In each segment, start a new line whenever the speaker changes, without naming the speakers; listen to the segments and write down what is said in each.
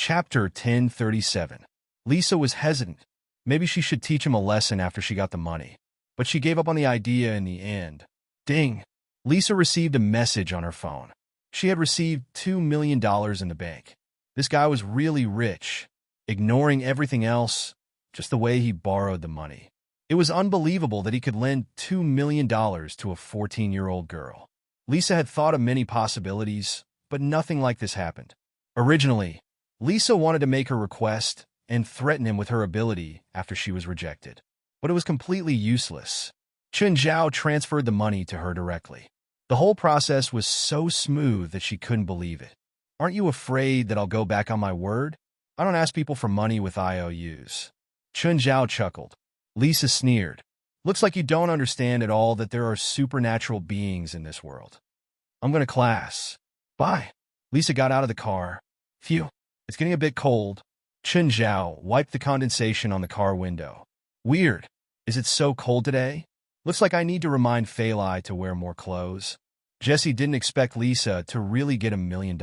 Chapter 1037. Lisa was hesitant. Maybe she should teach him a lesson after she got the money. But she gave up on the idea in the end. Ding! Lisa received a message on her phone. She had received $2 million in the bank. This guy was really rich, ignoring everything else, just the way he borrowed the money. It was unbelievable that he could lend $2 million to a 14-year-old girl. Lisa had thought of many possibilities, but nothing like this happened. Originally, Lisa wanted to make her request and threaten him with her ability after she was rejected. But it was completely useless. Chun Zhao transferred the money to her directly. The whole process was so smooth that she couldn't believe it. Aren't you afraid that I'll go back on my word? I don't ask people for money with IOUs. Chun Zhao chuckled. Lisa sneered. Looks like you don't understand at all that there are supernatural beings in this world. I'm going to class. Bye. Lisa got out of the car. Phew. It's getting a bit cold. Chun Zhao wiped the condensation on the car window. Weird. Is it so cold today? Looks like I need to remind Feilai to wear more clothes. Jessie didn't expect Lisa to really get $1 million.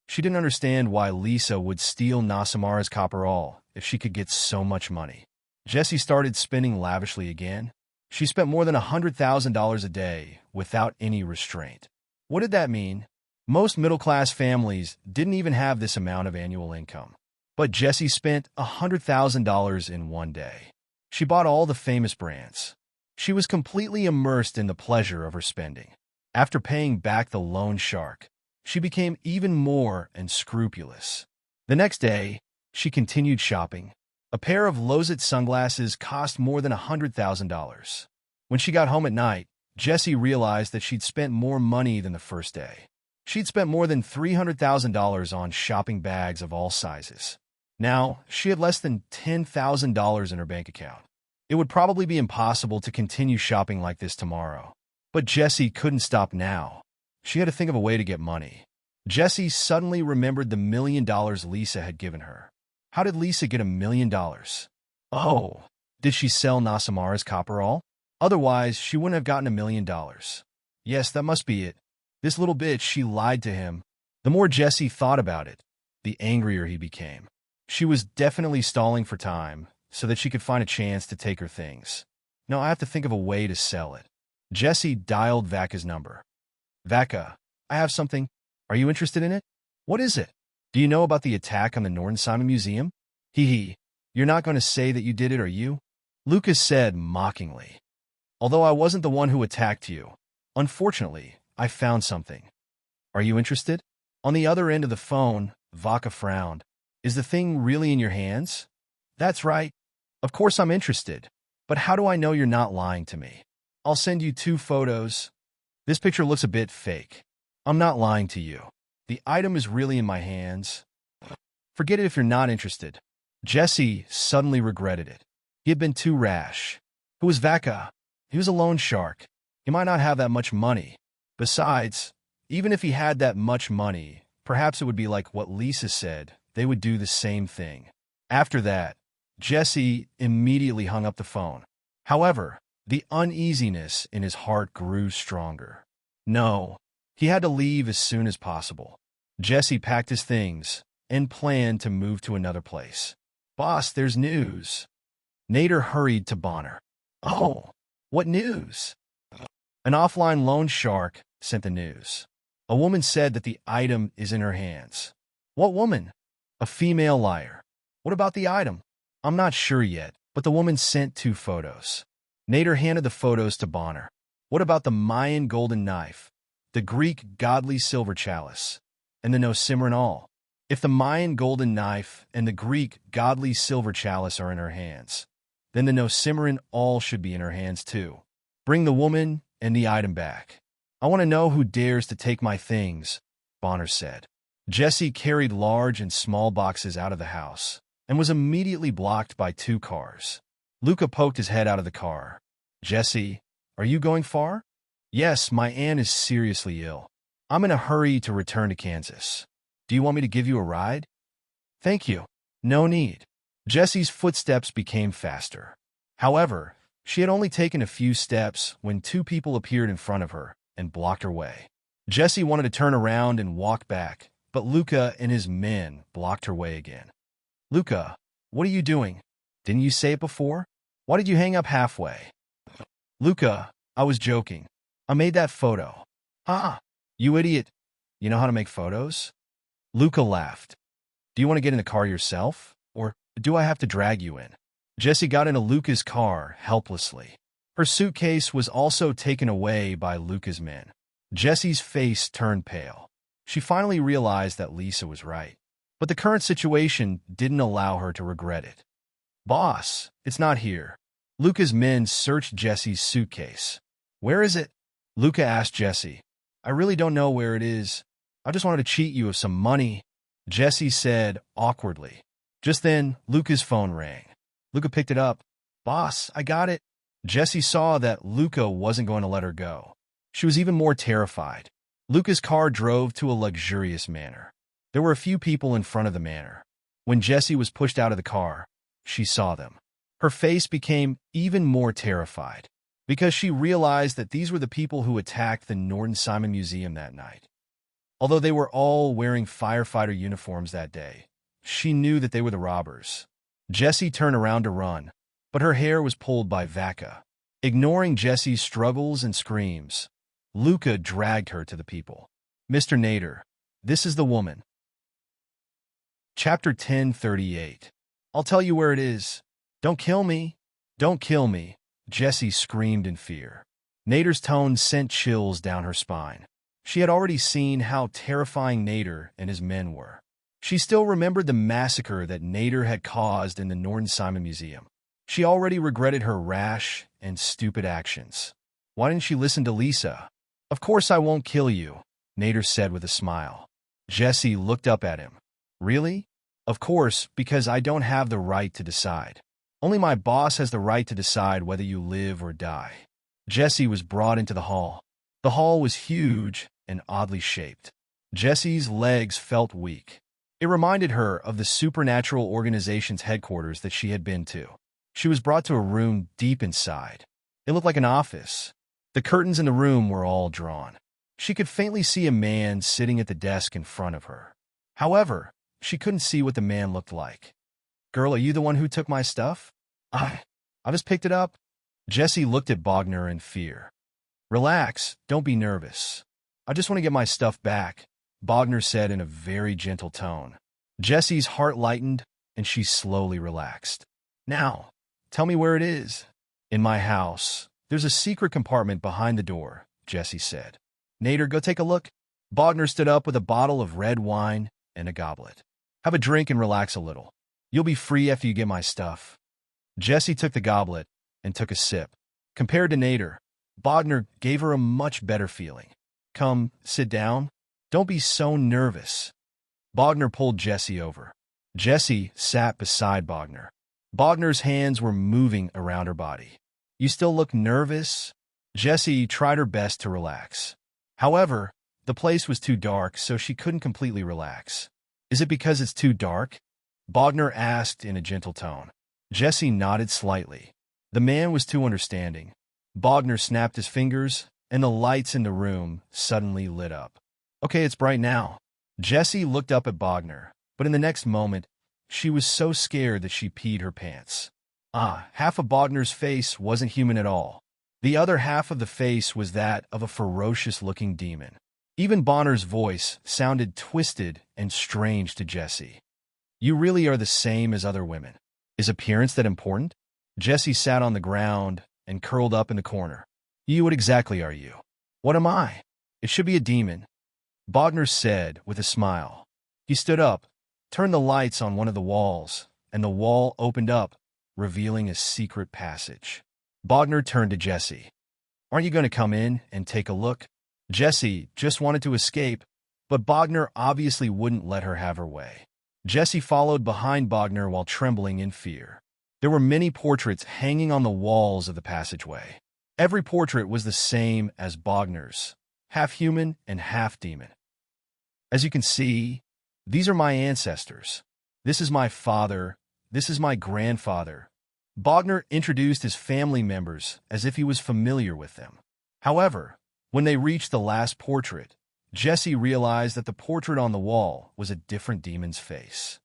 She didn't understand why Lisa would steal Nasamara's copperall if she could get so much money. Jessie started spending lavishly again. She spent more than $100,000 a day without any restraint. What did that mean? Most middle-class families didn't even have this amount of annual income. But Jessie spent $100,000 in one day. She bought all the famous brands. She was completely immersed in the pleasure of her spending. After paying back the loan shark, she became even more unscrupulous. The next day, she continued shopping. A pair of Lozit sunglasses cost more than $100,000. When she got home at night, Jessie realized that she'd spent more money than the first day. She'd spent more than $300,000 on shopping bags of all sizes. Now, she had less than $10,000 in her bank account. It would probably be impossible to continue shopping like this tomorrow. But Jessie couldn't stop now. She had to think of a way to get money. Jessie suddenly remembered the $1 million Lisa had given her. How did Lisa get $1 million? Oh, did she sell Nasamara's copperall? Otherwise, she wouldn't have gotten $1 million. Yes, that must be it. This little bitch, she lied to him. The more Jessie thought about it, the angrier he became. She was definitely stalling for time so that she could find a chance to take her things. No, I have to think of a way to sell it. Jessie dialed Vaka's number. Vaka, I have something. Are you interested in it? What is it? Do you know about the attack on the Nordensimon Museum? Hee. You're not going to say that you did it, are you? Lucas said mockingly. Although I wasn't the one who attacked you, unfortunately, I found something. Are you interested? On the other end of the phone, Vaka frowned. Is the thing really in your hands? That's right. Of course I'm interested. But how do I know you're not lying to me? I'll send you 2 photos. This picture looks a bit fake. I'm not lying to you. The item is really in my hands. Forget it if you're not interested. Jessie suddenly regretted it. He had been too rash. Who was Vaka? He was a loan shark. He might not have that much money. Besides, even if he had that much money, perhaps it would be like what Lisa said. They would do the same thing. After that, Jessie immediately hung up the phone. However, the uneasiness in his heart grew stronger. No, he had to leave as soon as possible. Jessie packed his things and planned to move to another place. Boss, there's news. Nader hurried to Bonner. Oh, what news? An offline loan shark sent the news. A woman said that the item is in her hands. What woman? A female liar. What about the item? I'm not sure yet, but the woman sent 2 photos. Nader handed the photos to Bonner. What about the Mayan golden knife, the Greek godly silver chalice, and the No Simran all? If the Mayan golden knife and the Greek godly silver chalice are in her hands, then the No Simran all should be in her hands too. Bring the woman and the item back. I want to know who dares to take my things, Bonner said. Jessie carried large and small boxes out of the house and was immediately blocked by 2 cars. Luca poked his head out of the car. Jessie, are you going far? Yes, my aunt is seriously ill. I'm in a hurry to return to Kansas. Do you want me to give you a ride? Thank you. No need. Jessie's footsteps became faster. However, she had only taken a few steps when 2 people appeared in front of her and blocked her way. Jessie wanted to turn around and walk back, but Luca and his men blocked her way again. Luca, what are you doing? Didn't you say it before? Why did you hang up halfway? Luca, I was joking. I made that photo. Ah, you idiot. You know how to make photos? Luca laughed. Do you want to get in the car yourself? Or do I have to drag you in? Jessie got into Luca's car helplessly. Her suitcase was also taken away by Luca's men. Jessie's face turned pale. She finally realized that Lisa was right. But the current situation didn't allow her to regret it. Boss, it's not here. Luca's men searched Jessie's suitcase. Where is it? Luca asked Jessie. I really don't know where it is. I just wanted to cheat you of some money, Jessie said awkwardly. Just then, Luca's phone rang. Luca picked it up. Boss, I got it. Jessie saw that Luca wasn't going to let her go. She was even more terrified. Luca's car drove to a luxurious manor. There were a few people in front of the manor. When Jessie was pushed out of the car, she saw them. Her face became even more terrified because she realized that these were the people who attacked the Norton Simon Museum that night. Although they were all wearing firefighter uniforms that day, she knew that they were the robbers. Jessie turned around to run, but her hair was pulled by Vaca. Ignoring Jessie's struggles and screams, Luca dragged her to the people. Mr. Nader, this is the woman. Chapter 1038. I'll tell you where it is. Don't kill me. Don't kill me, Jessie screamed in fear. Nader's tone sent chills down her spine. She had already seen how terrifying Nader and his men were. She still remembered the massacre that Nader had caused in the Norton Simon Museum. She already regretted her rash and stupid actions. Why didn't she listen to Lisa? Of course I won't kill you, Nader said with a smile. Jessie looked up at him. Really? Of course, because I don't have the right to decide. Only my boss has the right to decide whether you live or die. Jessie was brought into the hall. The hall was huge and oddly shaped. Jessie's legs felt weak. It reminded her of the supernatural organization's headquarters that she had been to. She was brought to a room deep inside. It looked like an office. The curtains in the room were all drawn. She could faintly see a man sitting at the desk in front of her. However, she couldn't see what the man looked like. Girl, are you the one who took my stuff? I just picked it up. Jessie looked at Bogner in fear. Relax, don't be nervous. I just want to get my stuff back, Bogner said in a very gentle tone. Jessie's heart lightened, and she slowly relaxed. Now, tell me where it is. In my house. There's a secret compartment behind the door, Jessie said. Nader, go take a look. Bogner stood up with a bottle of red wine and a goblet. Have a drink and relax a little. You'll be free after you get my stuff. Jessie took the goblet and took a sip. Compared to Nader, Bogner gave her a much better feeling. Come, sit down. Don't be so nervous. Bogner pulled Jessie over. Jessie sat beside Bogner. Bogner's hands were moving around her body. You still look nervous? Jessie tried her best to relax. However, the place was too dark, so she couldn't completely relax. Is it because it's too dark? Bogner asked in a gentle tone. Jessie nodded slightly. The man was too understanding. Bogner snapped his fingers, and the lights in the room suddenly lit up. Okay, it's bright now. Jessie looked up at Bogner, but in the next moment, she was so scared that she peed her pants. Half of Bogner's face wasn't human at all. The other half of the face was that of a ferocious-looking demon. Even Bonner's voice sounded twisted and strange to Jessie. You really are the same as other women. Is appearance that important? Jessie sat on the ground and curled up in the corner. What exactly are you? What am I? It should be a demon, Bogner said with a smile. He stood up, turned the lights on one of the walls, and the wall opened up, revealing a secret passage. Bogner turned to Jessie. Aren't you going to come in and take a look? Jessie just wanted to escape, but Bogner obviously wouldn't let her have her way. Jessie followed behind Bogner while trembling in fear. There were many portraits hanging on the walls of the passageway. Every portrait was the same as Bogner's, half human and half demon. As you can see, these are my ancestors. This is my father. This is my grandfather. Bogner introduced his family members as if he was familiar with them. However, when they reached the last portrait, Jesse realized that the portrait on the wall was a different demon's face.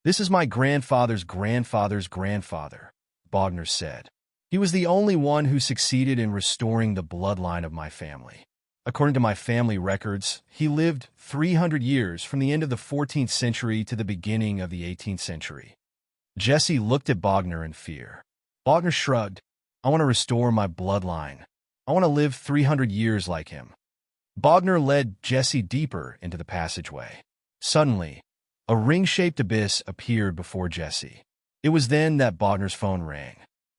"This is my grandfather's grandfather's grandfather," Bogner said. "He was the only one who succeeded in restoring the bloodline of my family. According to my family records, he lived 300 years from the end of the 14th century to the beginning of the 18th century. Jesse looked at Bogner in fear. Bogner shrugged. "I want to restore my bloodline. I want to live 300 years like him." Bogner led Jesse deeper into the passageway. Suddenly, a ring-shaped abyss appeared before Jesse. It was then that Bogner's phone rang.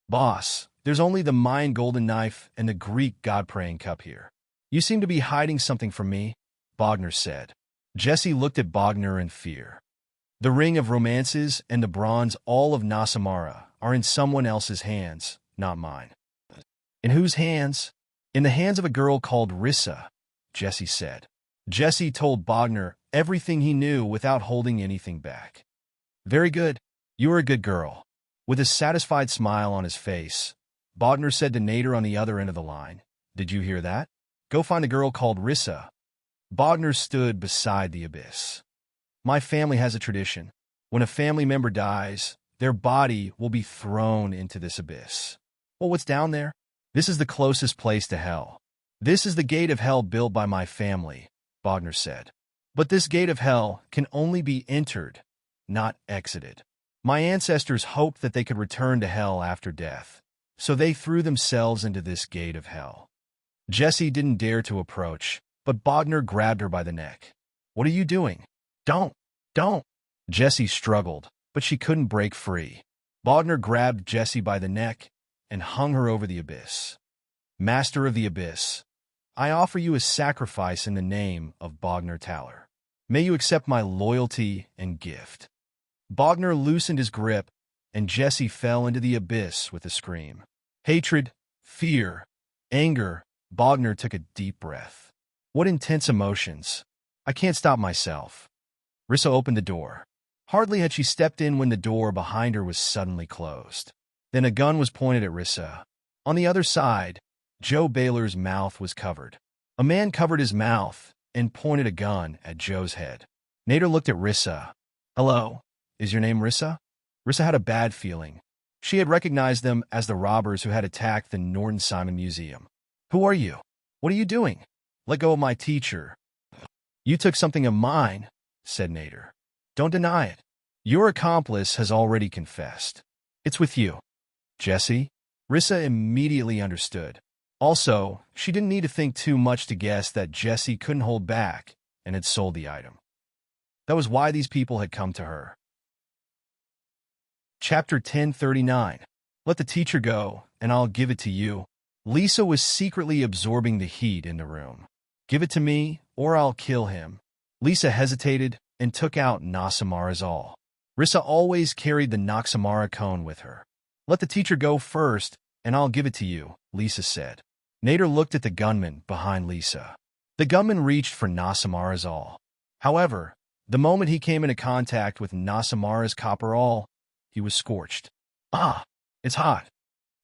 "Boss, there's only the Mayan golden knife and the Greek god-praying cup here. You seem to be hiding something from me," Bogner said. Jesse looked at Bogner in fear. "The ring of romances and the bronze all of Nasamara are in someone else's hands, not mine." "In whose hands?" "In the hands of a girl called Rissa," Jesse said. Jesse told Bogner everything he knew without holding anything back. "Very good. You are a good girl." With a satisfied smile on his face, Bogner said to Nader on the other end of the line, "Did you hear that? Go find a girl called Rissa." Bogner stood beside the abyss. "My family has a tradition. When a family member dies, their body will be thrown into this abyss." "Well, what's down there?" "This is the closest place to hell. This is the gate of hell built by my family," Bogner said. "But this gate of hell can only be entered, not exited. My ancestors hoped that they could return to hell after death, so they threw themselves into this gate of hell." Jesse didn't dare to approach, but Bogner grabbed her by the neck. "What are you doing?" Don't! Jesse struggled, but she couldn't break free. Bogner grabbed Jesse by the neck and hung her over the abyss. "Master of the abyss, I offer you a sacrifice in the name of Bogner Taller. May you accept my loyalty and gift." Bogner loosened his grip, and Jesse fell into the abyss with a scream. Hatred, fear, anger. Bogner took a deep breath. "What intense emotions. I can't stop myself." Rissa opened the door. Hardly had she stepped in when the door behind her was suddenly closed. Then a gun was pointed at Rissa. On the other side, Joe Baylor's mouth was covered. A man covered his mouth and pointed a gun at Joe's head. Nader looked at Rissa. "Hello, is your name Rissa?" Rissa had a bad feeling. She had recognized them as the robbers who had attacked the Norton Simon Museum. "Who are you? What are you doing?" "Let go of my teacher." "You took something of mine," said Nader. "Don't deny it. Your accomplice has already confessed. It's with you." "Jesse?" Rissa immediately understood. Also, she didn't need to think too much to guess that Jesse couldn't hold back and had sold the item. That was why these people had come to her. Chapter 1039. Let the teacher go, and I'll give it to you. Lisa was secretly absorbing the heat in the room. "Give it to me, or I'll kill him." Lisa hesitated and took out Nasamara's all. Rissa always carried the Naxamara cone with her. "Let the teacher go first, and I'll give it to you," Lisa said. Nader looked at the gunman behind Lisa. The gunman reached for Nasamara's all. However, the moment he came into contact with Nasamara's copper all, he was scorched. "Ah, it's hot."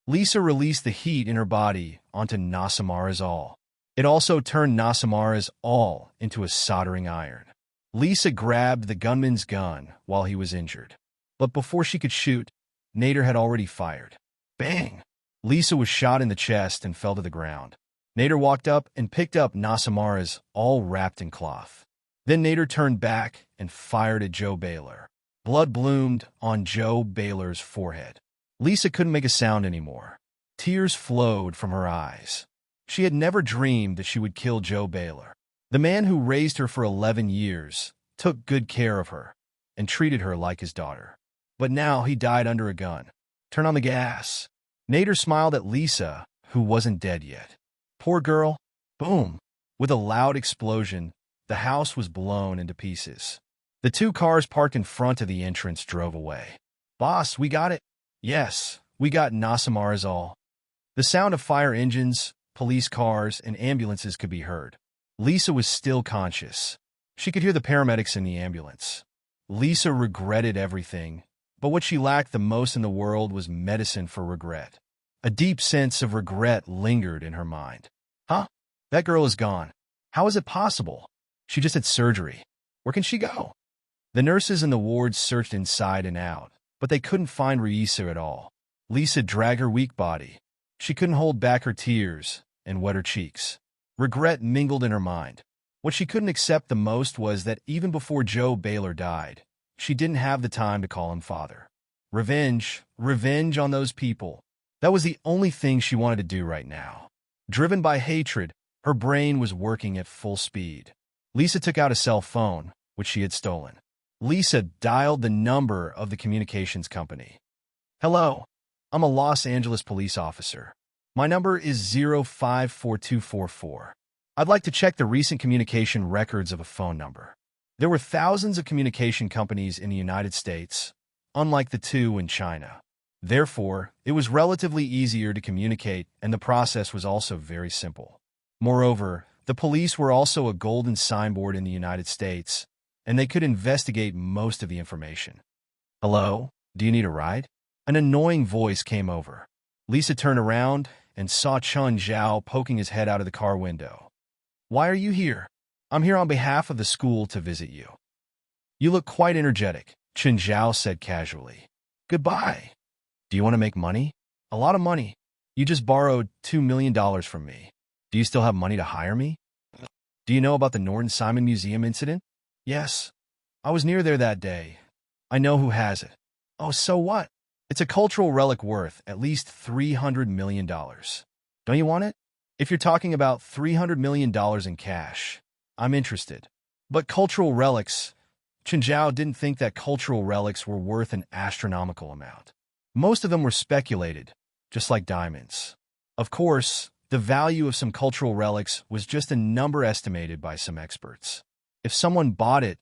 Lisa released the heat in her body onto Nasamara's all. It also turned Nasamara's all into a soldering iron. Lisa grabbed the gunman's gun while he was injured. But before she could shoot, Nader had already fired. Bang! Lisa was shot in the chest and fell to the ground. Nader walked up and picked up Nasamara's all wrapped in cloth. Then Nader turned back and fired at Joe Baylor. Blood bloomed on Joe Baylor's forehead. Lisa couldn't make a sound anymore. Tears flowed from her eyes. She had never dreamed that she would kill Joe Baylor. The man who raised her for 11 years took good care of her and treated her like his daughter. But now he died under a gun. "Turn on the gas." Nader smiled at Lisa, who wasn't dead yet. "Poor girl." Boom! With a loud explosion, the house was blown into pieces. The two cars parked in front of the entrance drove away. "Boss, we got it." "Yes, we got Nasamara's all." The sound of fire engines, police cars, and ambulances could be heard. Lisa was still conscious. She could hear the paramedics in the ambulance. Lisa regretted everything, but what she lacked the most in the world was medicine for regret. A deep sense of regret lingered in her mind. That girl is gone. How is it possible? She just had surgery. Where can she go? The nurses in the wards searched inside and out, but they couldn't find Lisa at all. Lisa dragged her weak body. She couldn't hold back her tears and wet her cheeks. Regret mingled in her mind. What she couldn't accept the most was that even before Joe Baylor died, she didn't have the time to call him father. Revenge on those people. That was the only thing she wanted to do right now. Driven by hatred, her brain was working at full speed. Lisa took out a cell phone, which she had stolen. Lisa dialed the number of the communications company. Hello, I'm a Los Angeles police officer. My number is 054244. I'd like to check the recent communication records of a phone number. There were thousands of communication companies in the United States, unlike the two in China. Therefore, it was relatively easier to communicate, and the process was also very simple. Moreover, the police were also a golden signboard in the United States, and they could investigate most of the information. Hello, do you need a ride? An annoying voice came over. Lisa turned around and saw Chun Zhao poking his head out of the car window. Why are you here? I'm here on behalf of the school to visit you. You look quite energetic, Chun Zhao said casually. Goodbye. Do you want to make money? A lot of money. You just borrowed $2 million from me. Do you still have money to hire me? Do you know about the Norton Simon Museum incident? Yes. I was near there that day. I know who has it. Oh, so what? It's a cultural relic worth at least $300 million. Don't you want it? If you're talking about $300 million in cash, I'm interested. But cultural relics, Chun Zhao didn't think that cultural relics were worth an astronomical amount. Most of them were speculated, just like diamonds. Of course, the value of some cultural relics was just a number estimated by some experts. If someone bought it,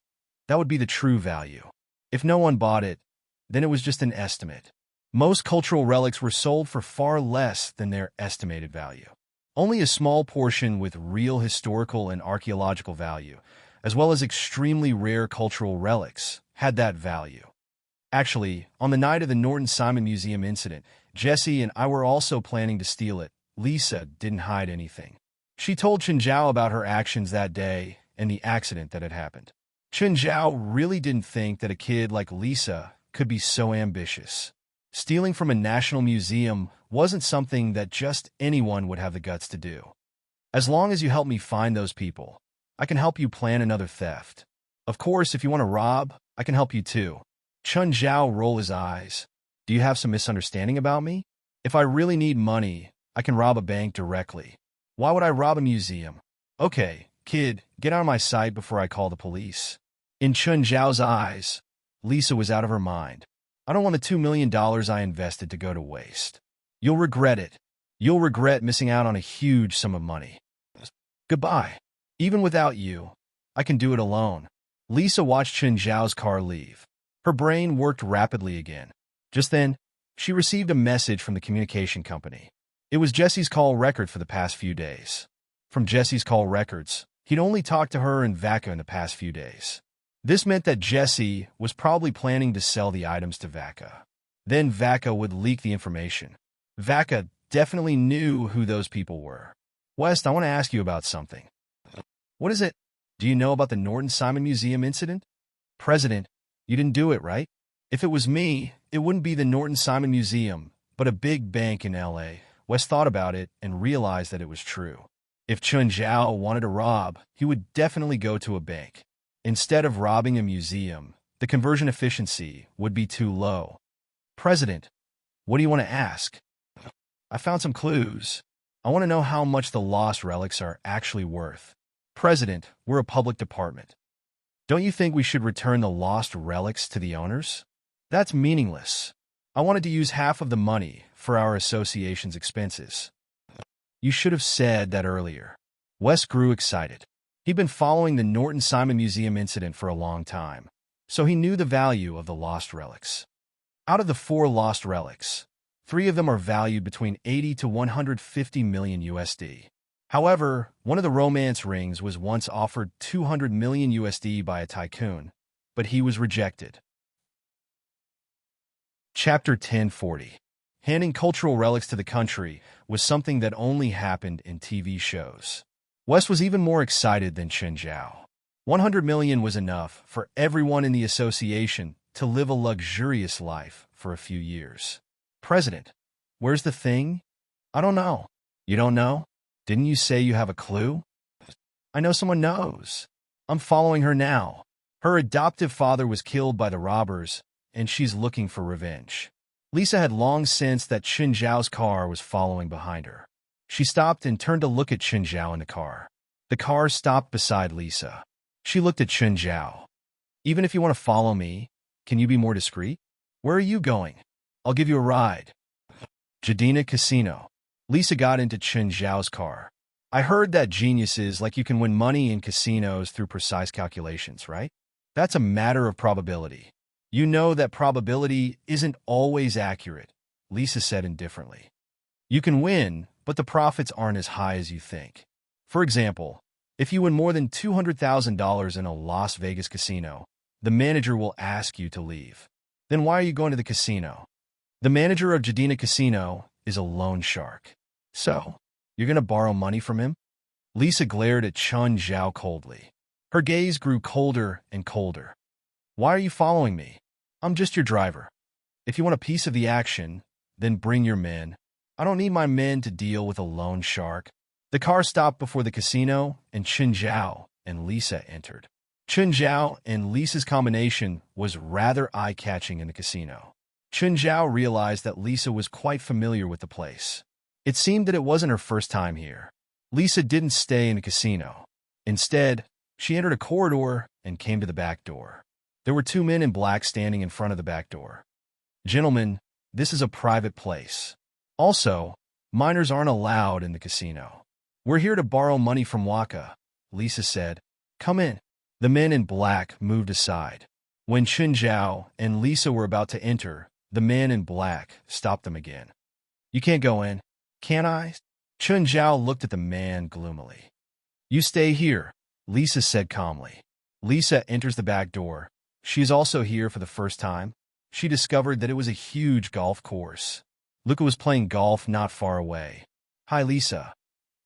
that would be the true value. If no one bought it, then it was just an estimate. Most cultural relics were sold for far less than their estimated value. Only a small portion with real historical and archaeological value, as well as extremely rare cultural relics, had that value. Actually, on the night of the Norton Simon Museum incident, Jesse and I were also planning to steal it. Lisa didn't hide anything. She told Chun Zhao about her actions that day and the accident that had happened. Chun Zhao really didn't think that a kid like Lisa could be so ambitious. Stealing from a national museum wasn't something that just anyone would have the guts to do. As long as you help me find those people, I can help you plan another theft. Of course, if you want to rob, I can help you too. Chun Zhao rolled his eyes. Do you have some misunderstanding about me? If I really need money, I can rob a bank directly. Why would I rob a museum? Okay, kid, get out of my sight before I call the police. In Chun Zhao's eyes, Lisa was out of her mind. I don't want the $2 million I invested to go to waste. You'll regret it. You'll regret missing out on a huge sum of money. Goodbye. Even without you, I can do it alone. Lisa watched Chun Zhao's car leave. Her brain worked rapidly again. Just then, she received a message from the communication company. It was Jesse's call record for the past few days. From Jesse's call records, he'd only talked to her and Vaka in the past few days. This meant that Jesse was probably planning to sell the items to Vaka. Then Vaka would leak the information. Vaka definitely knew who those people were. West, I want to ask you about something. What is it? Do you know about the Norton Simon Museum incident? President, you didn't do it, right? If it was me, it wouldn't be the Norton Simon Museum, but a big bank in L.A. West thought about it and realized that it was true. If Chun Zhao wanted to rob, he would definitely go to a bank. Instead of robbing a museum, the conversion efficiency would be too low. President, what do you want to ask? I found some clues. I want to know how much the lost relics are actually worth. President, we're a public department. Don't you think we should return the lost relics to the owners? That's meaningless. I wanted to use half of the money for our association's expenses. You should have said that earlier. Wes grew excited. He'd been following the Norton Simon Museum incident for a long time, so he knew the value of the lost relics. Out of the 4 lost relics, 3 of them are valued between 80 to 150 million USD. However, one of the romance rings was once offered 200 million USD by a tycoon, but he was rejected. Chapter 1040. Handing cultural relics to the country was something that only happened in TV shows. Wes was even more excited than Chun Zhao. 100 million was enough for everyone in the association to live a luxurious life for a few years. President, where's the thing? I don't know. You don't know? Didn't you say you have a clue? I know someone knows. I'm following her now. Her adoptive father was killed by the robbers, and she's looking for revenge. Lisa had long sensed that Chen Zhao's car was following behind her. She stopped and turned to look at Chen Zhao in the car. The car stopped beside Lisa. She looked at Chen Zhao. Even if you want to follow me, can you be more discreet? Where are you going? I'll give you a ride. Jadina Casino. Lisa got into Chen Zhao's car. I heard that geniuses like you can win money in casinos through precise calculations, right? That's a matter of probability. You know that probability isn't always accurate, Lisa said indifferently. You can win, but the profits aren't as high as you think. For example, if you win more than $200,000 in a Las Vegas casino, the manager will ask you to leave. Then why are you going to the casino? The manager of Jadina Casino is a loan shark. So, you're going to borrow money from him? Lisa glared at Chen Zhao coldly. Her gaze grew colder and colder. Why are you following me? I'm just your driver. If you want a piece of the action, then bring your men. I don't need my men to deal with a loan shark. The car stopped before the casino, and Chen Zhao and Lisa entered. Chen Zhao and Lisa's combination was rather eye-catching in the casino. Chen Zhao realized that Lisa was quite familiar with the place. It seemed that it wasn't her first time here. Lisa didn't stay in the casino. Instead, she entered a corridor and came to the back door. There were two men in black standing in front of the back door. Gentlemen, this is a private place. Also, minors aren't allowed in the casino. We're here to borrow money from Waka, Lisa said. Come in. The men in black moved aside. When Chen Zhao and Lisa were about to enter, the man in black stopped them again. You can't go in. Can I? Chen Zhao looked at the man gloomily. You stay here, Lisa said calmly. Lisa enters the back door. She is also here for the first time. She discovered that it was a huge golf course. Luca was playing golf not far away. Hi, Lisa.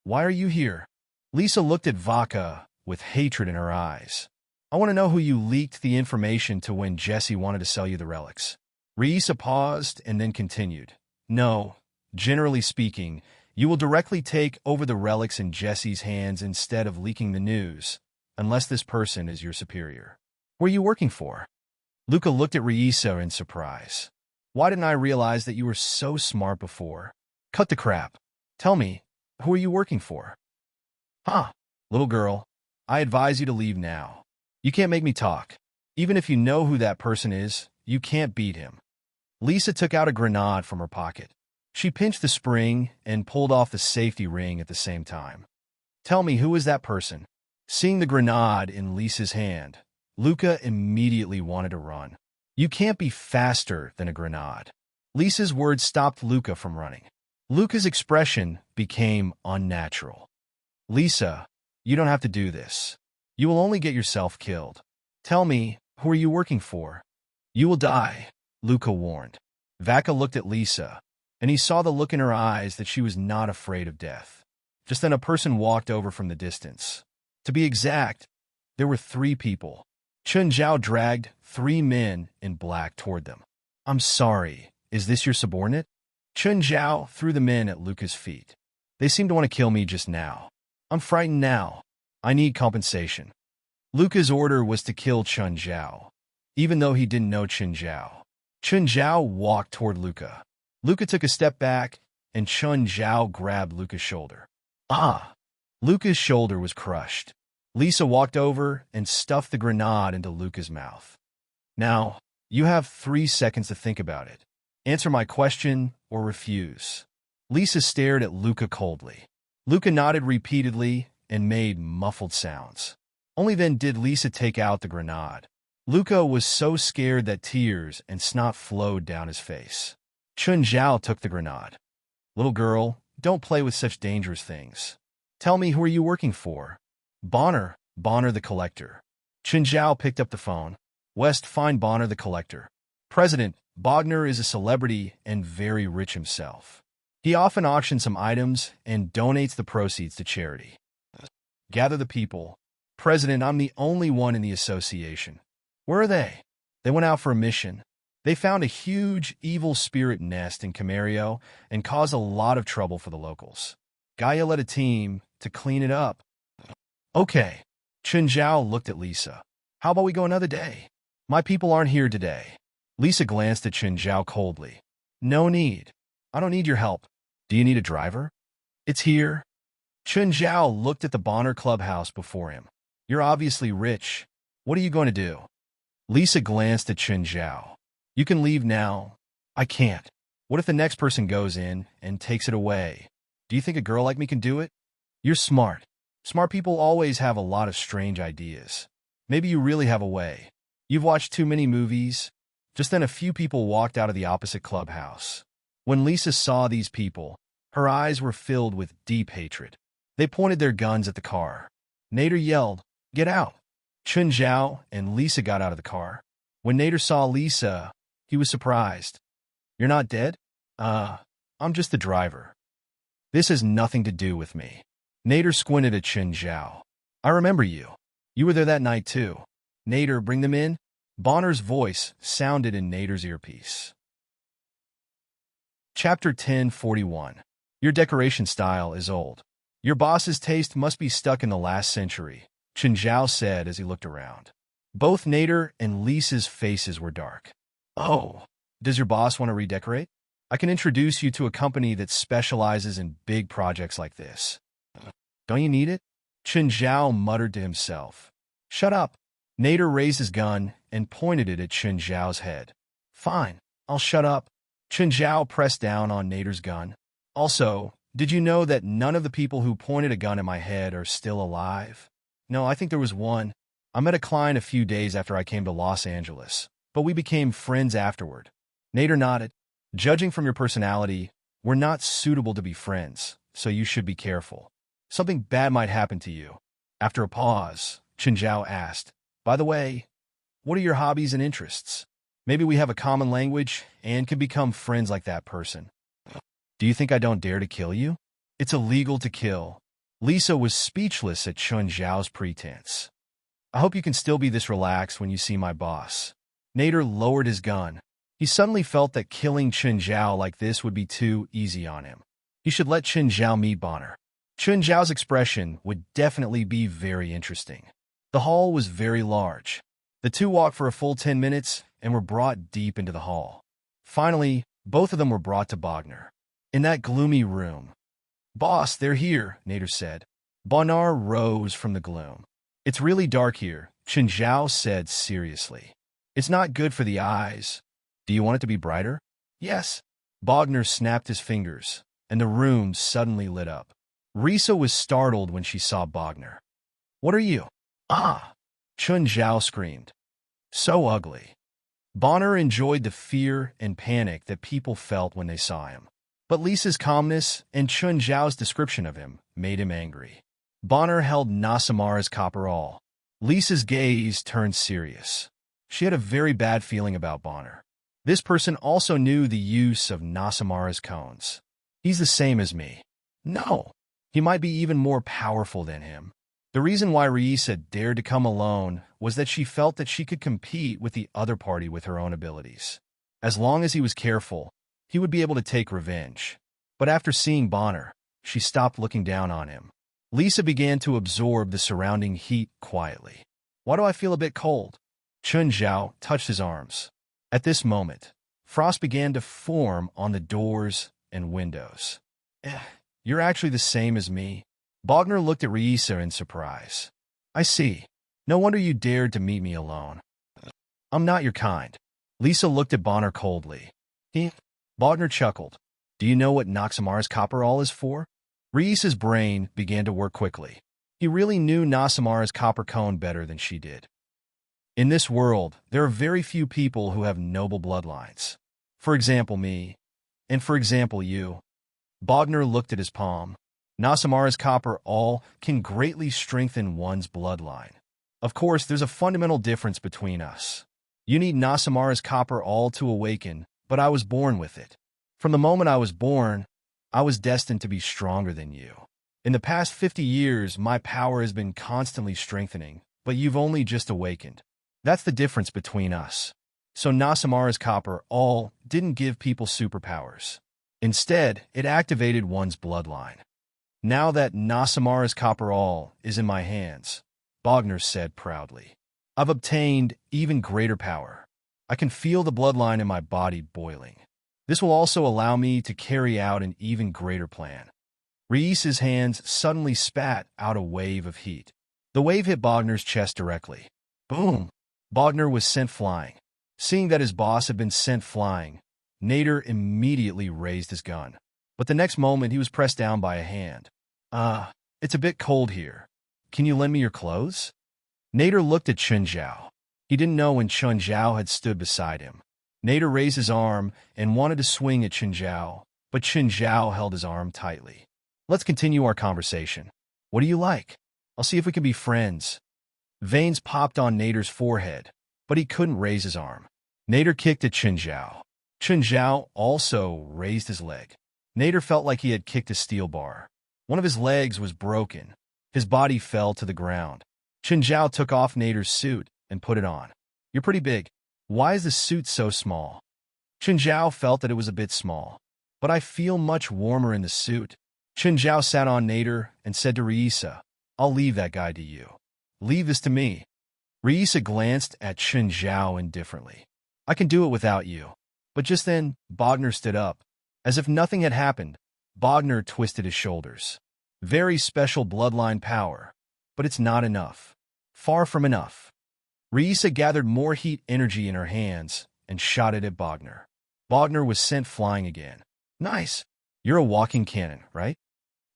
Why are you here? Lisa looked at Vaca with hatred in her eyes. I want to know who you leaked the information to when Jesse wanted to sell you the relics. Reisa paused and then continued. No, generally speaking, you will directly take over the relics in Jesse's hands instead of leaking the news, unless this person is your superior. Who are you working for? Luca looked at Reisa in surprise. Why didn't I realize that you were so smart before? Cut the crap. Tell me, who are you working for? Huh, little girl, I advise you to leave now. You can't make me talk. Even if you know who that person is, you can't beat him. Lisa took out a grenade from her pocket. She pinched the spring and pulled off the safety ring at the same time. Tell me, who is that person? Seeing the grenade in Lisa's hand, Luca immediately wanted to run. You can't be faster than a grenade. Lisa's words stopped Luca from running. Luca's expression became unnatural. Lisa, you don't have to do this. You will only get yourself killed. Tell me, who are you working for? You will die, Luca warned. Vaca looked at Lisa, and he saw the look in her eyes that she was not afraid of death. Just then a person walked over from the distance. To be exact, there were 3 people. Chen Zhao dragged 3 men in black toward them. I'm sorry, is this your subordinate? Chen Zhao threw the men at Luca's feet. They seem to want to kill me just now. I'm frightened now. I need compensation. Luca's order was to kill Chen Zhao, even though he didn't know Chen Zhao. Chen Zhao walked toward Luca. Luca took a step back, and Chen Zhao grabbed Luca's shoulder. Ah! Luca's shoulder was crushed. Lisa walked over and stuffed the grenade into Luca's mouth. Now, you have 3 seconds to think about it. Answer my question or refuse. Lisa stared at Luca coldly. Luca nodded repeatedly and made muffled sounds. Only then did Lisa take out the grenade. Luca was so scared that tears and snot flowed down his face. Chen Zhao took the grenade. Little girl, don't play with such dangerous things. Tell me, who are you working for? Bonner the collector. Chen Zhao picked up the phone. West, find Bonner the collector. President, Bogner is a celebrity and very rich himself. He often auctions some items and donates the proceeds to charity. Gather the people. president, I'm the only one in the association. Where are they? They went out for a mission. They found a huge evil spirit nest in Camario and caused a lot of trouble for the locals. Gaia led a team to clean it up. Okay. Chen Zhao looked at Lisa. How about we go another day? My people aren't here today. Lisa glanced at Chen Zhao coldly. No need. I don't need your help. Do you need a driver? It's here. Chen Zhao looked at the Bonner clubhouse before him. You're obviously rich. What are you going to do? Lisa glanced at Chen Zhao. You can leave now. I can't. What if the next person goes in and takes it away? Do you think a girl like me can do it? You're smart. Smart people always have a lot of strange ideas. Maybe you really have a way. You've watched too many movies. Just then a few people walked out of the opposite clubhouse. When Lisa saw these people, her eyes were filled with deep hatred. They pointed their guns at the car. Nader yelled, "Get out!" Chen Zhao and Lisa got out of the car. When Nader saw Lisa, he was surprised. You're not dead? I'm just the driver. This has nothing to do with me. Nader squinted at Chen Zhao. I remember you. You were there that night too. Nader, bring them in. Bonner's voice sounded in Nader's earpiece. Chapter 1041. Your decoration style is old. Your boss's taste must be stuck in the last century, Chen Zhao said as he looked around. Both Nader and Lisa's faces were dark. Oh, does your boss want to redecorate? I can introduce you to a company that specializes in big projects like this. Don't you need it? Chen Zhao muttered to himself. Shut up. Nader raised his gun and pointed it at Chen Zhao's head. Fine, I'll shut up. Chen Zhao pressed down on Nader's gun. Also, did you know that none of the people who pointed a gun at my head are still alive? No, I think there was one. I met a client a few days after I came to Los Angeles, but we became friends afterward. Nader nodded. Judging from your personality, we're not suitable to be friends, so you should be careful. Something bad might happen to you. After a pause, Chen Zhao asked, By the way, what are your hobbies and interests? Maybe we have a common language and can become friends like that person. Do you think I don't dare to kill you? It's illegal to kill. Lisa was speechless at Chen Zhao's pretense. I hope you can still be this relaxed when you see my boss. Nader lowered his gun. He suddenly felt that killing Chen Zhao like this would be too easy on him. He should let Chen Zhao meet Bonner. Chen Zhao's expression would definitely be very interesting. The hall was very large. The two walked for a full 10 minutes and were brought deep into the hall. Finally, both of them were brought to Bonner. In that gloomy room. Boss, they're here, Nader said. Bonner rose from the gloom. It's really dark here, Chen Zhao said seriously. It's not good for the eyes. Do you want it to be brighter? Yes. Bonner snapped his fingers, and the room suddenly lit up. Risa was startled when she saw Bonner. What are you? Ah! Chen Zhao screamed. So ugly. Bonner enjoyed the fear and panic that people felt when they saw him. But Lisa's calmness and Chen Zhao's description of him made him angry. Bonner held Nasamara's copper awl. Lisa's gaze turned serious. She had a very bad feeling about Bonner. This person also knew the use of Nasamara's cones. He's the same as me. No, he might be even more powerful than him. The reason why Risa dared to come alone was that she felt that she could compete with the other party with her own abilities. As long as he was careful, he would be able to take revenge. But after seeing Bonner, she stopped looking down on him. Lisa began to absorb the surrounding heat quietly. Why do I feel a bit cold? Chen Zhao touched his arms. At this moment, frost began to form on the doors and windows. You're actually the same as me. Bonner looked at Risa in surprise. I see. No wonder you dared to meet me alone. I'm not your kind. Lisa looked at Bonner coldly. Bonner chuckled. Do you know what Nasamara's copper awl is for? Risa's brain began to work quickly. He really knew Nasamara's copper cone better than she did. In this world, there are very few people who have noble bloodlines. For example, me. And for example, you. Bonner looked at his palm. Nasamara's copper awl can greatly strengthen one's bloodline. Of course, there's a fundamental difference between us. You need Nasamara's copper awl to awaken, but I was born with it. From the moment I was born, I was destined to be stronger than you. In the past 50 years, my power has been constantly strengthening, but you've only just awakened. That's the difference between us. So Nasamara's copper all didn't give people superpowers. Instead, it activated one's bloodline. Now that Nasamara's copper all is in my hands, Bogner said proudly, I've obtained even greater power. I can feel the bloodline in my body boiling. This will also allow me to carry out an even greater plan. Reisa's hands suddenly spat out a wave of heat. The wave hit Bogner's chest directly. Boom! Bogner was sent flying. Seeing that his boss had been sent flying, Nader immediately raised his gun. But the next moment, he was pressed down by a hand. It's a bit cold here. Can you lend me your clothes? Nader looked at Chun Zhao. He didn't know when Chun Zhao had stood beside him. Nader raised his arm and wanted to swing at Chun Zhao, but Chun Zhao held his arm tightly. Let's continue our conversation. What do you like? I'll see if we can be friends. Veins popped on Nader's forehead, but he couldn't raise his arm. Nader kicked at Chun Zhao. Chun Zhao also raised his leg. Nader felt like he had kicked a steel bar. One of his legs was broken. His body fell to the ground. Chun Zhao took off Nader's suit and put it on. You're pretty big. Why is the suit so small? Chun Zhao felt that it was a bit small. But I feel much warmer in the suit. Chun Zhao sat on Nader and said to Reisa, I'll leave that guy to you. Leave this to me. Reisa glanced at Chun Zhao indifferently. I can do it without you. But just then, Bogner stood up. As if nothing had happened, Bogner twisted his shoulders. Very special bloodline power. But it's not enough. Far from enough. Reisa gathered more heat energy in her hands and shot it at Bogner. Bogner was sent flying again. Nice. You're a walking cannon, right?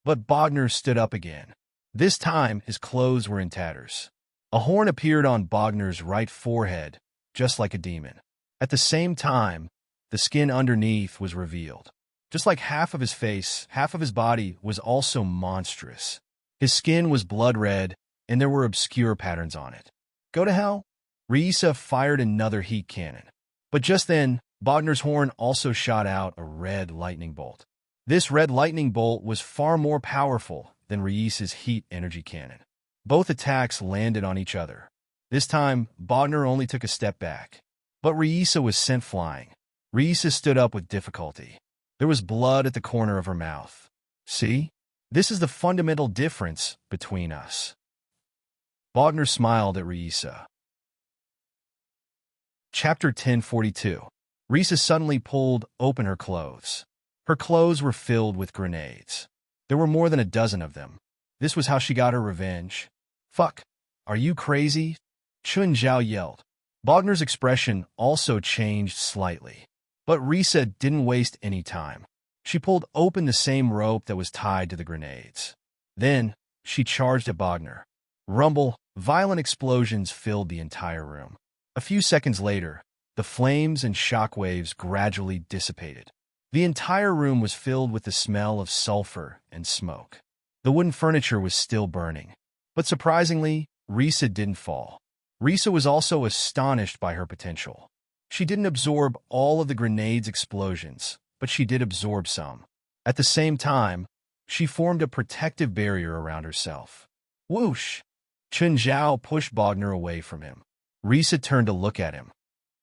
But Bogner stood up again. This time, his clothes were in tatters. A horn appeared on Bogner's right forehead, just like a demon. At the same time, the skin underneath was revealed. Just like half of his face, half of his body was also monstrous. His skin was blood red, and there were obscure patterns on it. Go to hell? Reisa fired another heat cannon. But just then, Bogner's horn also shot out a red lightning bolt. This red lightning bolt was far more powerful than Reisa's heat energy cannon. Both attacks landed on each other. This time, Bogner only took a step back. But Reisa was sent flying. Reisa stood up with difficulty. There was blood at the corner of her mouth. See? This is the fundamental difference between us. Bogner smiled at Reisa. Chapter 1042. Reisa suddenly pulled open her clothes. Her clothes were filled with grenades. There were more than a dozen of them. This was how she got her revenge. Fuck. Are you crazy? Chun Zhao yelled. Bogner's expression also changed slightly. But Reisa didn't waste any time. She pulled open the same rope that was tied to the grenades. Then, she charged at Bogner. Rumble, violent explosions filled the entire room. A few seconds later, the flames and shockwaves gradually dissipated. The entire room was filled with the smell of sulfur and smoke. The wooden furniture was still burning. But surprisingly, Reisa didn't fall. Reisa was also astonished by her potential. She didn't absorb all of the grenade's explosions, but she did absorb some. At the same time, she formed a protective barrier around herself. Whoosh! Chun Zhao pushed Bogner away from him. Reisa turned to look at him.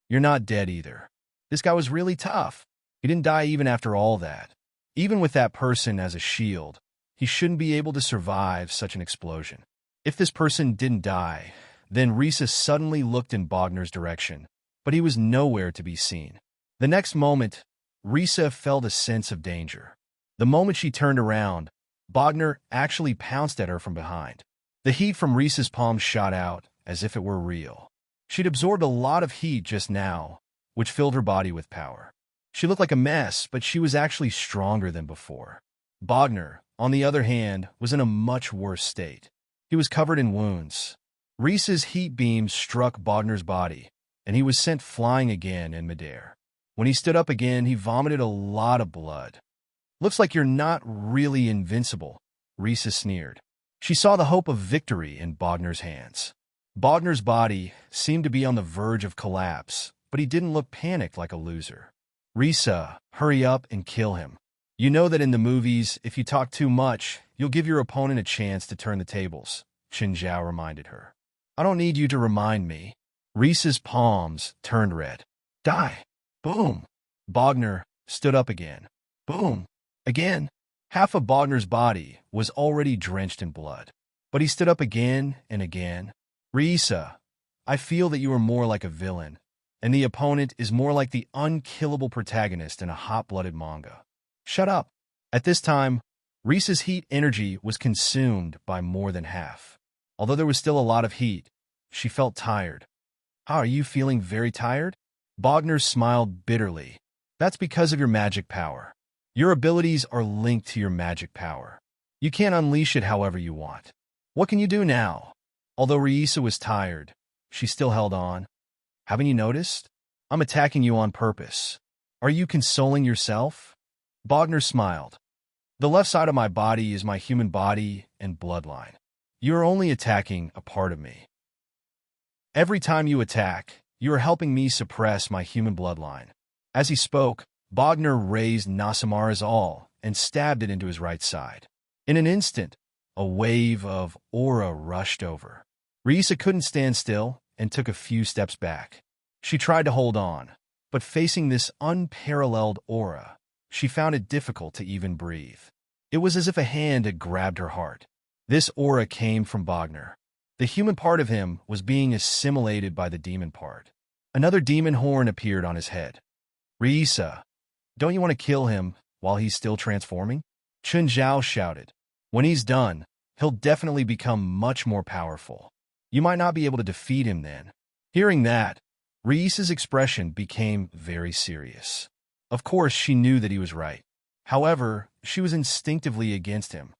You're not dead either. This guy was really tough. He didn't die even after all that. Even with that person as a shield, he shouldn't be able to survive such an explosion. If this person didn't die, then Reisa suddenly looked in Bogner's direction, but he was nowhere to be seen. The next moment, Reisa felt a sense of danger. The moment she turned around, Bogner actually pounced at her from behind. The heat from Reisa's palm shot out as if it were real. She'd absorbed a lot of heat just now, which filled her body with power. She looked like a mess, but she was actually stronger than before. Bogner, on the other hand, was in a much worse state. He was covered in wounds. Reisa's heat beams struck Bogner's body, and he was sent flying again in midair. When he stood up again, he vomited a lot of blood. Looks like you're not really invincible, Reisa sneered. She saw the hope of victory in Bogner's hands. Bogner's body seemed to be on the verge of collapse, but he didn't look panicked like a loser. Reisa, hurry up and kill him. You know that in the movies, if you talk too much, you'll give your opponent a chance to turn the tables, Chen Zhao reminded her. I don't need you to remind me. Reese's palms turned red. Die. Boom. Bogner stood up again. Boom. Again. Half of Bogner's body was already drenched in blood. But he stood up again and again. Riisa, I feel that you are more like a villain, and the opponent is more like the unkillable protagonist in a hot-blooded manga. Shut up. At this time, Riisa's heat energy was consumed by more than half. Although there was still a lot of heat, she felt tired. Are you feeling very tired? Bogner smiled bitterly. That's because of your magic power. Your abilities are linked to your magic power. You can't unleash it however you want. What can you do now? Although Riisa was tired, she still held on. Haven't you noticed? I'm attacking you on purpose. Are you consoling yourself? Bogner smiled. The left side of my body is my human body and bloodline. You are only attacking a part of me. Every time you attack, you are helping me suppress my human bloodline. As he spoke, Bogner raised Nasamara's awl and stabbed it into his right side. In an instant, a wave of aura rushed over. Riisa couldn't stand still and took a few steps back. She tried to hold on, but facing this unparalleled aura, she found it difficult to even breathe. It was as if a hand had grabbed her heart. This aura came from Bogner. The human part of him was being assimilated by the demon part. Another demon horn appeared on his head. Riisa, don't you want to kill him while he's still transforming? Chen Zhao shouted. When he's done, he'll definitely become much more powerful. You might not be able to defeat him then. Hearing that, Riisa's expression became very serious. Of course, she knew that he was right. However, she was instinctively against him.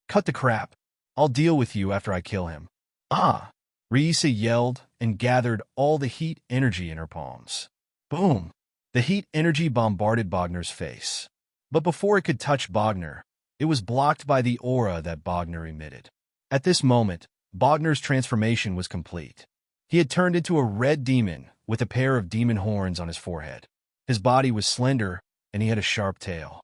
Cut the crap. I'll deal with you after I kill him. Ah! Riisa yelled and gathered all the heat energy in her palms. Boom! The heat energy bombarded Bogner's face. But before it could touch Bogner, it was blocked by the aura that Bogner emitted. At this moment, Bogner's transformation was complete. He had turned into a red demon with a pair of demon horns on his forehead. His body was slender, and he had a sharp tail.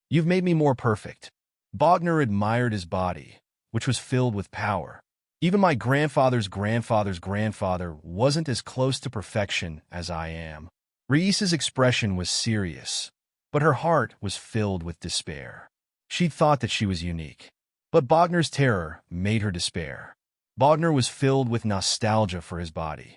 You've made me more perfect. Bogner admired his body, which was filled with power. Even my grandfather's grandfather's grandfather wasn't as close to perfection as I am. Riisa's expression was serious, but her heart was filled with despair. She thought that she was unique. But Bogner's terror made her despair. Bogner was filled with nostalgia for his body.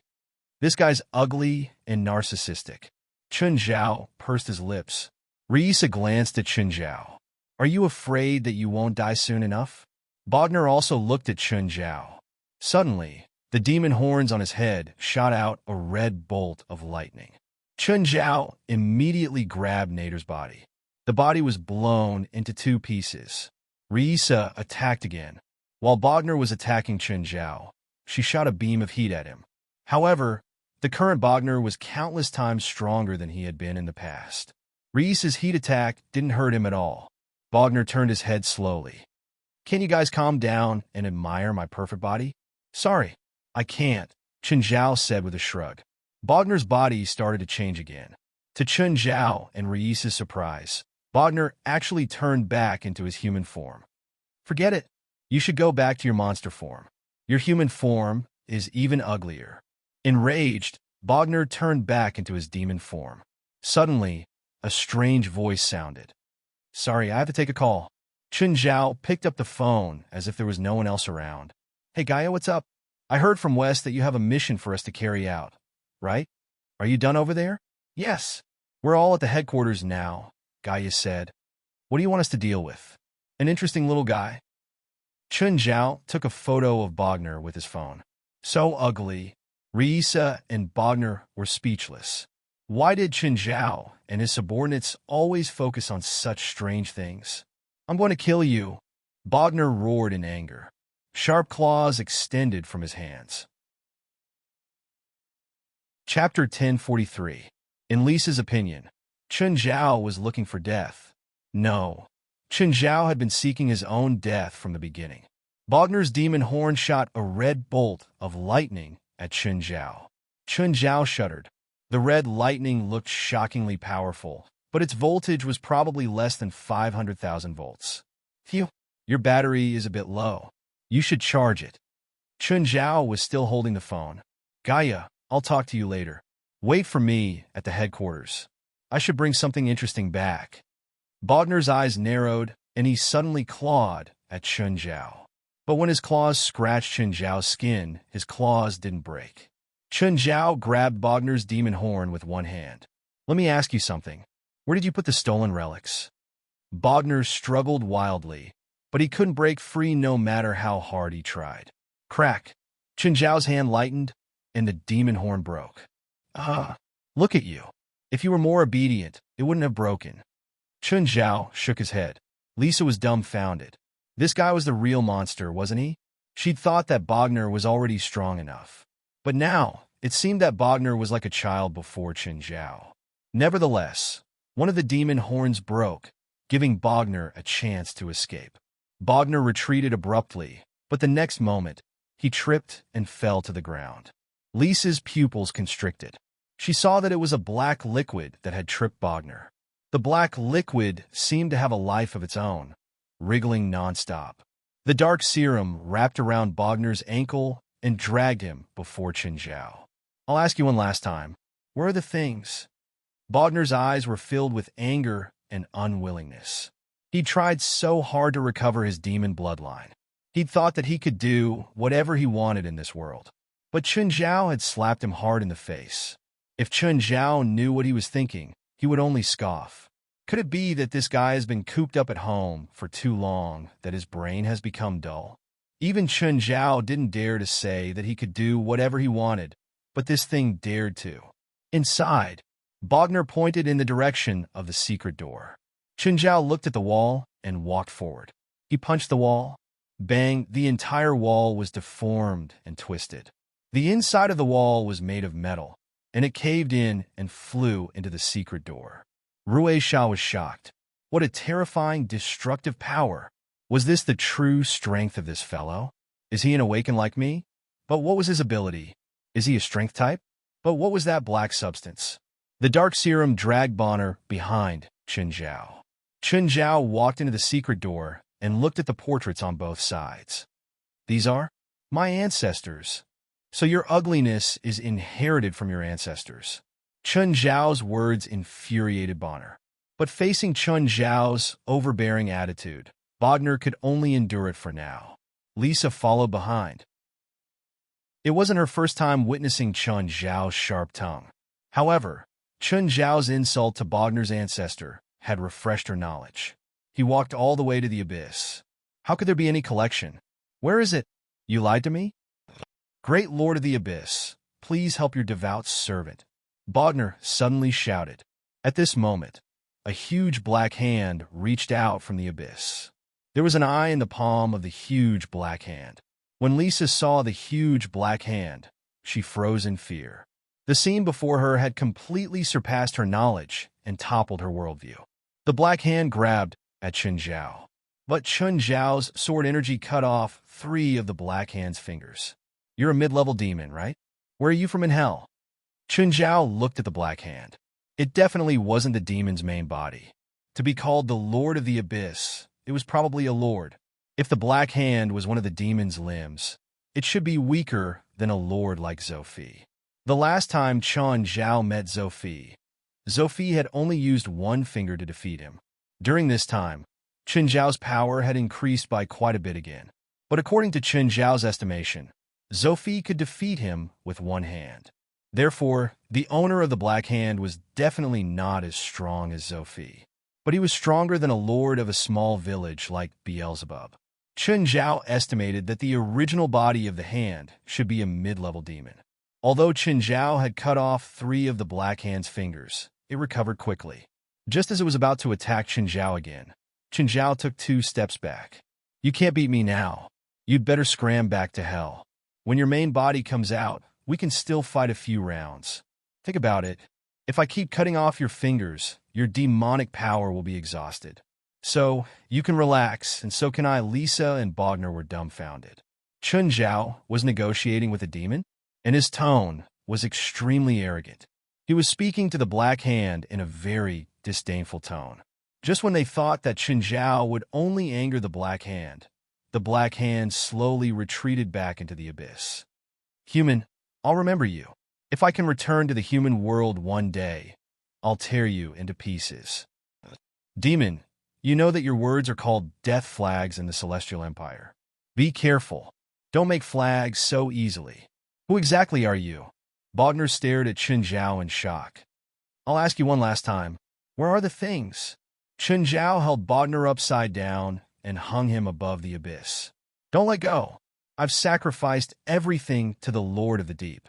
This guy's ugly and narcissistic. Chen Zhao pursed his lips. Riisa glanced at Chen Zhao. Are you afraid that you won't die soon enough? Bogner also looked at Chen Zhao. Suddenly, the demon horns on his head shot out a red bolt of lightning. Chen Zhao immediately grabbed Nader's body. The body was blown into two pieces. Riisa attacked again. While Bogner was attacking Chen Zhao, she shot a beam of heat at him. However, the current Bogner was countless times stronger than he had been in the past. Riisa's heat attack didn't hurt him at all. Bogner turned his head slowly. Can you guys calm down and admire my perfect body? Sorry, I can't, Chen Zhao said with a shrug. Bogner's body started to change again. To Chen Zhao and Riisa's surprise, Bogner actually turned back into his human form. Forget it. You should go back to your monster form. Your human form is even uglier. Enraged, Bogner turned back into his demon form. Suddenly, a strange voice sounded. Sorry, I have to take a call. Chen Zhao picked up the phone as if there was no one else around. Hey, Gaia, what's up? I heard from West that you have a mission for us to carry out, right? Are you done over there? Yes. We're all at the headquarters now, Gaia said. What do you want us to deal with? An interesting little guy. Chen Zhao took a photo of Bogner with his phone. So ugly. Riisa and Bogner were speechless. Why did Chen Zhao and his subordinates always focus on such strange things? I'm going to kill you. Bogner roared in anger. Sharp claws extended from his hands. Chapter 1043. In Lisa's opinion, Chen Zhao was looking for death. No, Chen Zhao had been seeking his own death from the beginning. Bogner's demon horn shot a red bolt of lightning at Chen Zhao. Chen Zhao shuddered. The red lightning looked shockingly powerful, but its voltage was probably less than 500,000 volts. Phew, Your battery is a bit low. You should charge it. Chun Zhao was still holding the phone. Gaia, I'll talk to you later. Wait for me at the headquarters. I should bring something interesting back. Bogner's eyes narrowed, and he suddenly clawed at Chun Zhao. But when his claws scratched Chun Zhao's skin, his claws didn't break. Chun Zhao grabbed Bogner's demon horn with one hand. Let me ask you something. Where did you put the stolen relics? Bogner struggled wildly, but he couldn't break free no matter how hard he tried. Crack! Chun Zhao's hand lightened, and the demon horn broke. Look at you. If you were more obedient, it wouldn't have broken. Chun Zhao shook his head. Lisa was dumbfounded. This guy was the real monster, wasn't he? She'd thought that Bogner was already strong enough. But now, it seemed that Bogner was like a child before Chun Zhao. Nevertheless, one of the demon horns broke, giving Bogner a chance to escape. Bogner retreated abruptly, but the next moment, he tripped and fell to the ground. Lisa's pupils constricted. She saw that it was a black liquid that had tripped Bogner. The black liquid seemed to have a life of its own, wriggling nonstop. The dark serum wrapped around Bogner's ankle and dragged him before Chun Zhao. I'll ask you one last time. Where are the things? Bogner's eyes were filled with anger and unwillingness. He tried so hard to recover his demon bloodline. He'd thought that he could do whatever he wanted in this world. But Chun Zhao had slapped him hard in the face. If Chun Zhao knew what he was thinking, he would only scoff. Could it be that this guy has been cooped up at home for too long, that his brain has become dull? Even Chun Zhao didn't dare to say that he could do whatever he wanted, but this thing dared to. Inside, Bogner pointed in the direction of the secret door. Chun Zhao looked at the wall and walked forward. He punched the wall. Bang, the entire wall was deformed and twisted. The inside of the wall was made of metal, and it caved in and flew into the secret door. Rui Sha was shocked. What a terrifying, destructive power. Was this the true strength of this fellow? Is he an awakened like me? But what was his ability? Is he a strength type? But what was that black substance? The dark serum dragged Bonner behind Chun Zhao. Chun Zhao walked into the secret door and looked at the portraits on both sides. These are my ancestors. So your ugliness is inherited from your ancestors. Chun Zhao's words infuriated Bonner. But facing Chun Zhao's overbearing attitude, Bogner could only endure it for now. Lisa followed behind. It wasn't her first time witnessing Chun Zhao's sharp tongue. However, Chun Zhao's insult to Bogner's ancestor had refreshed her knowledge. He walked all the way to the abyss. How could there be any collection? Where is it? You lied to me? Great Lord of the Abyss, please help your devout servant. Bogner suddenly shouted. At this moment, a huge black hand reached out from the abyss. There was an eye in the palm of the huge black hand. When Lisa saw the huge black hand, she froze in fear. The scene before her had completely surpassed her knowledge and toppled her worldview. The black hand grabbed at Chun Zhao, but Chun Zhao's sword energy cut off 3 of the black hand's fingers. You're a mid-level demon, right? Where are you from in hell? Chun Zhao looked at the black hand. It definitely wasn't the demon's main body. To be called the Lord of the Abyss, it was probably a lord. If the black hand was one of the demon's limbs, it should be weaker than a lord like Zophi. The last time Chun Zhao met Zophi, Zophi had only used 1 finger to defeat him. During this time, Chun Zhao's power had increased by quite a bit again. But according to Chun Zhao's estimation, Zophi could defeat him with 1 hand. Therefore, the owner of the black hand was definitely not as strong as Zophi. But he was stronger than a lord of a small village like Beelzebub. Chun Zhao estimated that the original body of the hand should be a mid-level demon. Although Chun Zhao had cut off 3 of the black hand's fingers, it recovered quickly. Just as it was about to attack Chun Zhao again, Chun Zhao took 2 steps back. You can't beat me now. You'd better scram back to hell. When your main body comes out, we can still fight a few rounds. Think about it. If I keep cutting off your fingers, your demonic power will be exhausted. So, you can relax, and so can I. Lisa and Bogner were dumbfounded. Chun Zhao was negotiating with a demon, and his tone was extremely arrogant. He was speaking to the black hand in a very disdainful tone. Just when they thought that Chinzhao would only anger the Black Hand slowly retreated back into the abyss. Human, I'll remember you. If I can return to the human world one day, I'll tear you into pieces. Demon, you know that your words are called death flags in the Celestial Empire. Be careful. Don't make flags so easily. Who exactly are you? Bogner stared at Chinzhao in shock. I'll ask you one last time. Where are the things? Chinzhao held Bogner upside down and hung him above the abyss. Don't let go. I've sacrificed everything to the Lord of the Deep.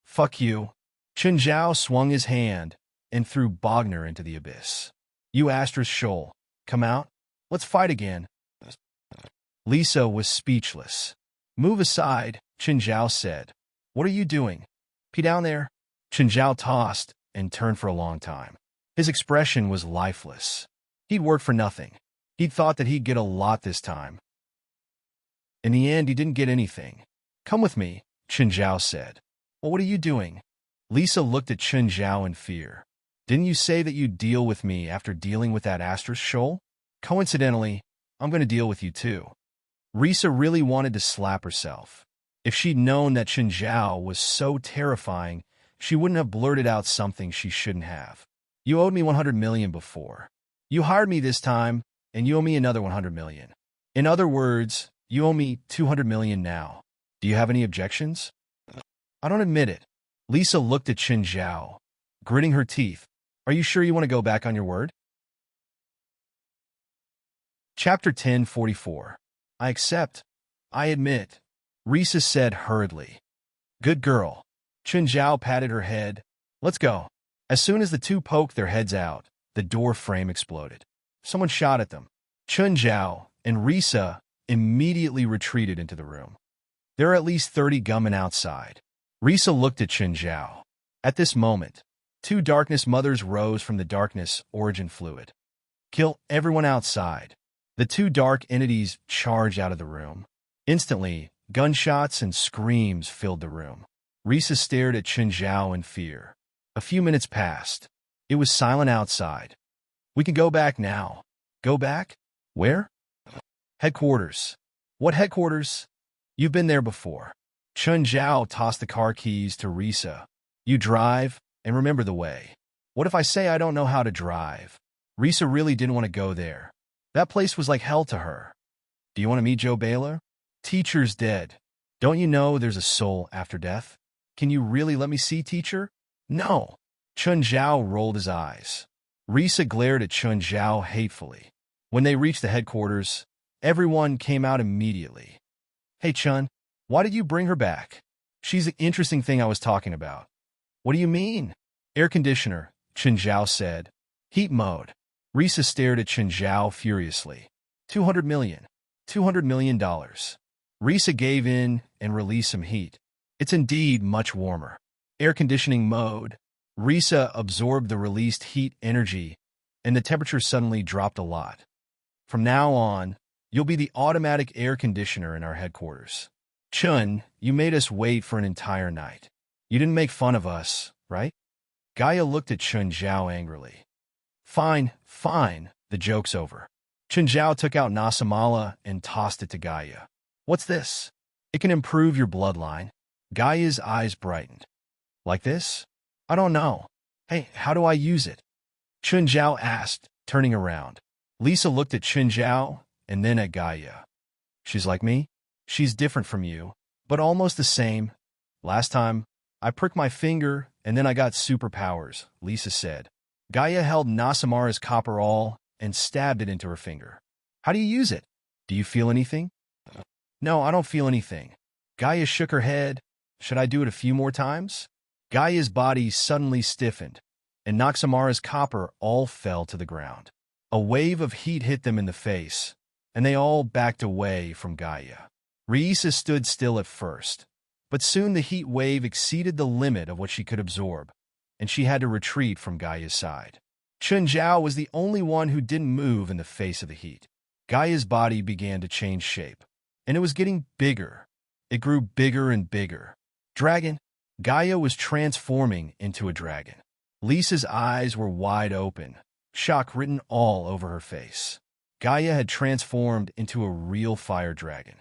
Fuck you. Chinzhao swung his hand and threw Bogner into the abyss. You Astra's Shoal, come out. Let's fight again. Lisa was speechless. Move aside, Chinzhao said. What are you doing? Pee down there. Chinzhao tossed and turned for a long time. His expression was lifeless. He'd worked for nothing. He'd thought that he'd get a lot this time. In the end, he didn't get anything. Come with me, Chinzhao said. Well, what are you doing? Lisa looked at Chinzhao in fear. Didn't you say that you'd deal with me after dealing with that Astra's Shoal? Coincidentally, I'm going to deal with you too. Risa really wanted to slap herself. If she'd known that Chinzhao was so terrifying, she wouldn't have blurted out something she shouldn't have. You owed me 100 million before. You hired me this time, and you owe me another 100 million. In other words, you owe me 200 million now. Do you have any objections? I don't admit it. Lisa looked at Chinzhao, gritting her teeth. Are you sure you want to go back on your word? Chapter 1044. I accept. I admit. Risa said hurriedly. Good girl. Chinzhao patted her head. Let's go. As soon as the two poked their heads out, the door frame exploded. Someone shot at them. Chinzhao and Risa immediately retreated into the room. There are at least 30 gunmen outside. Risa looked at Chinzhao. At this moment, two darkness mothers rose from the darkness origin fluid. Kill everyone outside. The two dark entities charged out of the room. Instantly, gunshots and screams filled the room. Risa stared at Chinzhao in fear. A few minutes passed. It was silent outside. We can go back now. Go back? Where? Headquarters. What headquarters? You've been there before. Chinzhao tossed the car keys to Risa. You drive, and remember the way. What if I say I don't know how to drive? Risa really didn't want to go there. That place was like hell to her. Do you want to meet Joe Baylor? Teacher's dead. Don't you know there's a soul after death? Can you really let me see, teacher? No. Chinzhao rolled his eyes. Risa glared at Chinzhao hatefully. When they reached the headquarters, everyone came out immediately. Hey, Chun, why did you bring her back? She's the interesting thing I was talking about. What do you mean? Air conditioner, Chinzhao said. Heat mode. Risa stared at Chinzhao furiously. 200 million. $200 million. Risa gave in and released some heat. It's indeed much warmer. Air conditioning mode. Risa absorbed the released heat energy, and the temperature suddenly dropped a lot. From now on, you'll be the automatic air conditioner in our headquarters. Chun, you made us wait for an entire night. You didn't make fun of us, right? Gaia looked at Chinzhao angrily. Fine, fine, the joke's over. Chinzhao took out Nasamala and tossed it to Gaia. What's this? It can improve your bloodline. Gaia's eyes brightened. Like this? I don't know. Hey, how do I use it? Chinzhao asked, turning around. Lisa looked at Chinzhao and then at Gaia. She's like me? She's different from you, but almost the same. Last time, I pricked my finger and then I got superpowers, Lisa said. Gaia held Nasamara's copper awl and stabbed it into her finger. How do you use it? Do you feel anything? No, I don't feel anything. Gaia shook her head. Should I do it a few more times? Gaia's body suddenly stiffened, and Nasamara's copper all fell to the ground. A wave of heat hit them in the face, and they all backed away from Gaia. Risa stood still at first, but soon the heat wave exceeded the limit of what she could absorb, and she had to retreat from Gaia's side. Chinzhao was the only one who didn't move in the face of the heat. Gaia's body began to change shape, and it was getting bigger. It grew bigger and bigger. Dragon. Gaia was transforming into a dragon. Lisa's eyes were wide open. shock written all over her face. Gaia had transformed into a real fire dragon.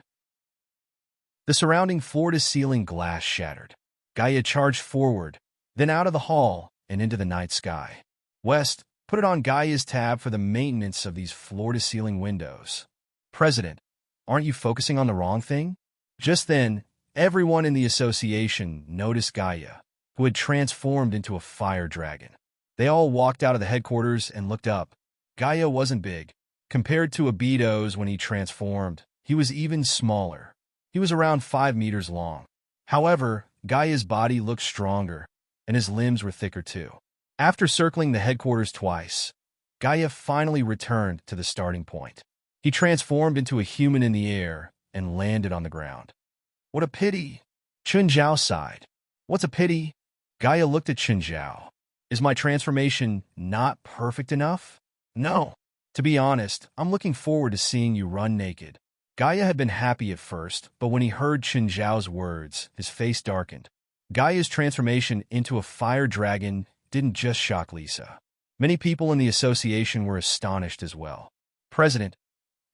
The surrounding floor-to-ceiling glass shattered. Gaia charged forward, then out of the hall and into the night sky. West, put it on Gaia's tab for the maintenance of these floor-to-ceiling windows. President, aren't you focusing on the wrong thing? Just then, everyone in the association noticed Gaia, who had transformed into a fire dragon. They all walked out of the headquarters and looked up. Gaia wasn't big. Compared to Abido's when he transformed, he was even smaller. He was around 5 meters long. However, Gaia's body looked stronger, and his limbs were thicker too. After circling the headquarters twice, Gaia finally returned to the starting point. He transformed into a human in the air and landed on the ground. What a pity! Chun Zhao sighed. What's a pity? Gaia looked at Chun Zhao. Is my transformation not perfect enough? No. To be honest, I'm looking forward to seeing you run naked. Gaia had been happy at first, but when he heard Chun Zhao's words, his face darkened. Gaia's transformation into a fire dragon didn't just shock Lisa. Many people in the association were astonished as well. President,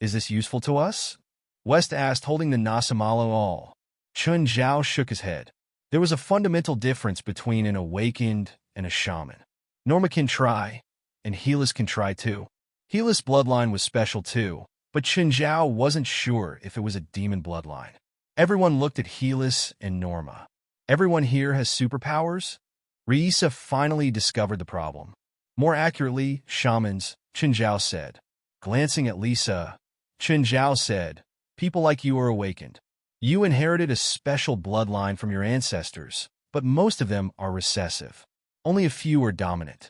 is this useful to us? West asked, holding the Nasamalo all. Chun Zhao shook his head. There was a fundamental difference between an awakened and a shaman. Norma can try, and Helis can try too. Helis' bloodline was special too, but Chun Zhao wasn't sure if it was a demon bloodline. Everyone looked at Helis and Norma. Everyone here has superpowers? Reisa finally discovered the problem. More accurately, shamans, Chun Zhao said. Glancing at Lisa, Chun Zhao said, people like you are awakened. You inherited a special bloodline from your ancestors, but most of them are recessive. Only a few are dominant.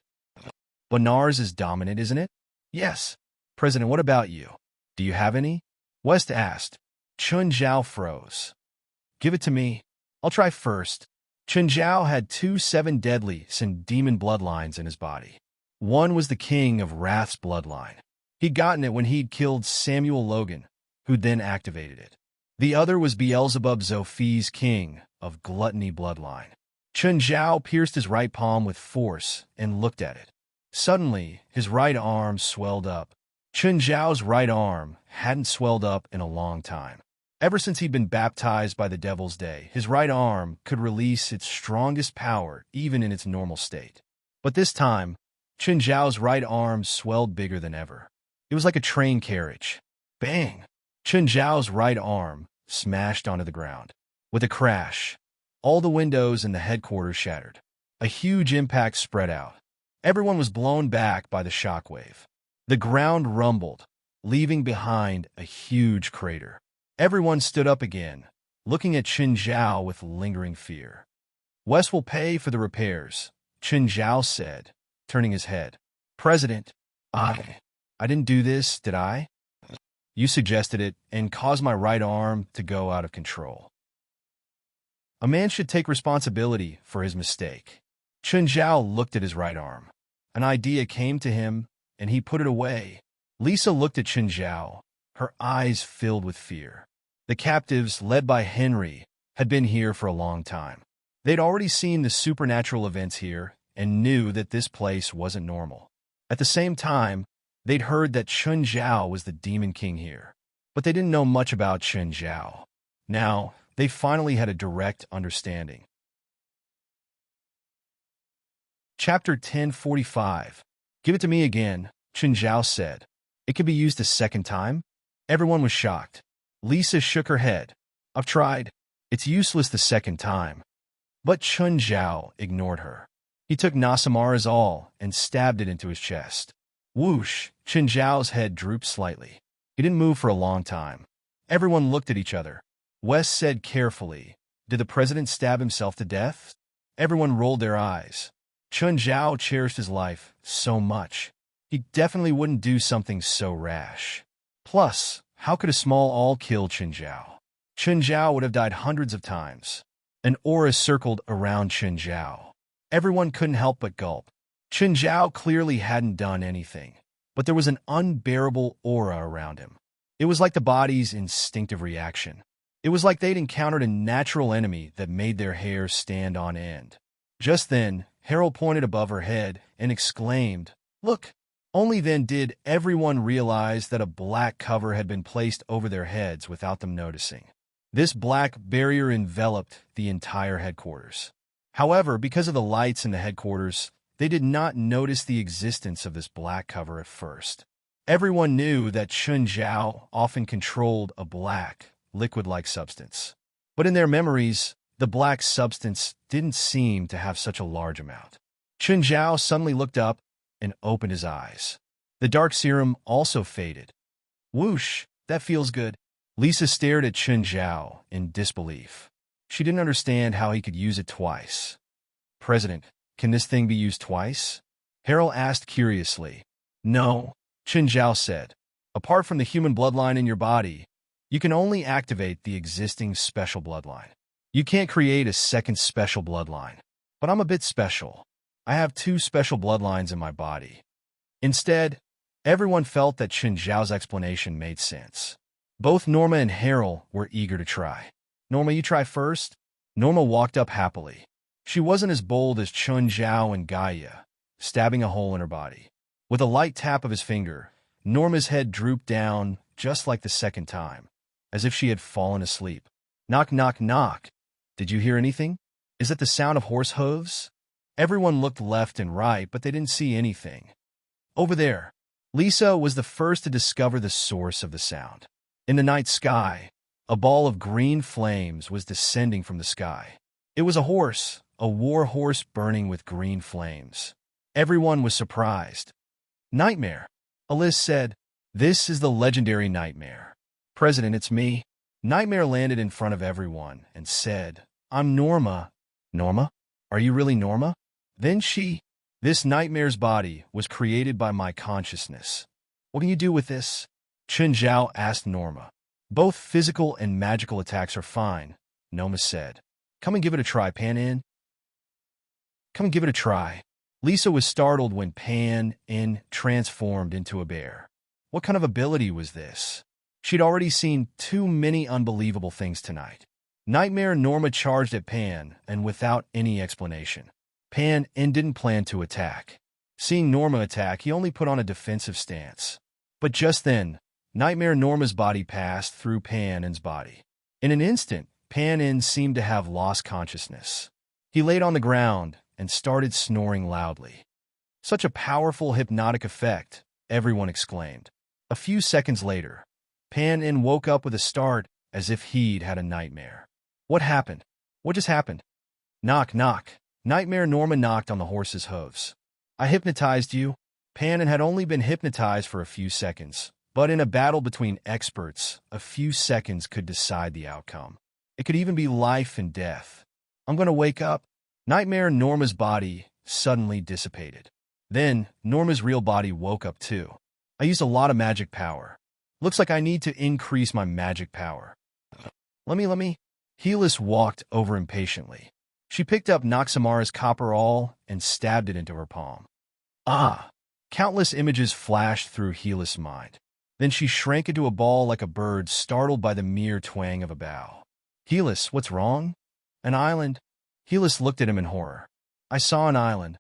But ours is dominant, isn't it? Yes. President, what about you? Do you have any? West asked. Chun Zhao froze. Give it to me. I'll try first. Chun Zhao had 2 7 deadly and demon bloodlines in his body. One was the king of Wrath's bloodline. He'd gotten it when he'd killed Samuel Logan, who'd then activated it. The other was Beelzebub Zophie's king of Gluttony bloodline. Chun Zhao pierced his right palm with force and looked at it. Suddenly, his right arm swelled up. Chun Zhao's right arm hadn't swelled up in a long time. Ever since he'd been baptized by the Devil's Day, his right arm could release its strongest power even in its normal state. But this time, Chun Zhao's right arm swelled bigger than ever. It was like a train carriage. Bang! Chun Zhao's right arm smashed onto the ground. With a crash, all the windows in the headquarters shattered. A huge impact spread out. Everyone was blown back by the shockwave. The ground rumbled, leaving behind a huge crater. Everyone stood up again, looking at Chun Zhao with lingering fear. Wes will pay for the repairs, Chun Zhao said, turning his head. President, I didn't do this, did I? You suggested it and caused my right arm to go out of control. A man should take responsibility for his mistake. Chun Zhao looked at his right arm. An idea came to him, and he put it away. Lisa looked at Chun Zhao, her eyes filled with fear. The captives, led by Henry, had been here for a long time. They'd already seen the supernatural events here and knew that this place wasn't normal. At the same time, they'd heard that Chun Zhao was the demon king here, but they didn't know much about Chun Zhao. Now, they finally had a direct understanding. Chapter 1045. Give it to me again, Chun Zhao said. It could be used a second time? Everyone was shocked. Lisa shook her head. I've tried. It's useless the second time. But Chun Zhao ignored her. He took Nasamara's awl and stabbed it into his chest. Whoosh! Chun Zhao's head drooped slightly. He didn't move for a long time. Everyone looked at each other. Wes said carefully, Did the president stab himself to death? Everyone rolled their eyes. Chun Zhao cherished his life so much. He definitely wouldn't do something so rash. Plus, how could a small awl kill Chun Zhao? Chun Zhao would have died hundreds of times. An aura circled around Chun Zhao. Everyone couldn't help but gulp. Chun Zhao clearly hadn't done anything, but there was an unbearable aura around him. It was like the body's instinctive reaction. It was like they'd encountered a natural enemy that made their hair stand on end. Just then, Harold pointed above her head and exclaimed, Look, Only then did everyone realize that a black cover had been placed over their heads without them noticing. This black barrier enveloped the entire headquarters. However, because of the lights in the headquarters, they did not notice the existence of this black cover at first. Everyone knew that Chun Zhao often controlled a black, liquid-like substance. But in their memories, the black substance didn't seem to have such a large amount. Chun Zhao suddenly looked up and opened his eyes. The dark serum also faded. Whoosh, that feels good. Lisa stared at Chun Zhao in disbelief. She didn't understand how he could use it twice. President, can this thing be used twice? Harold asked curiously. No, Chun Zhao said. Apart from the human bloodline in your body, you can only activate the existing special bloodline. You can't create a second special bloodline. But I'm a bit special. I have 2 special bloodlines in my body. Instead, everyone felt that Chun Zhao's explanation made sense. Both Norma and Harold were eager to try. Norma, you try first? Norma walked up happily. She wasn't as bold as Chun Zhao and Gaia, stabbing a hole in her body. With a light tap of his finger, Norma's head drooped down just like the second time, as if she had fallen asleep. Knock, knock, knock. Did you hear anything? Is that the sound of horse hooves? Everyone looked left and right, but they didn't see anything. Over there. Lisa was the first to discover the source of the sound. In the night sky, a ball of green flames was descending from the sky. It was a horse, a war horse burning with green flames. Everyone was surprised. Nightmare, Alice said. This is the legendary Nightmare. President, it's me. Nightmare landed in front of everyone and said, I'm Norma. Norma? Are you really Norma? Then this Nightmare's body was created by my consciousness. What can you do with this? Chun Zhao asked Norma. Both physical and magical attacks are fine, Norma said. Come and give it a try, Pan-In. Come and give it a try. Lisa was startled when Pan-In transformed into a bear. What kind of ability was this? She'd already seen too many unbelievable things tonight. Nightmare Norma charged at Pan, and without any explanation. Pan-In didn't plan to attack. Seeing Norma attack, he only put on a defensive stance. But just then, Nightmare Norma's body passed through Pan-In's body. In an instant, Pan-In seemed to have lost consciousness. He laid on the ground and started snoring loudly. Such a powerful hypnotic effect, everyone exclaimed. A few seconds later, Pan-In woke up with a start as if he'd had a nightmare. What happened? What just happened? Knock, knock. Nightmare Norma knocked on the horse's hooves. I hypnotized you. Pan-In had only been hypnotized for a few seconds, but in a battle between experts, a few seconds could decide the outcome. It could even be life and death. I'm going to wake up. Nightmare Norma's body suddenly dissipated. Then, Norma's real body woke up too. I used a lot of magic power. Looks like I need to increase my magic power. Let me. Helis walked over impatiently. She picked up Noxamara's copper awl and stabbed it into her palm. Ah! Countless images flashed through Helis' mind. Then she shrank into a ball like a bird startled by the mere twang of a bow. Helis, what's wrong? An island? Helis looked at him in horror. I saw an island.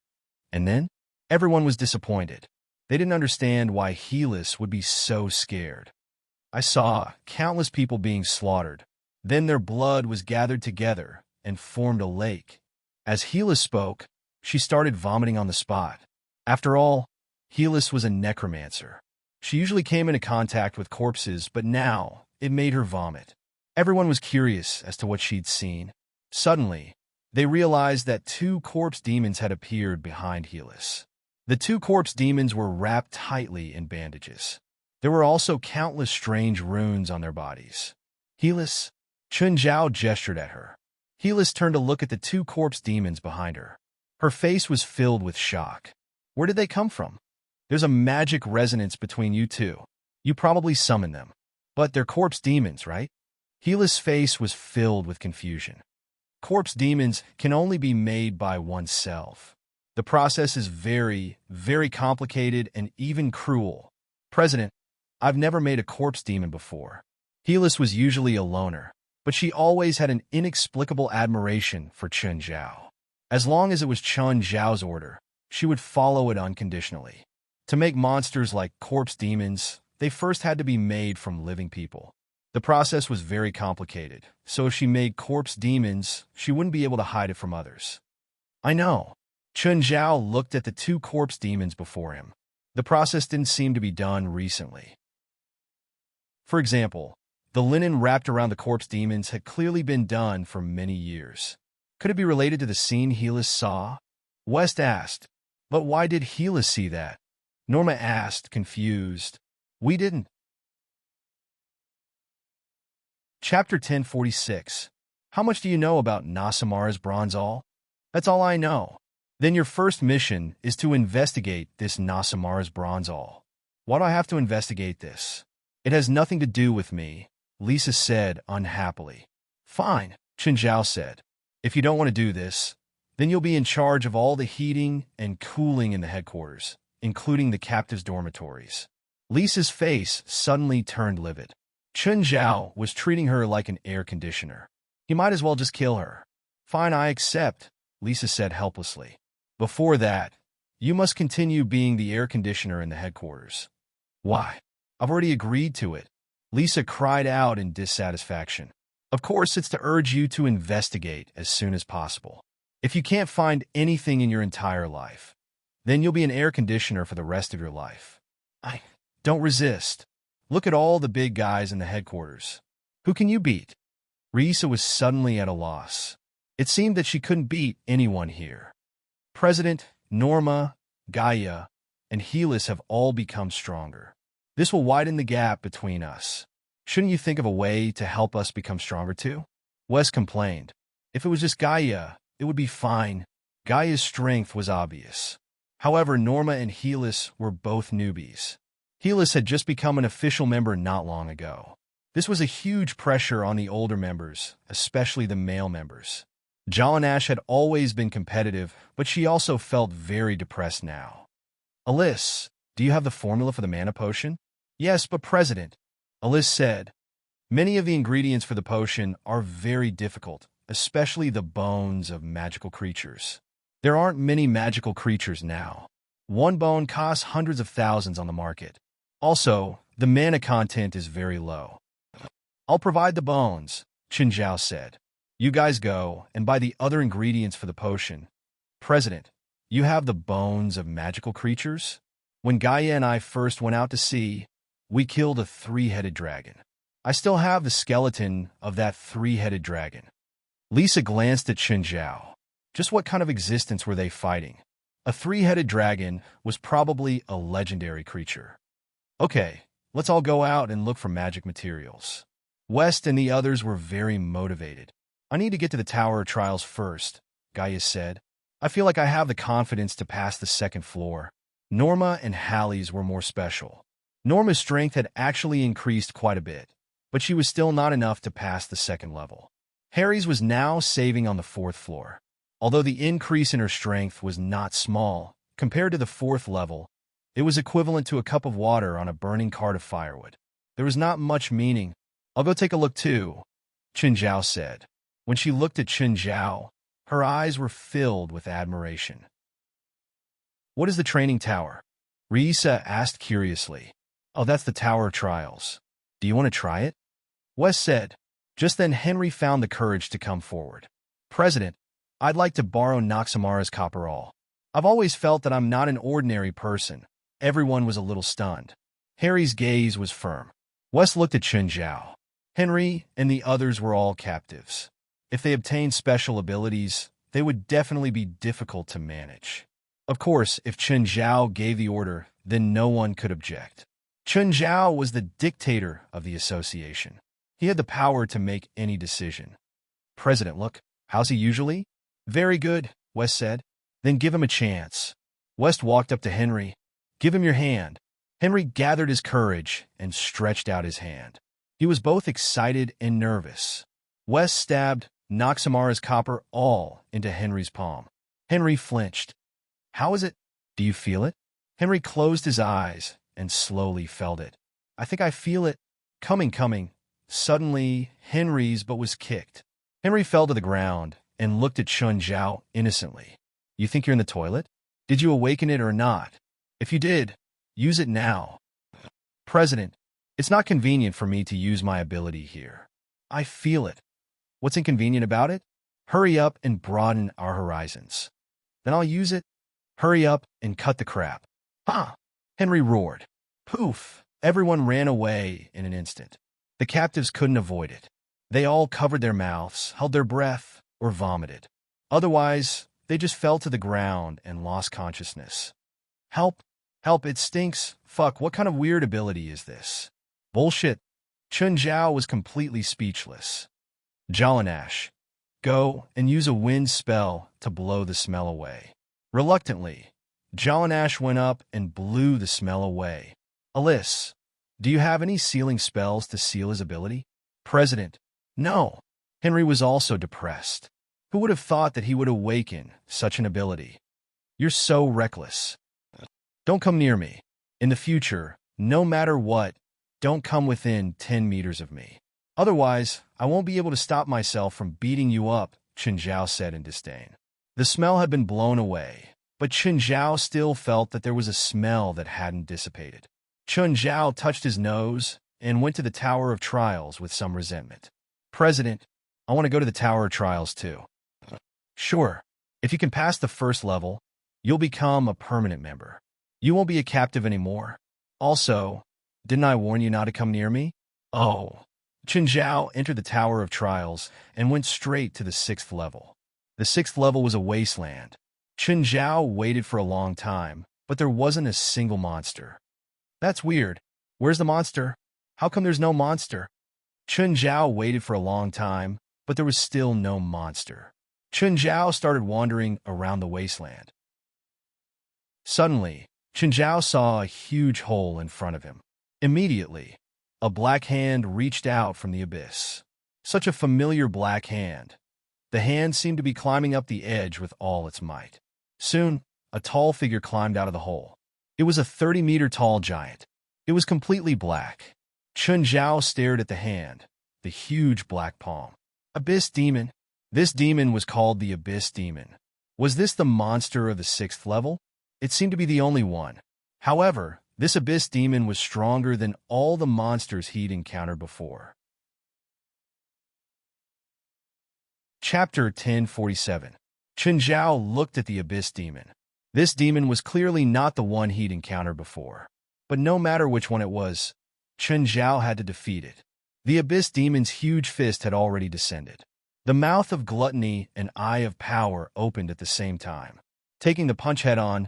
And then? Everyone was disappointed. They didn't understand why Helis would be so scared. I saw countless people being slaughtered. Then their blood was gathered together and formed a lake. As Helis spoke, she started vomiting on the spot. After all, Helis was a necromancer. She usually came into contact with corpses, but now it made her vomit. Everyone was curious as to what she'd seen. Suddenly, they realized that 2 corpse demons had appeared behind Helis. The 2 corpse demons were wrapped tightly in bandages. There were also countless strange runes on their bodies. Helis, Chun Zhao gestured at her. Helis turned to look at the 2 corpse demons behind her. Her face was filled with shock. Where did they come from? There's a magic resonance between you 2. You probably summoned them. But they're corpse demons, right? Helis' face was filled with confusion. Corpse demons can only be made by oneself. The process is very, very complicated and even cruel. President, I've never made a corpse demon before. Helis was usually a loner, but she always had an inexplicable admiration for Chun Zhao. As long as it was Chun Zhao's order, she would follow it unconditionally. To make monsters like corpse demons, they first had to be made from living people. The process was very complicated, so if she made corpse demons, she wouldn't be able to hide it from others. I know. Chun Zhao looked at the two corpse demons before him. The process didn't seem to be done recently. For example, the linen wrapped around the corpse demons had clearly been done for many years. Could it be related to the scene Helis saw? West asked. But why did Helis see that? Norma asked, confused. We didn't. Chapter 1046. How much do you know about Nasamara's Bronzal? That's all I know. Then your first mission is to investigate this Nasamara's Bronzal. Why do I have to investigate this? It has nothing to do with me, Lisa said unhappily. Fine, Chun Zhao said. If you don't want to do this, then you'll be in charge of all the heating and cooling in the headquarters, including the captives' dormitories. Lisa's face suddenly turned livid. Chun Zhao was treating her like an air conditioner. He might as well just kill her. Fine, I accept, Lisa said helplessly. Before that, you must continue being the air conditioner in the headquarters. Why? I've already agreed to it. Lisa cried out in dissatisfaction. Of course, it's to urge you to investigate as soon as possible. If you can't find anything in your entire life, then you'll be an air conditioner for the rest of your life. Don't resist. Look at all the big guys in the headquarters. Who can you beat? Risa was suddenly at a loss. It seemed that she couldn't beat anyone here. President, Norma, Gaia, and Helis have all become stronger. This will widen the gap between us. Shouldn't you think of a way to help us become stronger too? Wes complained. If it was just Gaia, it would be fine. Gaia's strength was obvious. However, Norma and Helis were both newbies. Helis had just become an official member not long ago. This was a huge pressure on the older members, especially the male members. Jalanesh had always been competitive, but she also felt very depressed now. Alice, do you have the formula for the mana potion? Yes, but President, Alice said. Many of the ingredients for the potion are very difficult, especially the bones of magical creatures. There aren't many magical creatures now. One bone costs hundreds of thousands on the market. Also, the mana content is very low. I'll provide the bones, Chun Zhao said. You guys go and buy the other ingredients for the potion. President, you have the bones of magical creatures? When Gaia and I first went out to sea, we killed a three-headed dragon. I still have the skeleton of that three-headed dragon. Lisa glanced at Chun Zhao. Just what kind of existence were they fighting? A three-headed dragon was probably a legendary creature. Okay, let's all go out and look for magic materials. West and the others were very motivated. I need to get to the Tower of Trials first, Gaia said. I feel like I have the confidence to pass the second floor. Norma and Hallie's were more special. Norma's strength had actually increased quite a bit, but she was still not enough to pass the second level. Harry's was now saving on the fourth floor. Although the increase in her strength was not small, compared to the fourth level, it was equivalent to a cup of water on a burning cart of firewood. There was not much meaning. I'll go take a look too, Chun Zhao said. When she looked at Chun Zhao, her eyes were filled with admiration. What is the training tower? Risa asked curiously. Oh, that's the Tower of Trials. Do you want to try it? Wes said. Just then Henry found the courage to come forward. President, I'd like to borrow Naxamara's copperall. I've always felt that I'm not an ordinary person. Everyone was a little stunned. Harry's gaze was firm. Wes looked at Chun Zhao. Henry and the others were all captives. If they obtained special abilities, they would definitely be difficult to manage. Of course, if Chun Zhao gave the order, then no one could object. Chun Zhao was the dictator of the association. He had the power to make any decision. President, look, how's he usually? Very good, West said. Then give him a chance. West walked up to Henry. Give him your hand. Henry gathered his courage and stretched out his hand. He was both excited and nervous. West stabbed Naxamara's copper all into Henry's palm. Henry flinched. How is it? Do you feel it? Henry closed his eyes and slowly felt it. I think I feel it. Coming. Suddenly, Henry's butt was kicked. Henry fell to the ground and looked at Chun Zhao innocently. You think you're in the toilet? Did you awaken it or not? If you did, Use it now. President, it's not convenient for me to use my ability here. I feel it. What's inconvenient about it? Hurry up and broaden our horizons. Then I'll use it. Hurry up and cut the crap. Ha! Henry roared. Poof! Everyone ran away in an instant. The captives couldn't avoid it. They all covered their mouths, held their breath, or vomited. Otherwise, they just fell to the ground and lost consciousness. Help! Help, it stinks. Fuck, what kind of weird ability is this? Bullshit. Chun Zhao was completely speechless. Jalanash, go and use a wind spell to blow the smell away. Reluctantly, Jalanash went up and blew the smell away. Alyss, do you have any sealing spells to seal his ability? President, no. Henry was also depressed. Who would have thought that he would awaken such an ability? You're so reckless. Don't come near me. In the future, no matter what, don't come within 10 meters of me. Otherwise, I won't be able to stop myself from beating you up, Chun Zhao said in disdain. The smell had been blown away, but Chun Zhao still felt that there was a smell that hadn't dissipated. Chun Zhao touched his nose and went to the Tower of Trials with some resentment. President, I want to go to the Tower of Trials too. Sure. If you can pass the first level, you'll become a permanent member. You won't be a captive anymore. Also, didn't I warn you not to come near me? Oh. Chun Zhao entered the Tower of Trials and went straight to the 6th level. The 6th level was a wasteland. Chun Zhao waited for a long time, but there wasn't a single monster. That's weird. Where's the monster? How come there's no monster? Chun Zhao waited for a long time, but there was still no monster. Chun Zhao started wandering around the wasteland. Suddenly, Chun Zhao saw a huge hole in front of him. Immediately, a black hand reached out from the abyss. Such a familiar black hand. The hand seemed to be climbing up the edge with all its might. Soon, a tall figure climbed out of the hole. It was a 30-meter-tall giant. It was completely black. Chun Zhao stared at the hand, the huge black palm. Abyss Demon. This demon was called the Abyss Demon. Was this the monster of the 6th level? It seemed to be the only one. However, this Abyss Demon was stronger than all the monsters he'd encountered before. Chapter 1047. Chun Zhao looked at the Abyss Demon. This demon was clearly not the one he'd encountered before. But no matter which one it was, Chun Zhao had to defeat it. The Abyss Demon's huge fist had already descended. The mouth of gluttony and eye of power opened at the same time. Taking the punch head-on,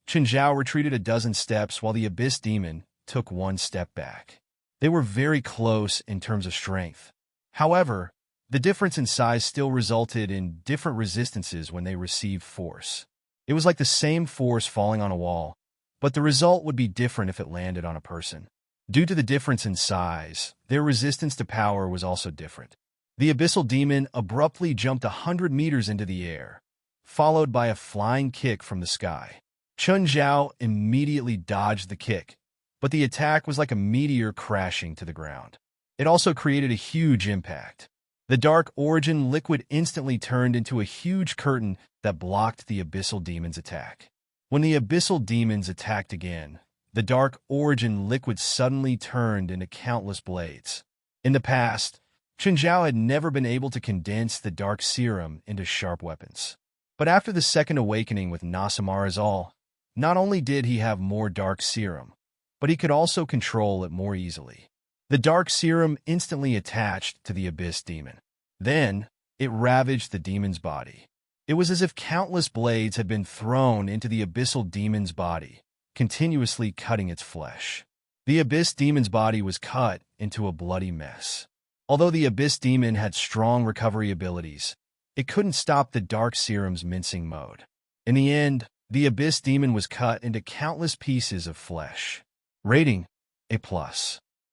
Chun Zhao retreated a dozen steps while the Abyss Demon took one step back. They were very close in terms of strength. However, the difference in size still resulted in different resistances when they received force. It was like the same force falling on a wall, but the result would be different if it landed on a person. Due to the difference in size, their resistance to power was also different. The Abyssal Demon abruptly jumped 100 meters into the air, followed by a flying kick from the sky. Chun Zhao immediately dodged the kick, but the attack was like a meteor crashing to the ground. It also created a huge impact. The Dark Origin liquid instantly turned into a huge curtain that blocked the Abyssal Demon's attack. When the Abyssal Demons attacked again, the Dark Origin liquid suddenly turned into countless blades. In the past, Chun Zhao had never been able to condense the Dark Serum into sharp weapons. But after the second awakening with Nasamarazal, not only did he have more Dark Serum, but he could also control it more easily. The Dark Serum instantly attached to the Abyss Demon. Then, it ravaged the demon's body. It was as if countless blades had been thrown into the Abyssal Demon's body, continuously cutting its flesh. The Abyss Demon's body was cut into a bloody mess. Although the Abyss Demon had strong recovery abilities, it couldn't stop the Dark Serum's mincing mode. In the end, the Abyss Demon was cut into countless pieces of flesh. Rating: A+.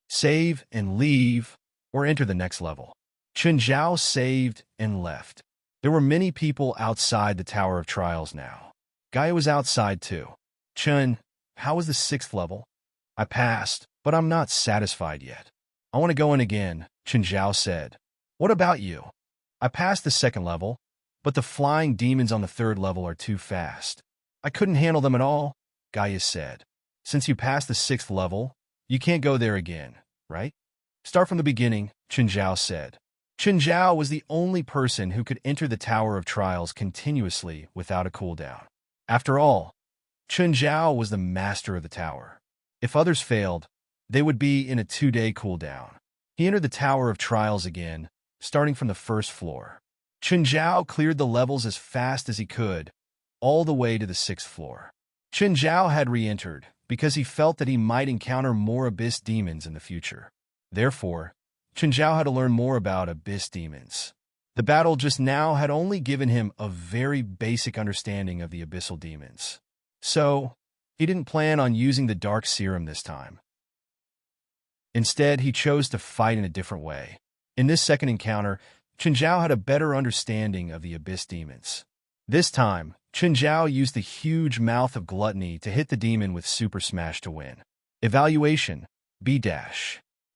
Save and leave, or enter the next level. Chun Zhao saved and left. There were many people outside the Tower of Trials now. Gaia was outside too. Chun, how was the 6th level? I passed, but I'm not satisfied yet. I want to go in again, Chun Zhao said. What about you? I passed the 2nd level, but the flying demons on the 3rd level are too fast. I couldn't handle them at all, Gaia said. Since you passed the 6th level, you can't go there again, right? Start from the beginning, Chen Zhao said. Chen Zhao was the only person who could enter the Tower of Trials continuously without a cooldown. After all, Chen Zhao was the master of the tower. If others failed, they would be in a 2-day cooldown. He entered the Tower of Trials again, starting from the 1st floor. Chen Zhao cleared the levels as fast as he could, all the way to the 6th floor. Chen Zhao had re-entered because he felt that he might encounter more abyss demons in the future. Therefore, Chen Zhao had to learn more about abyss demons. The battle just now had only given him a very basic understanding of the abyssal demons. So, he didn't plan on using the dark serum this time. Instead, he chose to fight in a different way. In this second encounter, Chen Zhao had a better understanding of the abyss demons. This time, Chen Zhao used the huge mouth of gluttony to hit the demon with Super Smash to win. Evaluation, B-.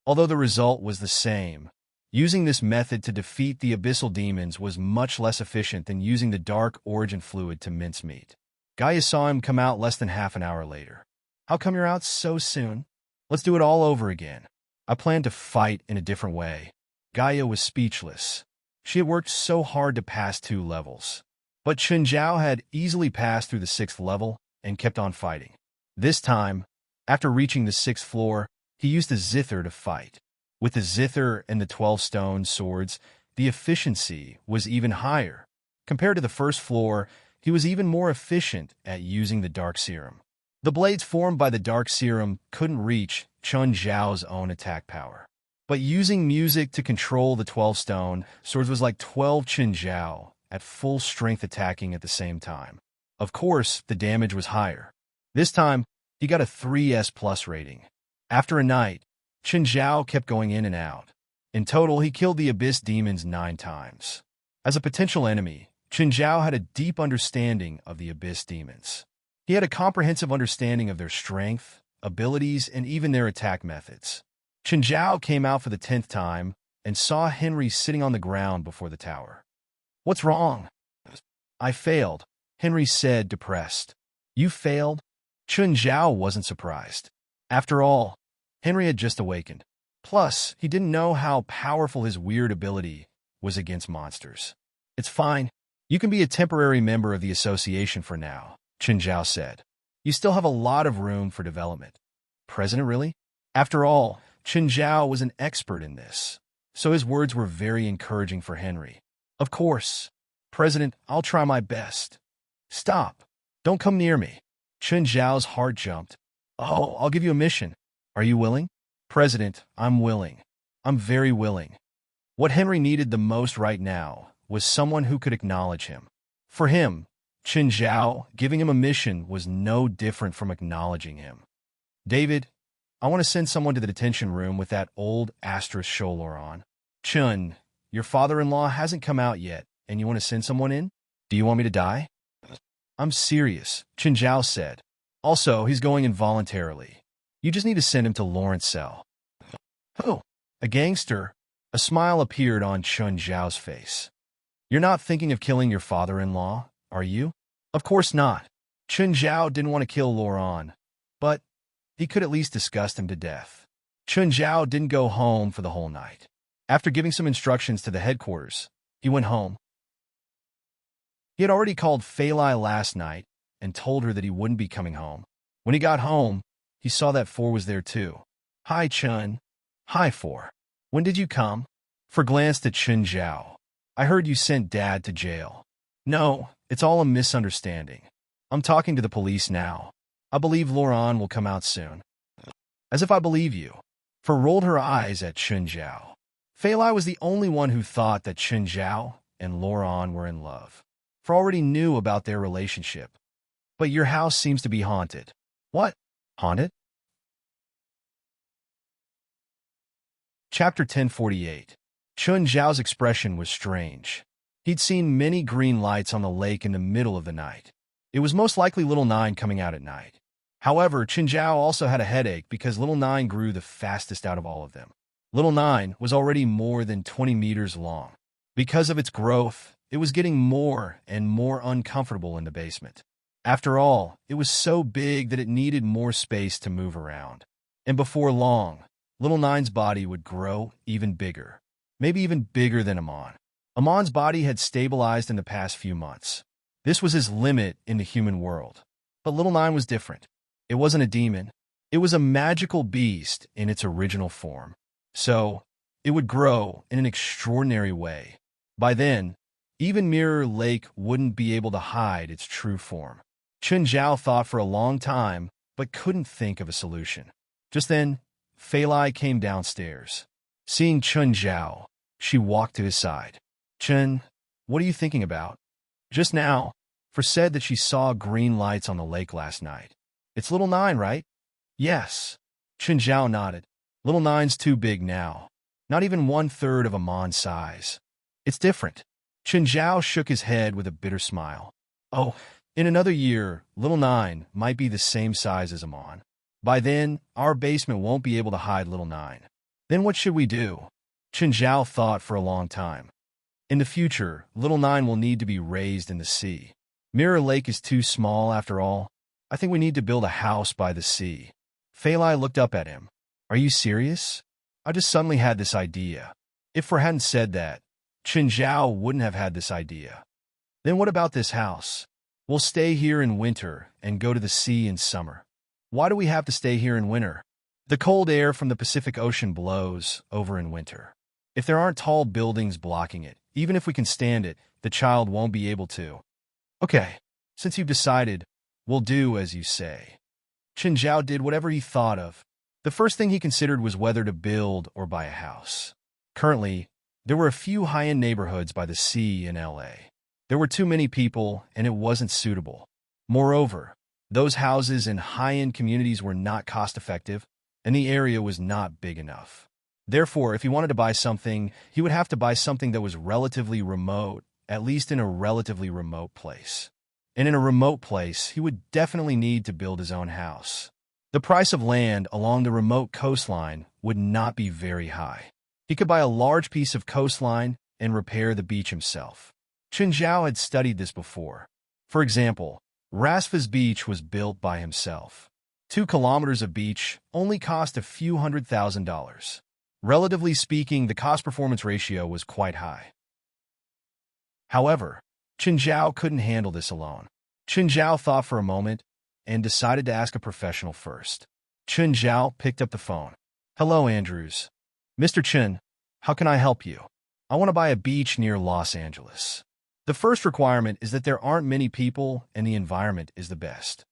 Although the result was the same, using this method to defeat the abyssal demons was much less efficient than using the dark origin fluid to mince meat. Gaia saw him come out less than half an hour later. How come you're out so soon? Let's do it all over again. I plan to fight in a different way. Gaia was speechless. She had worked so hard to pass 2 levels. But Chen Zhao had easily passed through the 6th level and kept on fighting. This time, after reaching the 6th floor, he used the zither to fight. With the zither and the 12 stone swords, the efficiency was even higher. Compared to the 1st floor, he was even more efficient at using the dark serum. The blades formed by the dark serum couldn't reach Chen Zhao's own attack power. But using music to control the 12 stone swords was like 12 Chen Zhao at full strength attacking at the same time. Of course, the damage was higher. This time, he got a 3S+ rating. After a night, Chen Zhao kept going in and out. In total, he killed the abyss demons 9 times. As a potential enemy, Chen Zhao had a deep understanding of the abyss demons. He had a comprehensive understanding of their strength, abilities, and even their attack methods. Chen Zhao came out for the 10th time and saw Henry sitting on the ground before the tower. What's wrong? I failed, Henry said, depressed. You failed? Chen Zhao wasn't surprised. After all, Henry had just awakened. Plus, he didn't know how powerful his weird ability was against monsters. It's fine. You can be a temporary member of the association for now, Chen Zhao said. You still have a lot of room for development. President, really? After all, Chen Zhao was an expert in this, so his words were very encouraging for Henry. Of course. President, I'll try my best. Stop. Don't come near me. Chen Zhao's heart jumped. Oh, I'll give you a mission. Are you willing? President, I'm willing. I'm very willing. What Henry needed the most right now was someone who could acknowledge him. For him, Chen Zhao giving him a mission was no different from acknowledging him. David, I want to send someone to the detention room with that old asterisk shoulder on. Chun, your father-in-law hasn't come out yet, and you want to send someone in? Do you want me to die? I'm serious, Chen Zhao said. Also, he's going involuntarily. You just need to send him to Lawrence cell. Who? A gangster? A smile appeared on Chen Zhao's face. You're not thinking of killing your father-in-law, are you? Of course not. Chen Zhao didn't want to kill Laurent, but he could at least disgust him to death. Chen Zhao didn't go home for the whole night. After giving some instructions to the headquarters, he went home. He had already called Fei Lai last night and told her that he wouldn't be coming home. When he got home, he saw that Four was there too. Hi, Chun. Hi, Four. When did you come? For glanced at Chen Zhao. I heard you sent Dad to jail. No, it's all a misunderstanding. I'm talking to the police now. I believe Laurent will come out soon. As if I believe you. For rolled her eyes at Chen Zhao. Fei Lai was the only one who thought that Chen Zhao and Laurent were in love. For already knew about their relationship. But your house seems to be haunted. What? Haunted? Chapter 1048. Chen Zhao's expression was strange. He'd seen many green lights on the lake in the middle of the night. It was most likely Little Nine coming out at night. However, Chen Zhao also had a headache because Little Nine grew the fastest out of all of them. Little Nine was already more than 20 meters long. Because of its growth, it was getting more and more uncomfortable in the basement. After all, it was so big that it needed more space to move around. And before long, little Nine's body would grow even bigger, maybe even bigger than Amon. Amon's body had stabilized in the past few months. This was his limit in the human world. But little Nine was different. It wasn't a demon. It was a magical beast in its original form. So, it would grow in an extraordinary way. By then, even Mirror Lake wouldn't be able to hide its true form. Chun Zhao thought for a long time, but couldn't think of a solution. Just then, Fei Lai came downstairs. Seeing Chun Zhao, she walked to his side. Chun, what are you thinking about? Just now, For said that she saw green lights on the lake last night. It's little Nine, right? Yes. Chun Zhao nodded. Little Nine's too big now. Not even 1/3 of Amon's size. It's different. Chun Zhao shook his head with a bitter smile. Oh, in another year, little Nine might be the same size as Amon. By then, our basement won't be able to hide little Nine. Then what should we do? Chun Zhao thought for a long time. In the future, little Nine will need to be raised in the sea. Mirror Lake is too small after all. I think we need to build a house by the sea. Fei Lai looked up at him. Are you serious? I just suddenly had this idea. If Fer hadn't said that, Chun Zhao wouldn't have had this idea. Then what about this house? We'll stay here in winter and go to the sea in summer. Why do we have to stay here in winter? The cold air from the Pacific Ocean blows over in winter. If there aren't tall buildings blocking it, even if we can stand it, the child won't be able to. Okay, since you've decided, we'll do as you say. Chun Zhao did whatever he thought of. The first thing he considered was whether to build or buy a house. Currently, there were a few high-end neighborhoods by the sea in LA. There were too many people, and it wasn't suitable. Moreover, those houses in high-end communities were not cost-effective, and the area was not big enough. Therefore, if he wanted to buy something, he would have to buy something that was relatively remote, at least in a relatively remote place. And in a remote place, he would definitely need to build his own house. The price of land along the remote coastline would not be very high. He could buy a large piece of coastline and repair the beach himself. Chun Zhao had studied this before. For example, Rasfa's beach was built by himself. 2 kilometers of beach only cost a few $100,000. Relatively speaking, the cost-performance ratio was quite high. However, Chun Zhao couldn't handle this alone. Chun Zhao thought for a moment and decided to ask a professional first. Chun Zhao picked up the phone. Hello, Andrews. Mr. Chun, how can I help you? I want to buy a beach near Los Angeles. The first requirement is that there aren't many people and the environment is the best.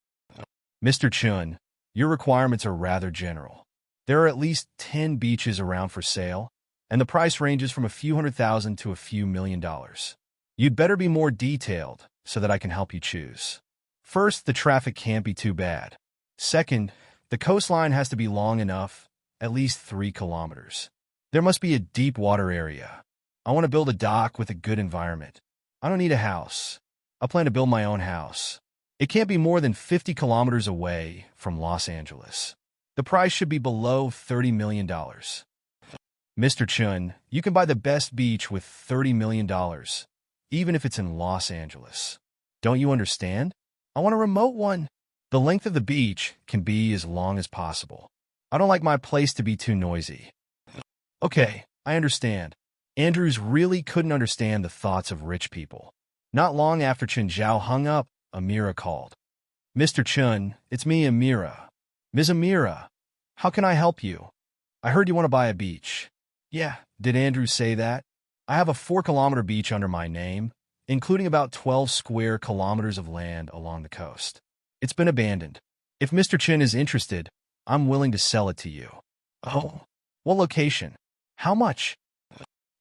Mr. Chun, your requirements are rather general. There are at least 10 beaches around for sale, and the price ranges from a few $100,000 to a few $1 million. You'd better be more detailed so that I can help you choose. First, the traffic can't be too bad. Second, the coastline has to be long enough, at least 3 kilometers. There must be a deep water area. I want to build a dock with a good environment. I don't need a house. I plan to build my own house. It can't be more than 50 kilometers away from Los Angeles. The price should be below $30 million. Mr. Chun, you can buy the best beach with $30 million, even if it's in Los Angeles. Don't you understand? I want a remote one. The length of the beach can be as long as possible. I don't like my place to be too noisy. Okay, I understand. Andrews really couldn't understand the thoughts of rich people. Not long after Chun Zhao hung up, Amira called. Mr. Chun, it's me, Amira. Ms. Amira, how can I help you? I heard you want to buy a beach. Yeah, did Andrews say that? I have a 4-kilometer beach under my name, including about 12 square kilometers of land along the coast. It's been abandoned. If Mr. Chin is interested, I'm willing to sell it to you. Oh, what location? How much?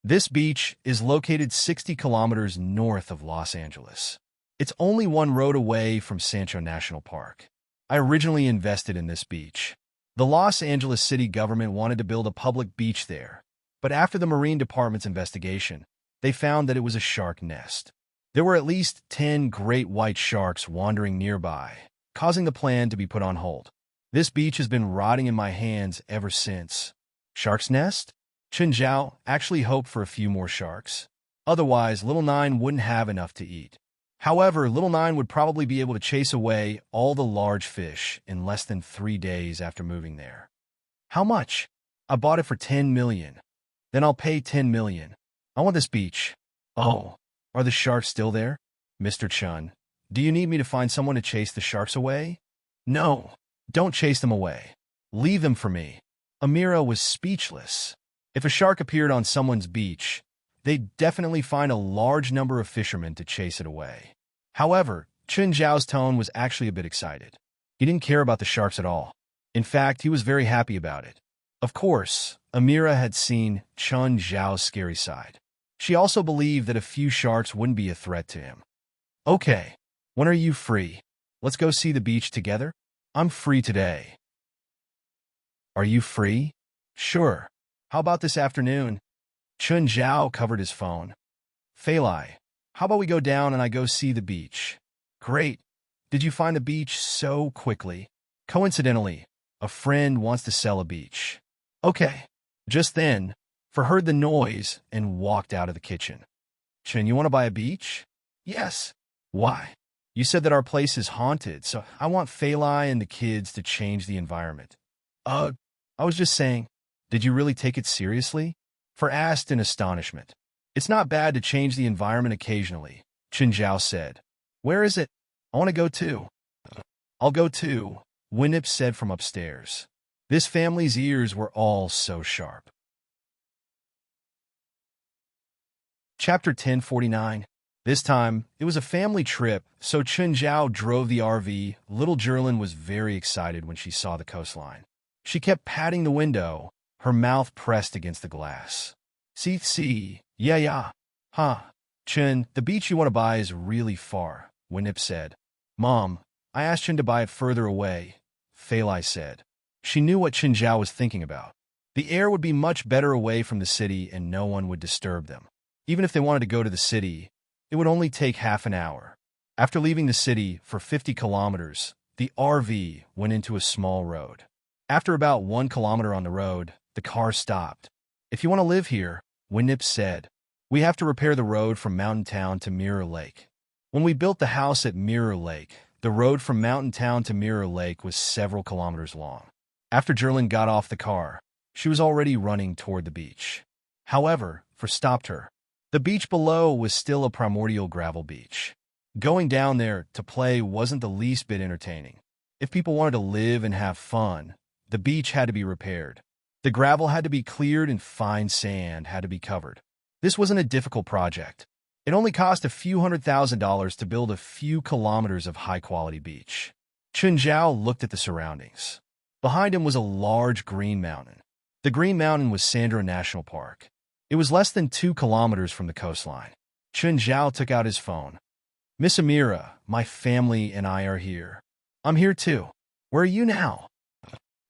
This beach is located 60 kilometers north of Los Angeles. It's only 1 road away from Sancho National Park. I originally invested in this beach. The Los Angeles city government wanted to build a public beach there, but after the Marine Department's investigation, they found that it was a shark nest. There were at least 10 great white sharks wandering nearby, causing the plan to be put on hold. This beach has been rotting in my hands ever since. Shark's nest? Chun Zhao actually hoped for a few more sharks. Otherwise, little Nine wouldn't have enough to eat. However, Little Nine would probably be able to chase away all the large fish in less than 3 days after moving there. How much? I bought it for 10 million. Then I'll pay 10 million. I want this beach. Oh, are the sharks still there? Mr. Chun, do you need me to find someone to chase the sharks away? No, don't chase them away. Leave them for me. Amira was speechless. If a shark appeared on someone's beach, they'd definitely find a large number of fishermen to chase it away. However, Chun Zhao's tone was actually a bit excited. He didn't care about the sharks at all. In fact, he was very happy about it. Of course, Amira had seen Chun Zhao's scary side. She also believed that a few sharks wouldn't be a threat to him. Okay, when are you free? Let's go see the beach together? I'm free today. Are you free? Sure. How about this afternoon? Chun Zhao covered his phone. Fei Lai, how about we go down and I go see the beach? Great. Did you find the beach so quickly? Coincidentally, a friend wants to sell a beach. Okay. Just then, Fe heard the noise and walked out of the kitchen. Chun, you want to buy a beach? Yes. Why? You said that our place is haunted, so I want Fei Lai and the kids to change the environment. I was just saying, did you really take it seriously? Fe asked in astonishment. It's not bad to change the environment occasionally, Chun Zhao said. Where is it? I want to go too. I'll go too, Winnip said from upstairs. This family's ears were all so sharp. Chapter 1049. This time, it was a family trip, so Chun Zhao drove the RV. Little Jerlin was very excited when she saw the coastline. She kept patting the window, her mouth pressed against the glass. See, yeah. Huh. Chun, the beach you want to buy is really far, Winnip said. Mom, I asked Chun to buy it further away, Fei Lai said. She knew what Chun Zhao was thinking about. The air would be much better away from the city and no one would disturb them. Even if they wanted to go to the city, it would only take half an hour. After leaving the city for 50 kilometers, the RV went into a small road. After about 1 kilometer on the road, the car stopped. If you want to live here, Winnip said, we have to repair the road from Mountain Town to Mirror Lake. When we built the house at Mirror Lake, the road from Mountain Town to Mirror Lake was several kilometers long. After Jerlin got off the car, she was already running toward the beach. However, Fe stopped her. The beach below was still a primordial gravel beach. Going down there to play wasn't the least bit entertaining. If people wanted to live and have fun, the beach had to be repaired. The gravel had to be cleared and fine sand had to be covered. This wasn't a difficult project. It only cost a few $100,000 to build a few kilometers of high-quality beach. Chun Zhao looked at the surroundings. Behind him was a large green mountain. The Green Mountain was Sandra National Park. It was less than 2 kilometers from the coastline. Chun Zhao took out his phone. Miss Amira, my family and I are here. I'm here too. Where are you now?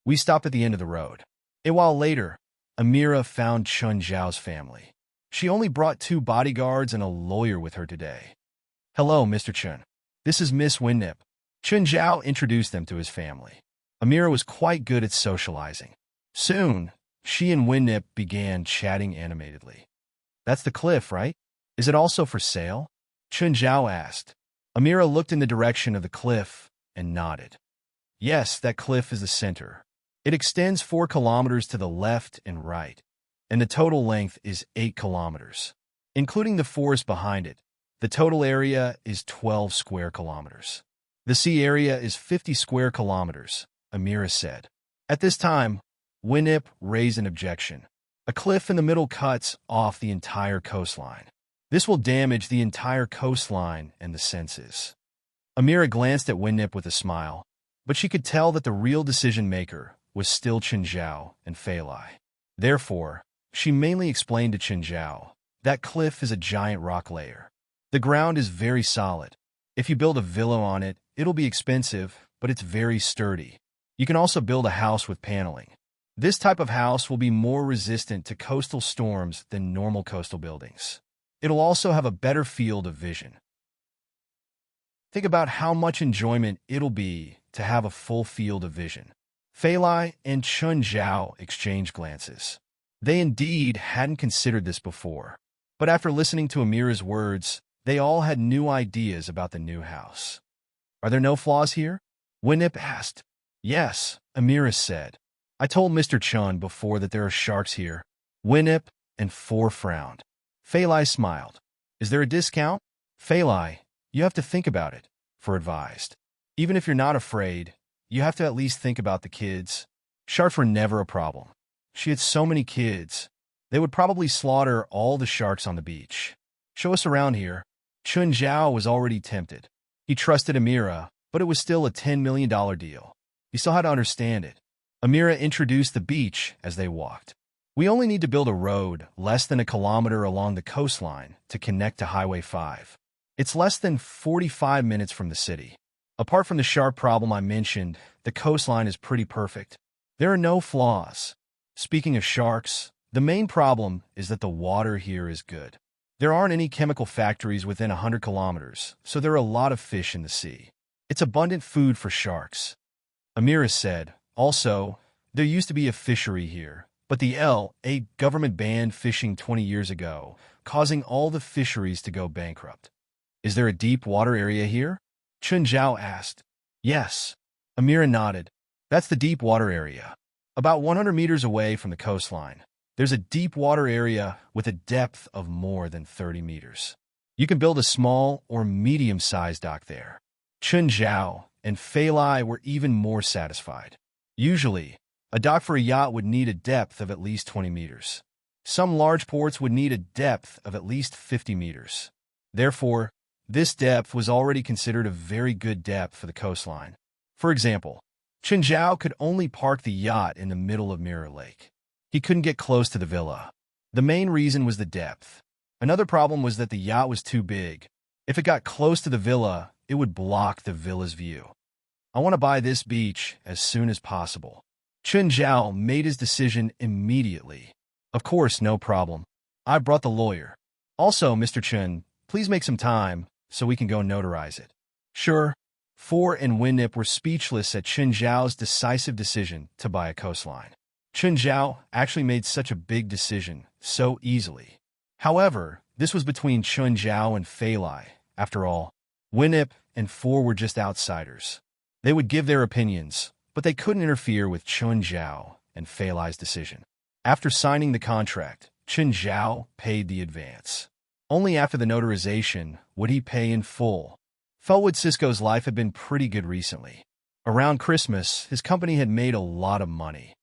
We stopped at the end of the road. A while later, Amira found Chun Zhao's family. She only brought 2 bodyguards and a lawyer with her today. Hello, Mr. Chun. This is Miss Winnip. Chun Zhao introduced them to his family. Amira was quite good at socializing. Soon, she and Winnip began chatting animatedly. That's the cliff, right? Is it also for sale? Chun Zhao asked. Amira looked in the direction of the cliff and nodded. Yes, that cliff is the center. It extends 4 kilometers to the left and right, and the total length is 8 kilometers. Including the forest behind it, the total area is 12 square kilometers. The sea area is 50 square kilometers, Amira said. At this time, Winnip raised an objection. A cliff in the middle cuts off the entire coastline. This will damage the entire coastline and the senses. Amira glanced at Winnip with a smile, but she could tell that the real decision-maker was still Chun Zhao and Fei Lai. Therefore, she mainly explained to Chun Zhao that cliff is a giant rock layer. The ground is very solid. If you build a villa on it, it'll be expensive, but it's very sturdy. You can also build a house with paneling. This type of house will be more resistant to coastal storms than normal coastal buildings. It'll also have a better field of vision. Think about how much enjoyment it'll be to have a full field of vision. Fei Lai and Chun Zhao exchanged glances. They indeed hadn't considered this before. But after listening to Amira's words, They all had new ideas about the new house. Are there no flaws here? Winip asked. Yes, Immerse said. I told Mr. Chun before that there are sharks here. Winip and Four frowned. Feilai smiled. Is there a discount? Feilai, you have to think about it, Four advised. Even if you're not afraid, you have to at least think about the kids. Sharks were never a problem. She had so many kids. They would probably slaughter all the sharks on the beach. Show us around here. Chun Zhao was already tempted. He trusted Amira, but it was still a $10 million deal. He still had to understand it. Amira introduced the beach as they walked. We only need to build a road less than a kilometer along the coastline to connect to Highway 5. It's less than 45 minutes from the city. Apart from the shark problem I mentioned, the coastline is pretty perfect. There are no flaws. Speaking of sharks, the main problem is that the water here is good. There aren't any chemical factories within 100 kilometers, so there are a lot of fish in the sea. It's abundant food for sharks. Amira said, also, there used to be a fishery here, but the LA government banned fishing 20 years ago, causing all the fisheries to go bankrupt. Is there a deep water area here? Chun Zhao asked. Yes. Amira nodded. That's the deep water area. About 100 meters away from the coastline, there's a deep water area with a depth of more than 30 meters. You can build a small or medium-sized dock there. Chun Zhao and Feilai were even more satisfied. Usually, a dock for a yacht would need a depth of at least 20 meters. Some large ports would need a depth of at least 50 meters. Therefore, this depth was already considered a very good depth for the coastline. For example, Chun Zhao could only park the yacht in the middle of Mirror Lake. He couldn't get close to the villa. The main reason was the depth. Another problem was that the yacht was too big. If it got close to the villa, it would block the villa's view. I want to buy this beach as soon as possible. Chun Zhao made his decision immediately. Of course, no problem. I brought the lawyer. Also, Mr. Chun, please make some time so we can go notarize it. Sure. Four and Winip were speechless at Chun Zhao's decisive decision to buy a coastline. Chun Zhao actually made such a big decision so easily. However, this was between Chun Zhao and Feilai. After all, Winip and Four were just outsiders. They would give their opinions, but they couldn't interfere with Chun Zhao and Feilai's decision. After signing the contract, Chun Zhao paid the advance. Only after the notarization would he pay in full. Felwood Cisco's life had been pretty good recently. Around Christmas, his company had made a lot of money.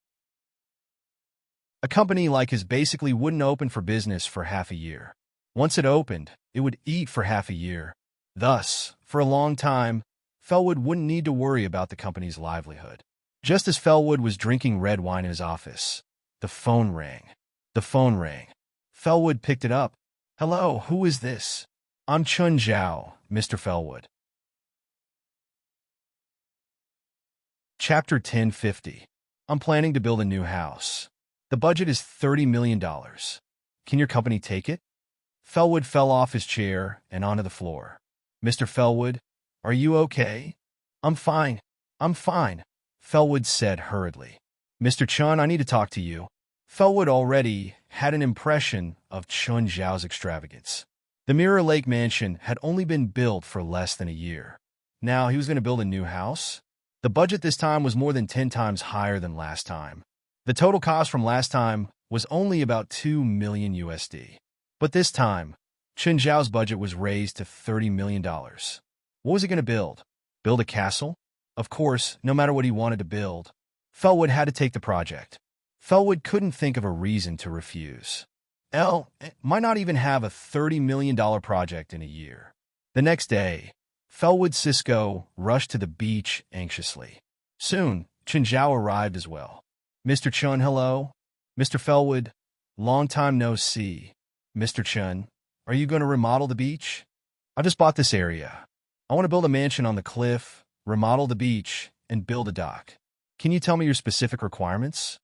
A company like his basically wouldn't open for business for half a year. Once it opened, it would eat for half a year. Thus, for a long time, Felwood wouldn't need to worry about the company's livelihood. Just as Felwood was drinking red wine in his office, the phone rang. The phone rang. Felwood picked it up. Hello, who is this? I'm Chun Zhao, Mr. Felwood. Chapter 1050. I'm planning to build a new house. The budget is $30 million. Can your company take it? Felwood fell off his chair and onto the floor. Mr. Felwood, are you okay? I'm fine. I'm fine, Felwood said hurriedly. Mr. Chun, I need to talk to you. Felwood already had an impression of Chun Zhao's extravagance. The Mirror Lake mansion had only been built for less than a year. Now he was going to build a new house? The budget this time was more than 10 times higher than last time. The total cost from last time was only about $2 million USD. But this time, Chun Zhao's budget was raised to $30 million. What was he going to build? Build a castle? Of course, no matter what he wanted to build, Felwood had to take the project. Felwood couldn't think of a reason to refuse. Might not even have a $30 million project in a year. The next day, Felwood Cisco rushed to the beach anxiously. Soon, Chun Zhao arrived as well. Mr. Chun, hello. Mr. Felwood, long time no see. Mr. Chun, are you going to remodel the beach? I just bought this area. I want to build a mansion on the cliff, remodel the beach, and build a dock. Can you tell me your specific requirements?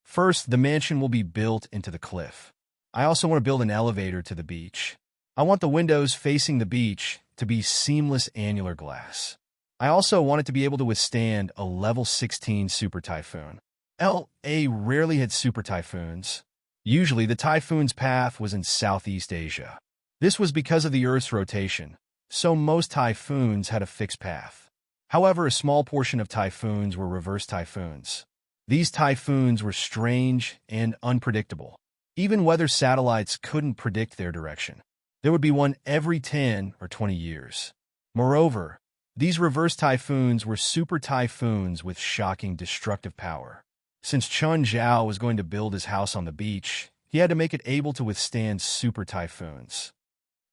First, the mansion will be built into the cliff. I also want to build an elevator to the beach. I want the windows facing the beach to be seamless annular glass. I also want it to be able to withstand a level 16 super typhoon. LA rarely had super typhoons. Usually, the typhoon's path was in Southeast Asia. This was because of the Earth's rotation, so most typhoons had a fixed path. However, a small portion of typhoons were reverse typhoons. These typhoons were strange and unpredictable. Even weather satellites couldn't predict their direction. There would be one every 10 or 20 years. Moreover, these reverse typhoons were super typhoons with shocking destructive power. Since Chun Zhao was going to build his house on the beach, he had to make it able to withstand super typhoons.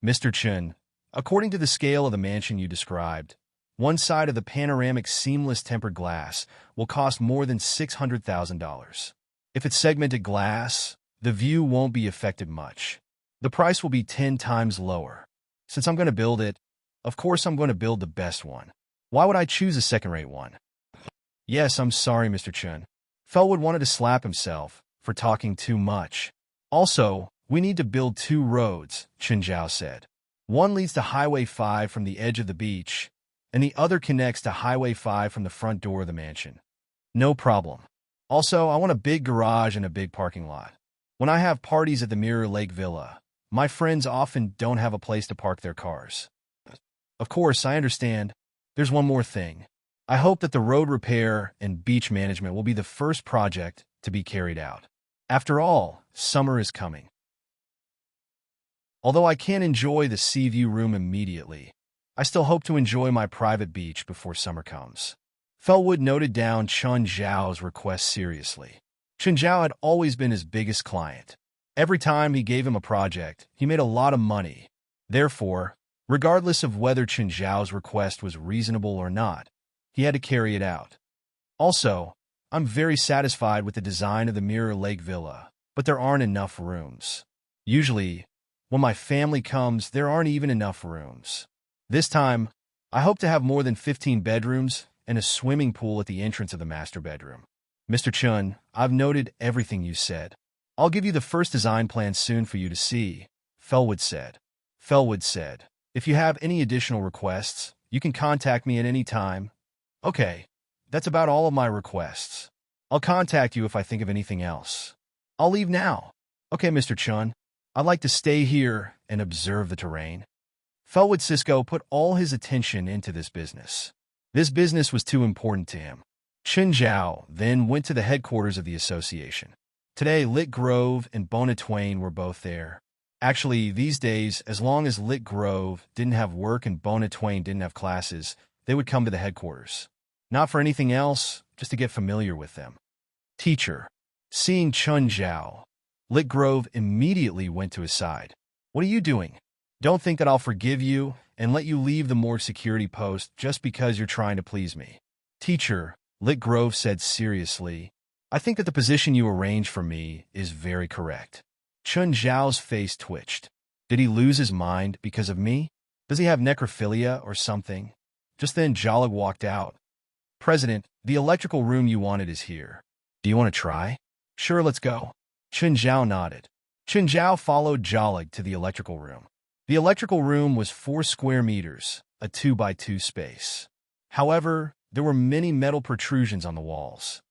Mr. Chun, according to the scale of the mansion you described, one side of the panoramic seamless tempered glass will cost more than $600,000. If it's segmented glass, the view won't be affected much. The price will be 10 times lower. Since I'm going to build it, of course I'm going to build the best one. Why would I choose a second-rate one? Yes, I'm sorry, Mr. Chun. Felwood wanted to slap himself for talking too much. Also, we need to build 2 roads, Chun Zhao said. One leads to Highway 5 from the edge of the beach, and the other connects to Highway 5 from the front door of the mansion. No problem. Also, I want a big garage and a big parking lot. When I have parties at the Mirror Lake Villa, my friends often don't have a place to park their cars. Of course, I understand. There's one more thing. I hope that the road repair and beach management will be the first project to be carried out. After all, summer is coming. Although I can't enjoy the sea view room immediately, I still hope to enjoy my private beach before summer comes. Felwood noted down Chun Zhao's request seriously. Chun Zhao had always been his biggest client. Every time he gave him a project, he made a lot of money. Therefore, regardless of whether Chun Zhao's request was reasonable or not, he had to carry it out. Also, I'm very satisfied with the design of the Mirror Lake Villa, but there aren't enough rooms. Usually, when my family comes, there aren't even enough rooms. This time, I hope to have more than 15 bedrooms and a swimming pool at the entrance of the master bedroom. Mr. Chun, I've noted everything you said. I'll give you the first design plan soon for you to see, Felwood said. Felwood said, if you have any additional requests, you can contact me at any time. Okay, that's about all of my requests. I'll contact you if I think of anything else. I'll leave now. Okay, Mr. Chun, I'd like to stay here and observe the terrain. Felwood Cisco put all his attention into this business. This business was too important to him. Chun Zhao then went to the headquarters of the association. Today, Lit Grove and Bona Twain were both there. Actually, these days, as long as Lit Grove didn't have work and Bona Twain didn't have classes, they would come to the headquarters. Not for anything else, just to get familiar with them. Teacher. Seeing Chun Zhao, Lit Grove immediately went to his side. What are you doing? Don't think that I'll forgive you and let you leave the morgue security post just because you're trying to please me. Teacher, Lit Grove said seriously, I think that the position you arranged for me is very correct. Chun Zhao's face twitched. Did he lose his mind because of me? Does he have necrophilia or something? Just then, Jolig walked out. President, the electrical room you wanted is here. Do you want to try? Sure, let's go. Chun Zhao nodded. Chun Zhao followed Jolig to the electrical room. The electrical room was 4 square meters, a 2x2 space. However, there were many metal protrusions on the walls.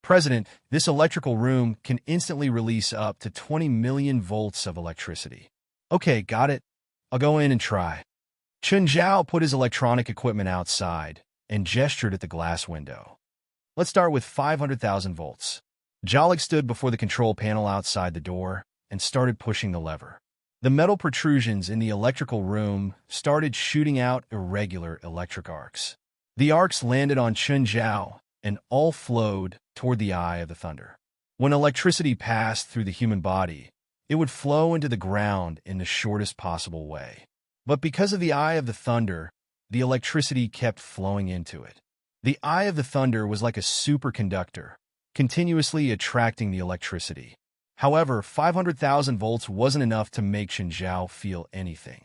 President, this electrical room can instantly release up to 20 million volts of electricity. Okay, got it. I'll go in and try. Chun Zhao put his electronic equipment outside and gestured at the glass window. Let's start with 500,000 volts. Jolig stood before the control panel outside the door and started pushing the lever. The metal protrusions in the electrical room started shooting out irregular electric arcs. The arcs landed on Chun Zhao and all flowed toward the eye of the thunder. When electricity passed through the human body, it would flow into the ground in the shortest possible way. But because of the eye of the thunder, the electricity kept flowing into it. The eye of the thunder was like a superconductor, continuously attracting the electricity. However, 500,000 volts wasn't enough to make Chun Zhao feel anything.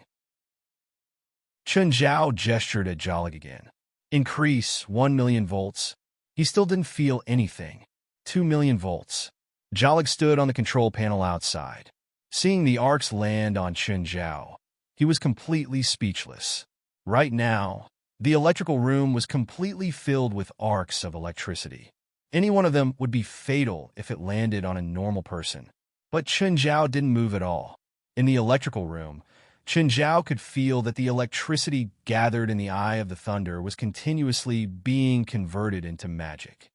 Chun Zhao gestured at Jolig again. Increase 1 million volts. He still didn't feel anything. 2 million volts. Jolig stood on the control panel outside. Seeing the arcs land on Chun Zhao, he was completely speechless. Right now, the electrical room was completely filled with arcs of electricity. Any one of them would be fatal if it landed on a normal person. But Chun Zhao didn't move at all. In the electrical room, Chen Zhao could feel that the electricity gathered in the eye of the thunder was continuously being converted into magic.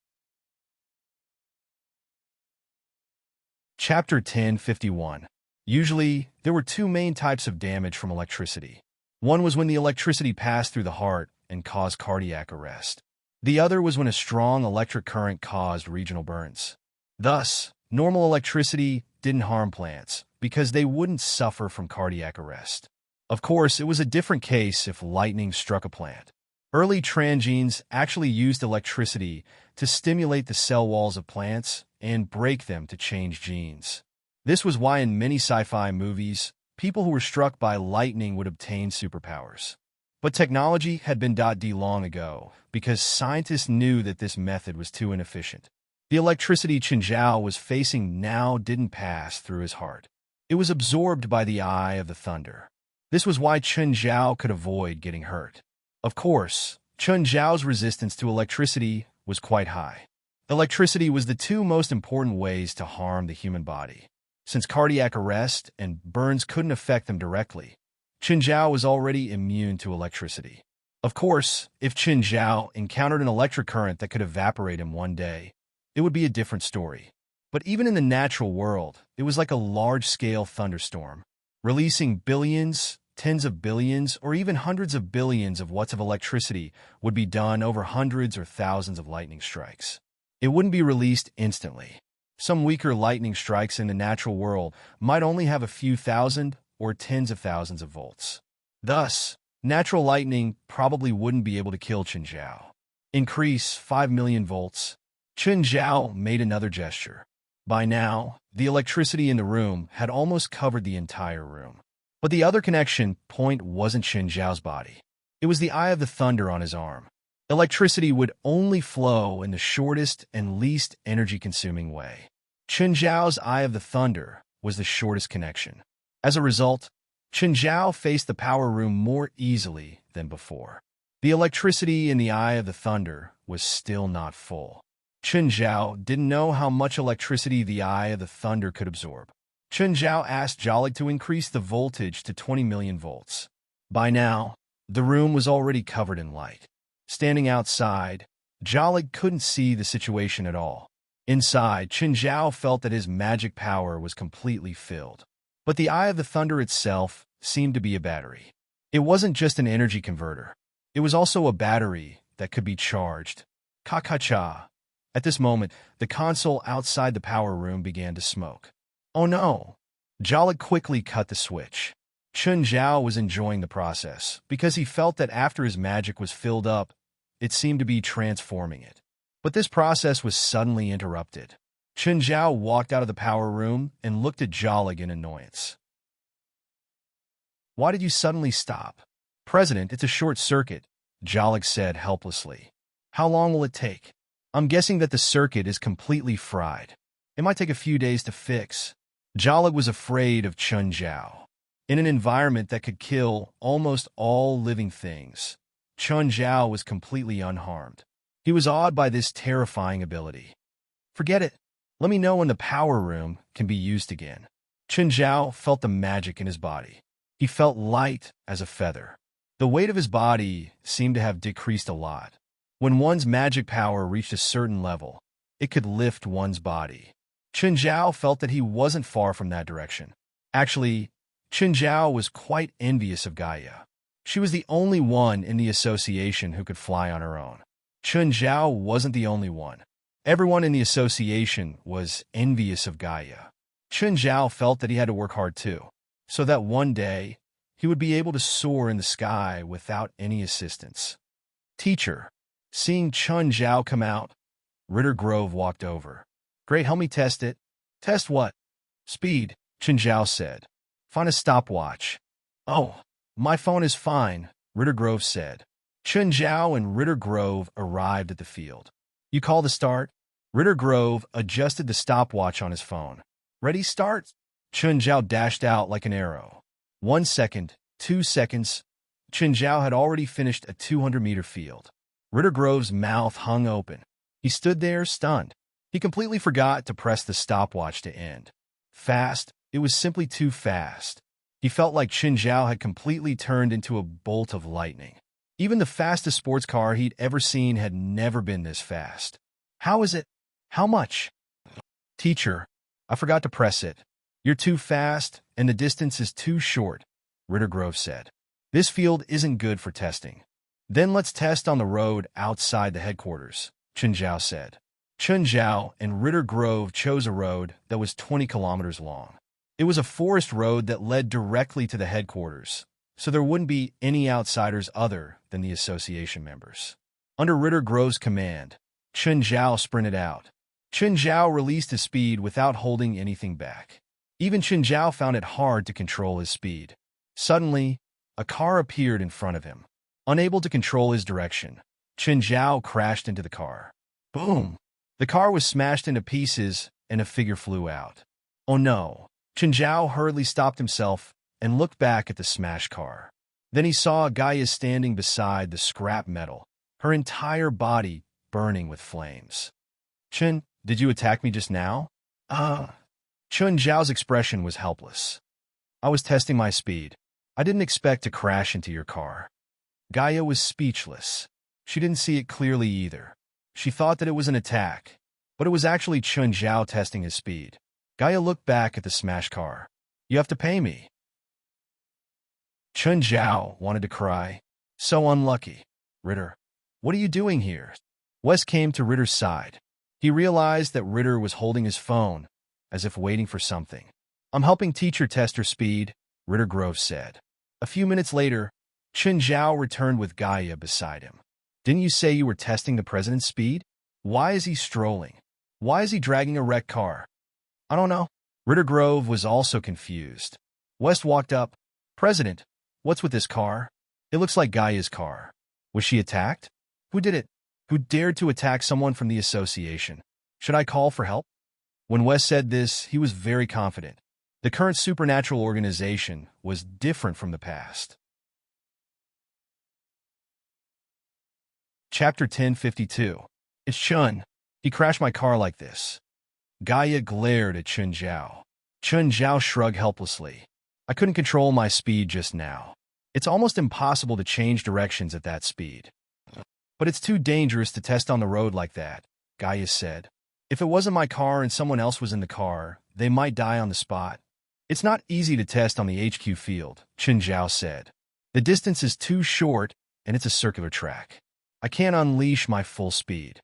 Chapter 1051. Usually, there were two main types of damage from electricity. One was when the electricity passed through the heart and caused cardiac arrest. The other was when a strong electric current caused regional burns. Thus, normal electricity didn't harm plants because they wouldn't suffer from cardiac arrest. Of course, it was a different case if lightning struck a plant. Early transgenes actually used electricity to stimulate the cell walls of plants and break them to change genes. This was why in many sci-fi movies, people who were struck by lightning would obtain superpowers. But technology had been .d long ago because scientists knew that this method was too inefficient. The electricity Chen Zhao was facing now didn't pass through his heart. It was absorbed by the eye of the thunder. This was why Chen Zhao could avoid getting hurt. Of course, Chen Zhao's resistance to electricity was quite high. Electricity was the two most important ways to harm the human body. Since cardiac arrest and burns couldn't affect them directly, Chen Zhao was already immune to electricity. Of course, if Chen Zhao encountered an electric current that could evaporate him one day, it would be a different story. But even in the natural world, it was like a large-scale thunderstorm, releasing billions, tens of billions, or even hundreds of billions of watts of electricity would be done over hundreds or thousands of lightning strikes. It wouldn't be released instantly. Some weaker lightning strikes in the natural world might only have a few thousand or tens of thousands of volts. Thus, natural lightning probably wouldn't be able to kill Chen Zhao. Increase 5 million volts. Chen Zhao made another gesture. By now, the electricity in the room had almost covered the entire room. But the other connection point wasn't Chen Zhao's body. It was the eye of the thunder on his arm. Electricity would only flow in the shortest and least energy-consuming way. Chen Zhao's eye of the thunder was the shortest connection. As a result, Chen Zhao faced the power room more easily than before. The electricity in the eye of the thunder was still not full. Chen Zhao didn't know how much electricity the eye of the thunder could absorb. Chen Zhao asked Jolig to increase the voltage to 20 million volts. By now, the room was already covered in light. Standing outside, Jolig couldn't see the situation at all. Inside, Chen Zhao felt that his magic power was completely filled. But the eye of the thunder itself seemed to be a battery. It wasn't just an energy converter. It was also a battery that could be charged. Ka-ka-cha. At this moment, the console outside the power room began to smoke. Oh no! Jolig quickly cut the switch. Chen Zhao was enjoying the process because he felt that after his magic was filled up, it seemed to be transforming it. But this process was suddenly interrupted. Chen Zhao walked out of the power room and looked at Jolig in annoyance. Why did you suddenly stop? President, it's a short circuit, Jolig said helplessly. How long will it take? I'm guessing that the circuit is completely fried. It might take a few days to fix. Jolig was afraid of Chen Zhao. In an environment that could kill almost all living things, Chen Zhao was completely unharmed. He was awed by this terrifying ability. Forget it. Let me know when the power room can be used again. Chen Zhao felt the magic in his body. He felt light as a feather. The weight of his body seemed to have decreased a lot. When one's magic power reached a certain level, it could lift one's body. Chen Zhao felt that he wasn't far from that direction. Actually, Chen Zhao was quite envious of Gaia. She was the only one in the association who could fly on her own. Chen Zhao wasn't the only one. Everyone in the association was envious of Gaia. Chen Zhao felt that he had to work hard too, so that one day he would be able to soar in the sky without any assistance. Teacher. Seeing Chen Zhao come out, Ritter Grove walked over. Great, help me test it. Test what? Speed, Chen Zhao said. Find a stopwatch. Oh, my phone is fine, Ritter Grove said. Chen Zhao and Ritter Grove arrived at the field. You call the start? Ritter Grove adjusted the stopwatch on his phone. Ready, start? Chen Zhao dashed out like an arrow. 1 second, 2 seconds. Chen Zhao had already finished a 200-meter field. Ritter Grove's mouth hung open. He stood there, stunned. He completely forgot to press the stopwatch to end. Fast, it was simply too fast. He felt like Chen Zhao had completely turned into a bolt of lightning. Even the fastest sports car he'd ever seen had never been this fast. How is it? How much? Teacher, I forgot to press it. You're too fast, and the distance is too short, Ritter Grove said. This field isn't good for testing. Then let's test on the road outside the headquarters, Chen Zhao said. Chen Zhao and Ritter Grove chose a road that was 20 kilometers long. It was a forest road that led directly to the headquarters, so there wouldn't be any outsiders other than the association members. Under Ritter Grove's command, Chen Zhao sprinted out. Chen Zhao released his speed without holding anything back. Even Chen Zhao found it hard to control his speed. Suddenly, a car appeared in front of him. Unable to control his direction, Chen Zhao crashed into the car. Boom! The car was smashed into pieces and a figure flew out. Oh no! Chen Zhao hurriedly stopped himself and looked back at the smashed car. Then he saw Gaia standing beside the scrap metal, her entire body burning with flames. Chen, did you attack me just now? Chen Zhao's expression was helpless. I was testing my speed. I didn't expect to crash into your car. Gaia was speechless. She didn't see it clearly either. She thought that it was an attack, but it was actually Chen Zhao testing his speed. Gaia looked back at the smashed car. You have to pay me. Chen Zhao wanted to cry. So unlucky. Ritter, what are you doing here? Wes came to Ritter's side. He realized that Ritter was holding his phone, as if waiting for something. I'm helping teacher test her speed, Ritter Grove said. A few minutes later, Chen Zhao returned with Gaia beside him. Didn't you say you were testing the president's speed? Why is he strolling? Why is he dragging a wrecked car? I don't know. Ritter Grove was also confused. West walked up. President, what's with this car? It looks like Gaia's car. Was she attacked? Who did it? Who dared to attack someone from the association? Should I call for help? When West said this, he was very confident. The current supernatural organization was different from the past. Chapter 1052. It's Chun. He crashed my car like this. Gaia glared at Chen Zhao. Chen Zhao shrugged helplessly. I couldn't control my speed just now. It's almost impossible to change directions at that speed. But it's too dangerous to test on the road like that, Gaia said. If it wasn't my car and someone else was in the car, they might die on the spot. It's not easy to test on the HQ field, Chen Zhao said. The distance is too short, and it's a circular track. I can't unleash my full speed.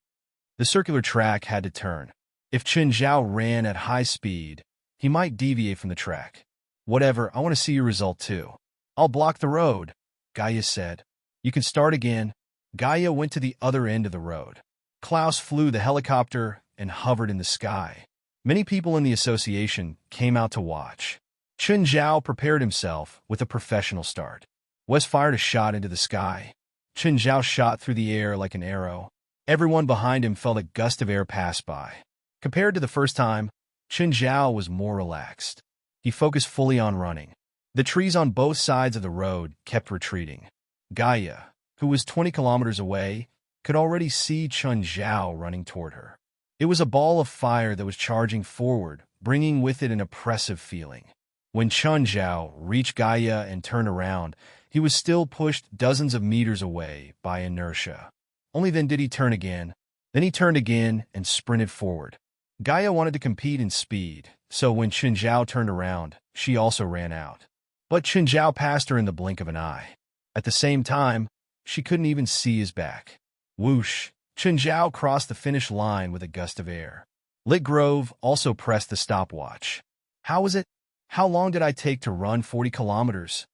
The circular track had to turn. If Chen Zhao ran at high speed, he might deviate from the track. Whatever, I want to see your result too. I'll block the road, Gaia said. You can start again. Gaia went to the other end of the road. Klaus flew the helicopter and hovered in the sky. Many people in the association came out to watch. Chen Zhao prepared himself with a professional start. Wes fired a shot into the sky. Chen Zhao shot through the air like an arrow. Everyone behind him felt a gust of air pass by. Compared to the first time, Chen Zhao was more relaxed. He focused fully on running. The trees on both sides of the road kept retreating. Gaia, who was 20 kilometers away, could already see Chen Zhao running toward her. It was a ball of fire that was charging forward, bringing with it an oppressive feeling. When Chen Zhao reached Gaia and turned around, he was still pushed dozens of meters away by inertia. Only then did he turn again. Then he turned again and sprinted forward. Gaia wanted to compete in speed, so when Chen Zhao turned around, she also ran out. But Chen Zhao passed her in the blink of an eye. At the same time, she couldn't even see his back. Whoosh! Chen Zhao crossed the finish line with a gust of air. Lit Grove also pressed the stopwatch. How was it? How long did I take to run 40 kilometers?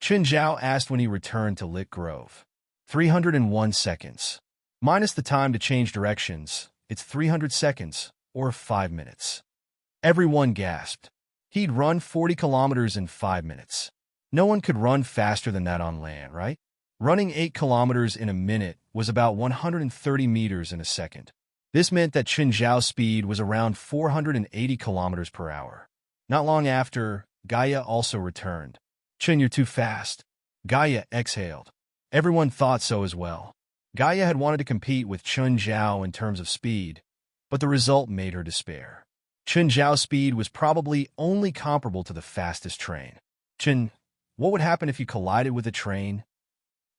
Chen Zhao asked when he returned to Lit Grove. 301 seconds. Minus the time to change directions, it's 300 seconds, or 5 minutes. Everyone gasped. He'd run 40 kilometers in 5 minutes. No one could run faster than that on land, right? Running 8 kilometers in a minute was about 130 meters in a second. This meant that Chen Zhao's speed was around 480 kilometers per hour. Not long after, Gaia also returned. Chen, you're too fast. Gaia exhaled. Everyone thought so as well. Gaia had wanted to compete with Chen Zhao in terms of speed, but the result made her despair. Chen Zhao's speed was probably only comparable to the fastest train. Chen, what would happen if you collided with a train?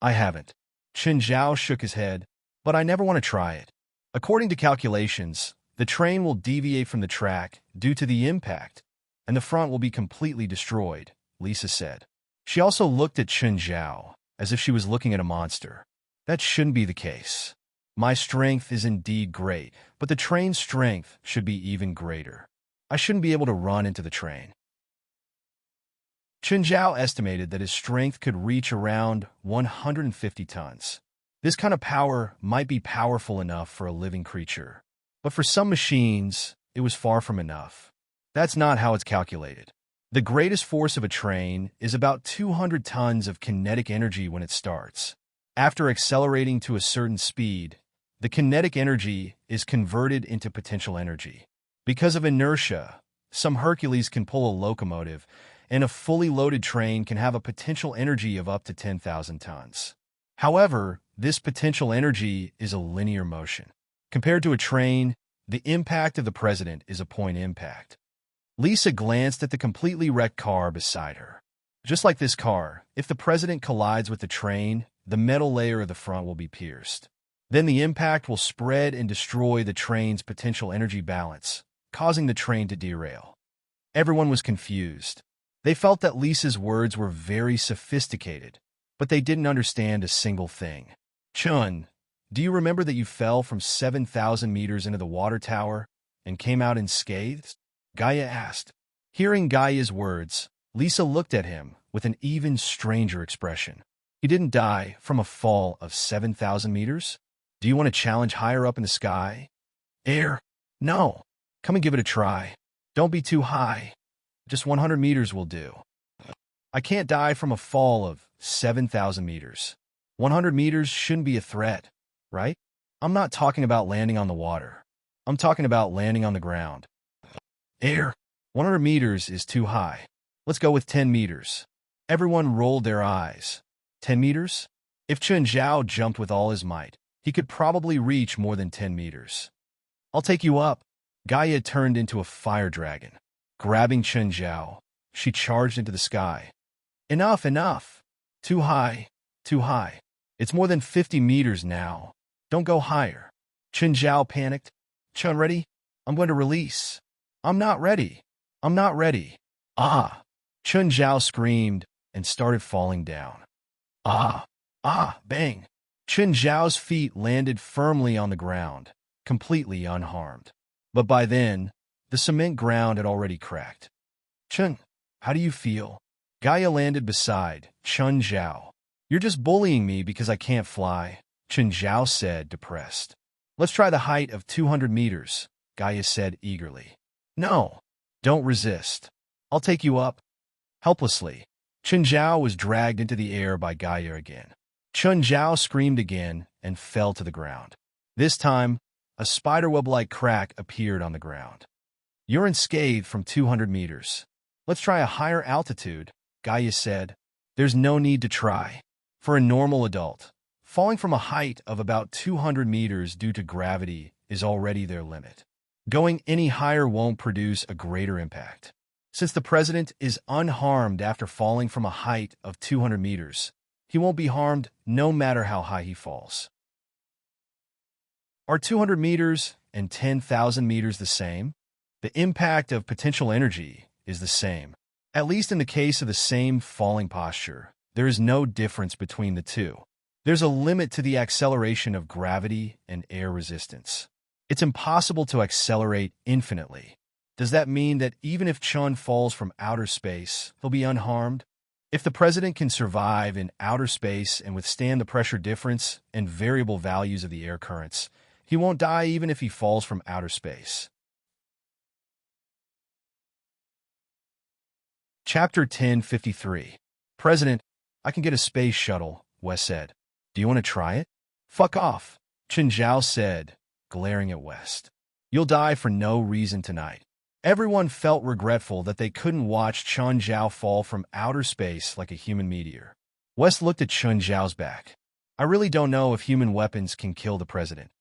I haven't. Chen Zhao shook his head, but I never want to try it. According to calculations, the train will deviate from the track due to the impact, and the front will be completely destroyed, Lisa said. She also looked at Chen Zhao as if she was looking at a monster. That shouldn't be the case. My strength is indeed great, but the train's strength should be even greater. I shouldn't be able to run into the train. Chen Zhao estimated that his strength could reach around 150 tons. This kind of power might be powerful enough for a living creature, but for some machines, it was far from enough. That's not how it's calculated. The greatest force of a train is about 200 tons of kinetic energy when it starts. After accelerating to a certain speed, the kinetic energy is converted into potential energy. Because of inertia, some Hercules can pull a locomotive, and a fully loaded train can have a potential energy of up to 10,000 tons. However, this potential energy is a linear motion. Compared to a train, the impact of the president is a point impact. Lisa glanced at the completely wrecked car beside her. Just like this car, if the president collides with the train, the metal layer of the front will be pierced. Then the impact will spread and destroy the train's potential energy balance, causing the train to derail. Everyone was confused. They felt that Lisa's words were very sophisticated, but they didn't understand a single thing. Chun, do you remember that you fell from 7,000 meters into the water tower and came out unscathed? Gaia asked. Hearing Gaia's words, Lisa looked at him with an even stranger expression. He didn't die from a fall of 7,000 meters? Do you want to challenge higher up in the sky? Air? No. Come and give it a try. Don't be too high. Just 100 meters will do. I can't die from a fall of 7,000 meters. 100 meters shouldn't be a threat, right? I'm not talking about landing on the water. I'm talking about landing on the ground. Air. 100 meters is too high. Let's go with 10 meters. Everyone rolled their eyes. 10 meters? If Chen Zhao jumped with all his might, he could probably reach more than 10 meters. I'll take you up. Gaia turned into a fire dragon. Grabbing Chen Zhao, she charged into the sky. Enough, enough. Too high, too high. It's more than 50 meters now. Don't go higher. Chen Zhao panicked. Chun, ready? I'm going to release. I'm not ready. I'm not ready. Ah! Chen Zhao screamed and started falling down. Ah! Ah! Bang! Chen Zhao's feet landed firmly on the ground, completely unharmed. But by then, the cement ground had already cracked. Chen, how do you feel? Gaia landed beside Chen Zhao. You're just bullying me because I can't fly, Chen Zhao said, depressed. Let's try the height of 200 meters, Gaia said eagerly. No, don't resist. I'll take you up. Helplessly, Chen Zhao was dragged into the air by Gaia again. Chen Zhao screamed again and fell to the ground. This time, a spiderweb-like crack appeared on the ground. You're unscathed from 200 meters. Let's try a higher altitude, Gaia said. There's no need to try. For a normal adult, falling from a height of about 200 meters due to gravity is already their limit. Going any higher won't produce a greater impact. Since the president is unharmed after falling from a height of 200 meters, he won't be harmed no matter how high he falls. Are 200 meters and 10,000 meters the same? The impact of potential energy is the same. At least in the case of the same falling posture, there is no difference between the two. There's a limit to the acceleration of gravity and air resistance. It's impossible to accelerate infinitely. Does that mean that even if Chun falls from outer space, he'll be unharmed? If the president can survive in outer space and withstand the pressure difference and variable values of the air currents, he won't die even if he falls from outer space. Chapter 1053. President, I can get a space shuttle, Wes said. Do you want to try it? Fuck off, Chen Zhao said, glaring at West. You'll die for no reason tonight. Everyone felt regretful that they couldn't watch Chen Zhao fall from outer space like a human meteor. West looked at Chen Zhao's back. I really don't know if human weapons can kill the president.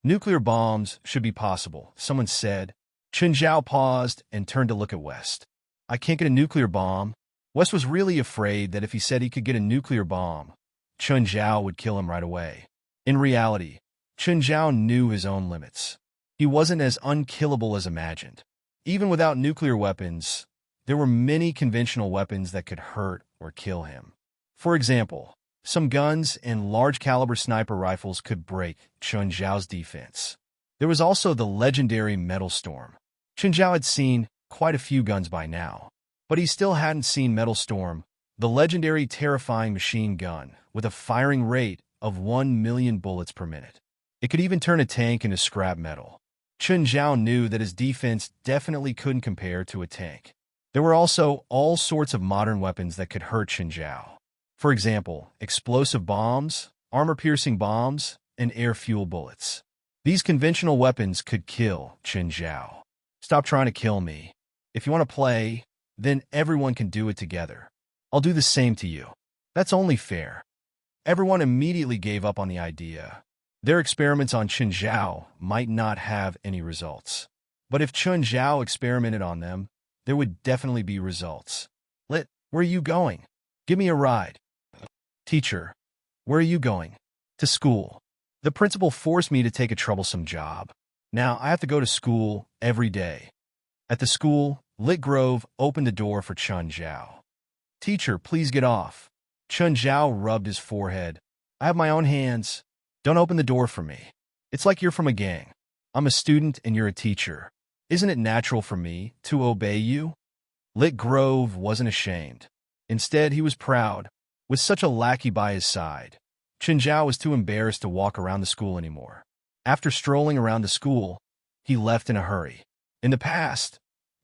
Nuclear bombs should be possible, someone said. Chen Zhao paused and turned to look at West. I can't get a nuclear bomb. West was really afraid that if he said he could get a nuclear bomb, Chun Zhao would kill him right away. In reality, Chun Zhao knew his own limits. He wasn't as unkillable as imagined. Even without nuclear weapons, there were many conventional weapons that could hurt or kill him. For example, some guns and large-caliber sniper rifles could break Chun Zhao's defense. There was also the legendary Metal Storm. Chun Zhao had seen quite a few guns by now, but he still hadn't seen Metal Storm, the legendary terrifying machine gun with a firing rate of 1 million bullets per minute. It could even turn a tank into scrap metal. Chun Zhao knew that his defense definitely couldn't compare to a tank. There were also all sorts of modern weapons that could hurt Chun Zhao. For example, explosive bombs, armor-piercing bombs, and air-fuel bullets. These conventional weapons could kill Chun Zhao. Stop trying to kill me. If you want to play, then everyone can do it together. I'll do the same to you. That's only fair. Everyone immediately gave up on the idea. Their experiments on Chun Zhao might not have any results. But if Chun Zhao experimented on them, there would definitely be results. Where are you going? Give me a ride. Teacher, where are you going? To school. The principal forced me to take a troublesome job. Now I have to go to school every day. At the school, Lit Grove opened the door for Chun Zhao. Teacher, please get off. Chun Zhao rubbed his forehead. I have my own hands. Don't open the door for me. It's like you're from a gang. I'm a student and you're a teacher. Isn't it natural for me to obey you? Lit Grove wasn't ashamed. Instead, he was proud. With such a lackey by his side, Chun Zhao was too embarrassed to walk around the school anymore. After strolling around the school, he left in a hurry. In the past,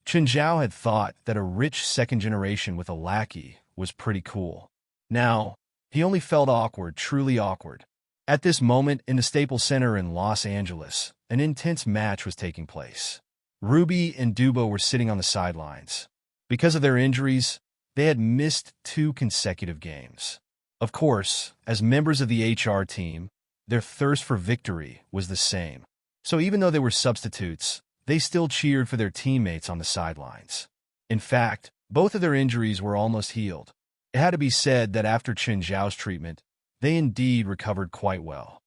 Chun Zhao had thought that a rich second generation with a lackey was pretty cool. Now, he only felt awkward, truly awkward. At this moment in the Staples Center in Los Angeles, an intense match was taking place. Ruby and Dubo were sitting on the sidelines. Because of their injuries, they had missed 2 consecutive games. Of course, as members of the HR team, their thirst for victory was the same. So even though they were substitutes, they still cheered for their teammates on the sidelines. In fact, both of their injuries were almost healed. It had to be said that after Chun Zhao's treatment, they indeed recovered quite well.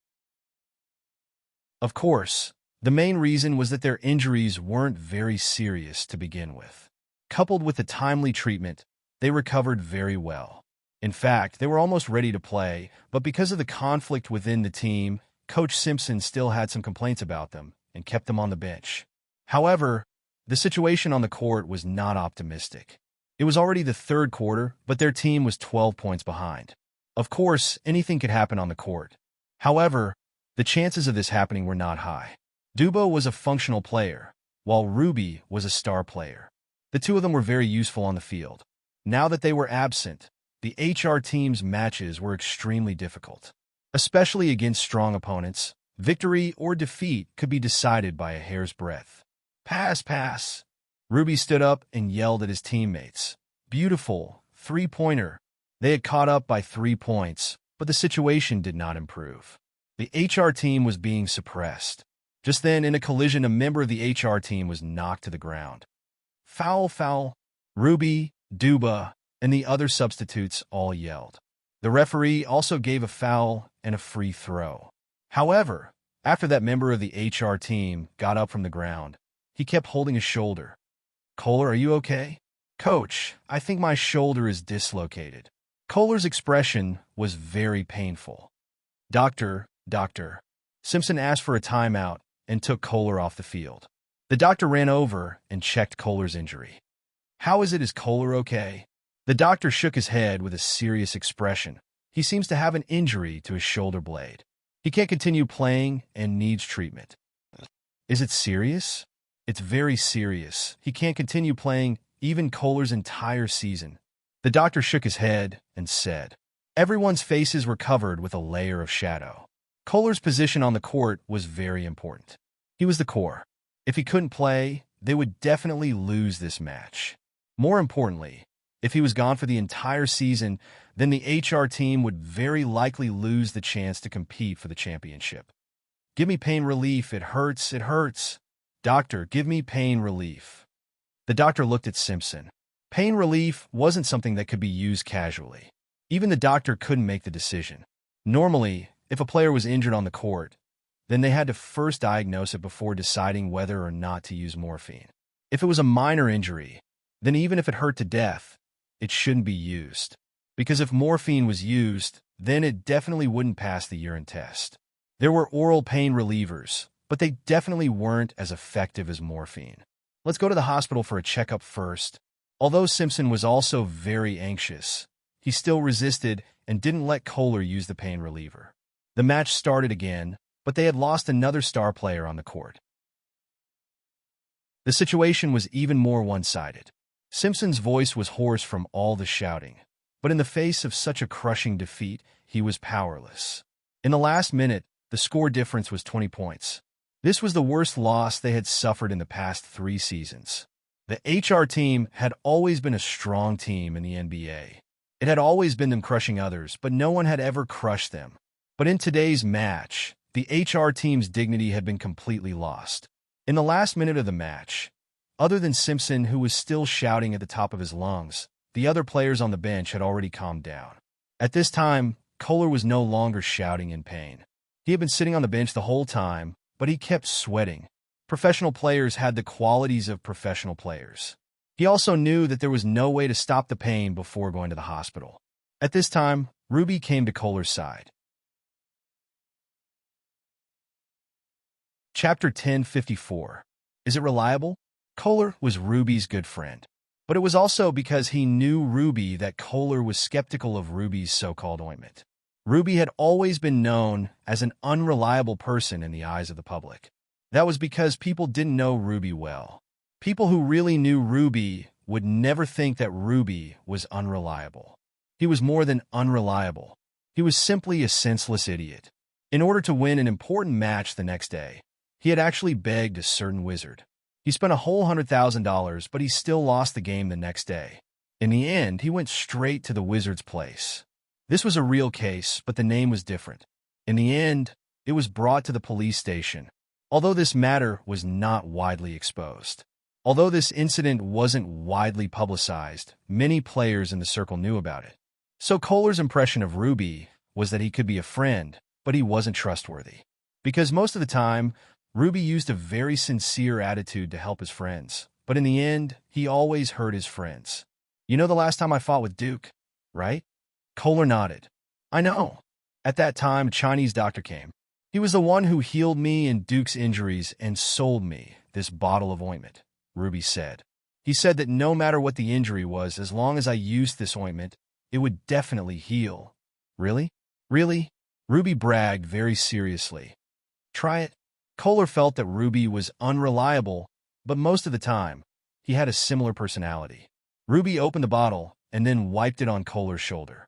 Of course, the main reason was that their injuries weren't very serious to begin with. Coupled with the timely treatment, they recovered very well. In fact, they were almost ready to play, but because of the conflict within the team, Coach Simpson still had some complaints about them and kept them on the bench. However, the situation on the court was not optimistic. It was already the 3rd quarter, but their team was 12 points behind. Of course, anything could happen on the court. However, the chances of this happening were not high. Dubo was a functional player, while Ruby was a star player. The two of them were very useful on the field. Now that they were absent, the HR team's matches were extremely difficult. Especially against strong opponents, victory or defeat could be decided by a hair's breadth. Pass, pass. Ruby stood up and yelled at his teammates. Beautiful, 3-pointer. They had caught up by 3 points, but the situation did not improve. The HR team was being suppressed. Just then, in a collision, a member of the HR team was knocked to the ground. Foul, foul. Ruby, Duba, and the other substitutes all yelled. The referee also gave a foul and a free throw. However, after that member of the HR team got up from the ground, he kept holding his shoulder. Kohler, are you okay? Coach, I think my shoulder is dislocated. Kohler's expression was very painful. Doctor. Simpson asked for a timeout and took Kohler off the field. The doctor ran over and checked Kohler's injury. How is it? Is Kohler okay? The doctor shook his head with a serious expression. He seems to have an injury to his shoulder blade. He can't continue playing and needs treatment. Is it serious? It's very serious. He can't continue playing even Kohler's entire season. The doctor shook his head and said, everyone's faces were covered with a layer of shadow. Kohler's position on the court was very important. He was the core. If he couldn't play, they would definitely lose this match. More importantly, if he was gone for the entire season, then the HR team would very likely lose the chance to compete for the championship. Give me pain relief. It hurts. It hurts. Doctor, give me pain relief. The doctor looked at Simpson. Pain relief wasn't something that could be used casually. Even the doctor couldn't make the decision. Normally, if a player was injured on the court, then they had to first diagnose it before deciding whether or not to use morphine. If it was a minor injury, then even if it hurt to death, it shouldn't be used. Because if morphine was used, then it definitely wouldn't pass the urine test. There were oral pain relievers, but they definitely weren't as effective as morphine. Let's go to the hospital for a checkup first. Although Simpson was also very anxious, he still resisted and didn't let Kohler use the pain reliever. The match started again, but they had lost another star player on the court. The situation was even more one-sided. Simpson's voice was hoarse from all the shouting, but in the face of such a crushing defeat, he was powerless. In the last minute, the score difference was 20 points. This was the worst loss they had suffered in the past 3 seasons. The HR team had always been a strong team in the NBA. It had always been them crushing others, but no one had ever crushed them. But in today's match, the HR team's dignity had been completely lost. In the last minute of the match, other than Simpson, who was still shouting at the top of his lungs, the other players on the bench had already calmed down. At this time, Kohler was no longer shouting in pain. He had been sitting on the bench the whole time, but he kept sweating. Professional players had the qualities of professional players. He also knew that there was no way to stop the pain before going to the hospital. At this time, Ruby came to Kohler's side. Chapter 1054. Is it reliable? Kohler was Ruby's good friend. But it was also because he knew Ruby that Kohler was skeptical of Ruby's so-called ointment. Ruby had always been known as an unreliable person in the eyes of the public. That was because people didn't know Ruby well. People who really knew Ruby would never think that Ruby was unreliable. He was more than unreliable. He was simply a senseless idiot. In order to win an important match the next day, he had actually begged a certain wizard. He spent a whole $100,000, but he still lost the game the next day. In the end, he went straight to the wizard's place. This was a real case, but the name was different. In the end, it was brought to the police station, although this matter was not widely exposed. Although this incident wasn't widely publicized, many players in the circle knew about it. So Kohler's impression of Ruby was that he could be a friend, but he wasn't trustworthy. Because most of the time, Ruby used a very sincere attitude to help his friends, but in the end, he always hurt his friends. You know the last time I fought with Duke, right? Kohler nodded. I know. At that time, a Chinese doctor came. He was the one who healed me and Duke's injuries and sold me this bottle of ointment, Ruby said. He said that no matter what the injury was, as long as I used this ointment, it would definitely heal. Really? Really? Ruby bragged very seriously. Try it. Kohler felt that Ruby was unreliable, but most of the time, he had a similar personality. Ruby opened the bottle and then wiped it on Kohler's shoulder.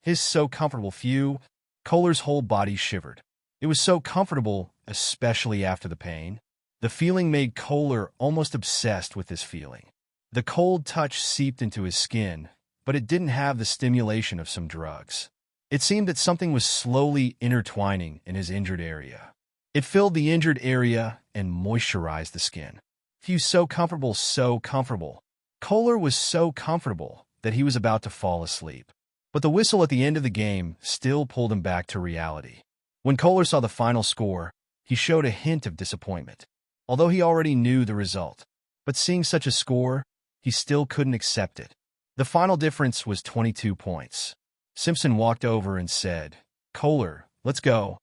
His so comfortable phew, Kohler's whole body shivered. It was so comfortable, especially after the pain. The feeling made Kohler almost obsessed with this feeling. The cold touch seeped into his skin, but it didn't have the stimulation of some drugs. It seemed that something was slowly intertwining in his injured area. It filled the injured area and moisturized the skin. Phew, so comfortable, so comfortable. Kohler was so comfortable that he was about to fall asleep. But the whistle at the end of the game still pulled him back to reality. When Kohler saw the final score, he showed a hint of disappointment. Although he already knew the result, but seeing such a score, he still couldn't accept it. The final difference was 22 points. Simpson walked over and said, Kohler, let's go.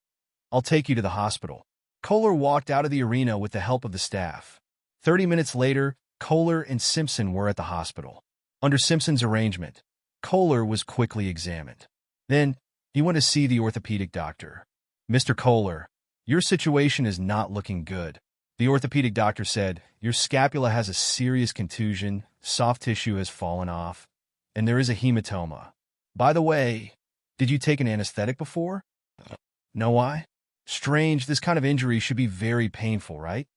I'll take you to the hospital. Kohler walked out of the arena with the help of the staff. 30 minutes later, Kohler and Simpson were at the hospital. Under Simpson's arrangement, Kohler was quickly examined. Then, he went to see the orthopedic doctor. Mr. Kohler, your situation is not looking good. The orthopedic doctor said, your scapula has a serious contusion, soft tissue has fallen off, and there is a hematoma. By the way, did you take an anesthetic before? No, why? Strange, this kind of injury should be very painful, right?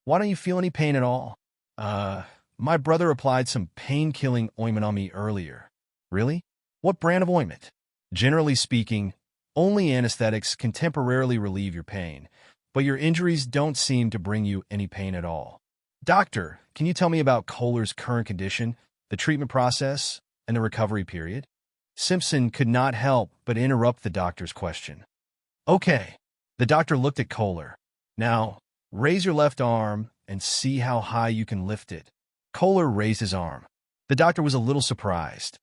Why don't you feel any pain at all? My brother applied some pain-killing ointment on me earlier. Really? What brand of ointment? Generally speaking, only anesthetics can temporarily relieve your pain, but your injuries don't seem to bring you any pain at all. Doctor, can you tell me about Kohler's current condition, the treatment process, and the recovery period? Simpson could not help but interrupt the doctor's question. Okay. The doctor looked at Kohler. Now, raise your left arm and see how high you can lift it. Kohler raised his arm. The doctor was a little surprised.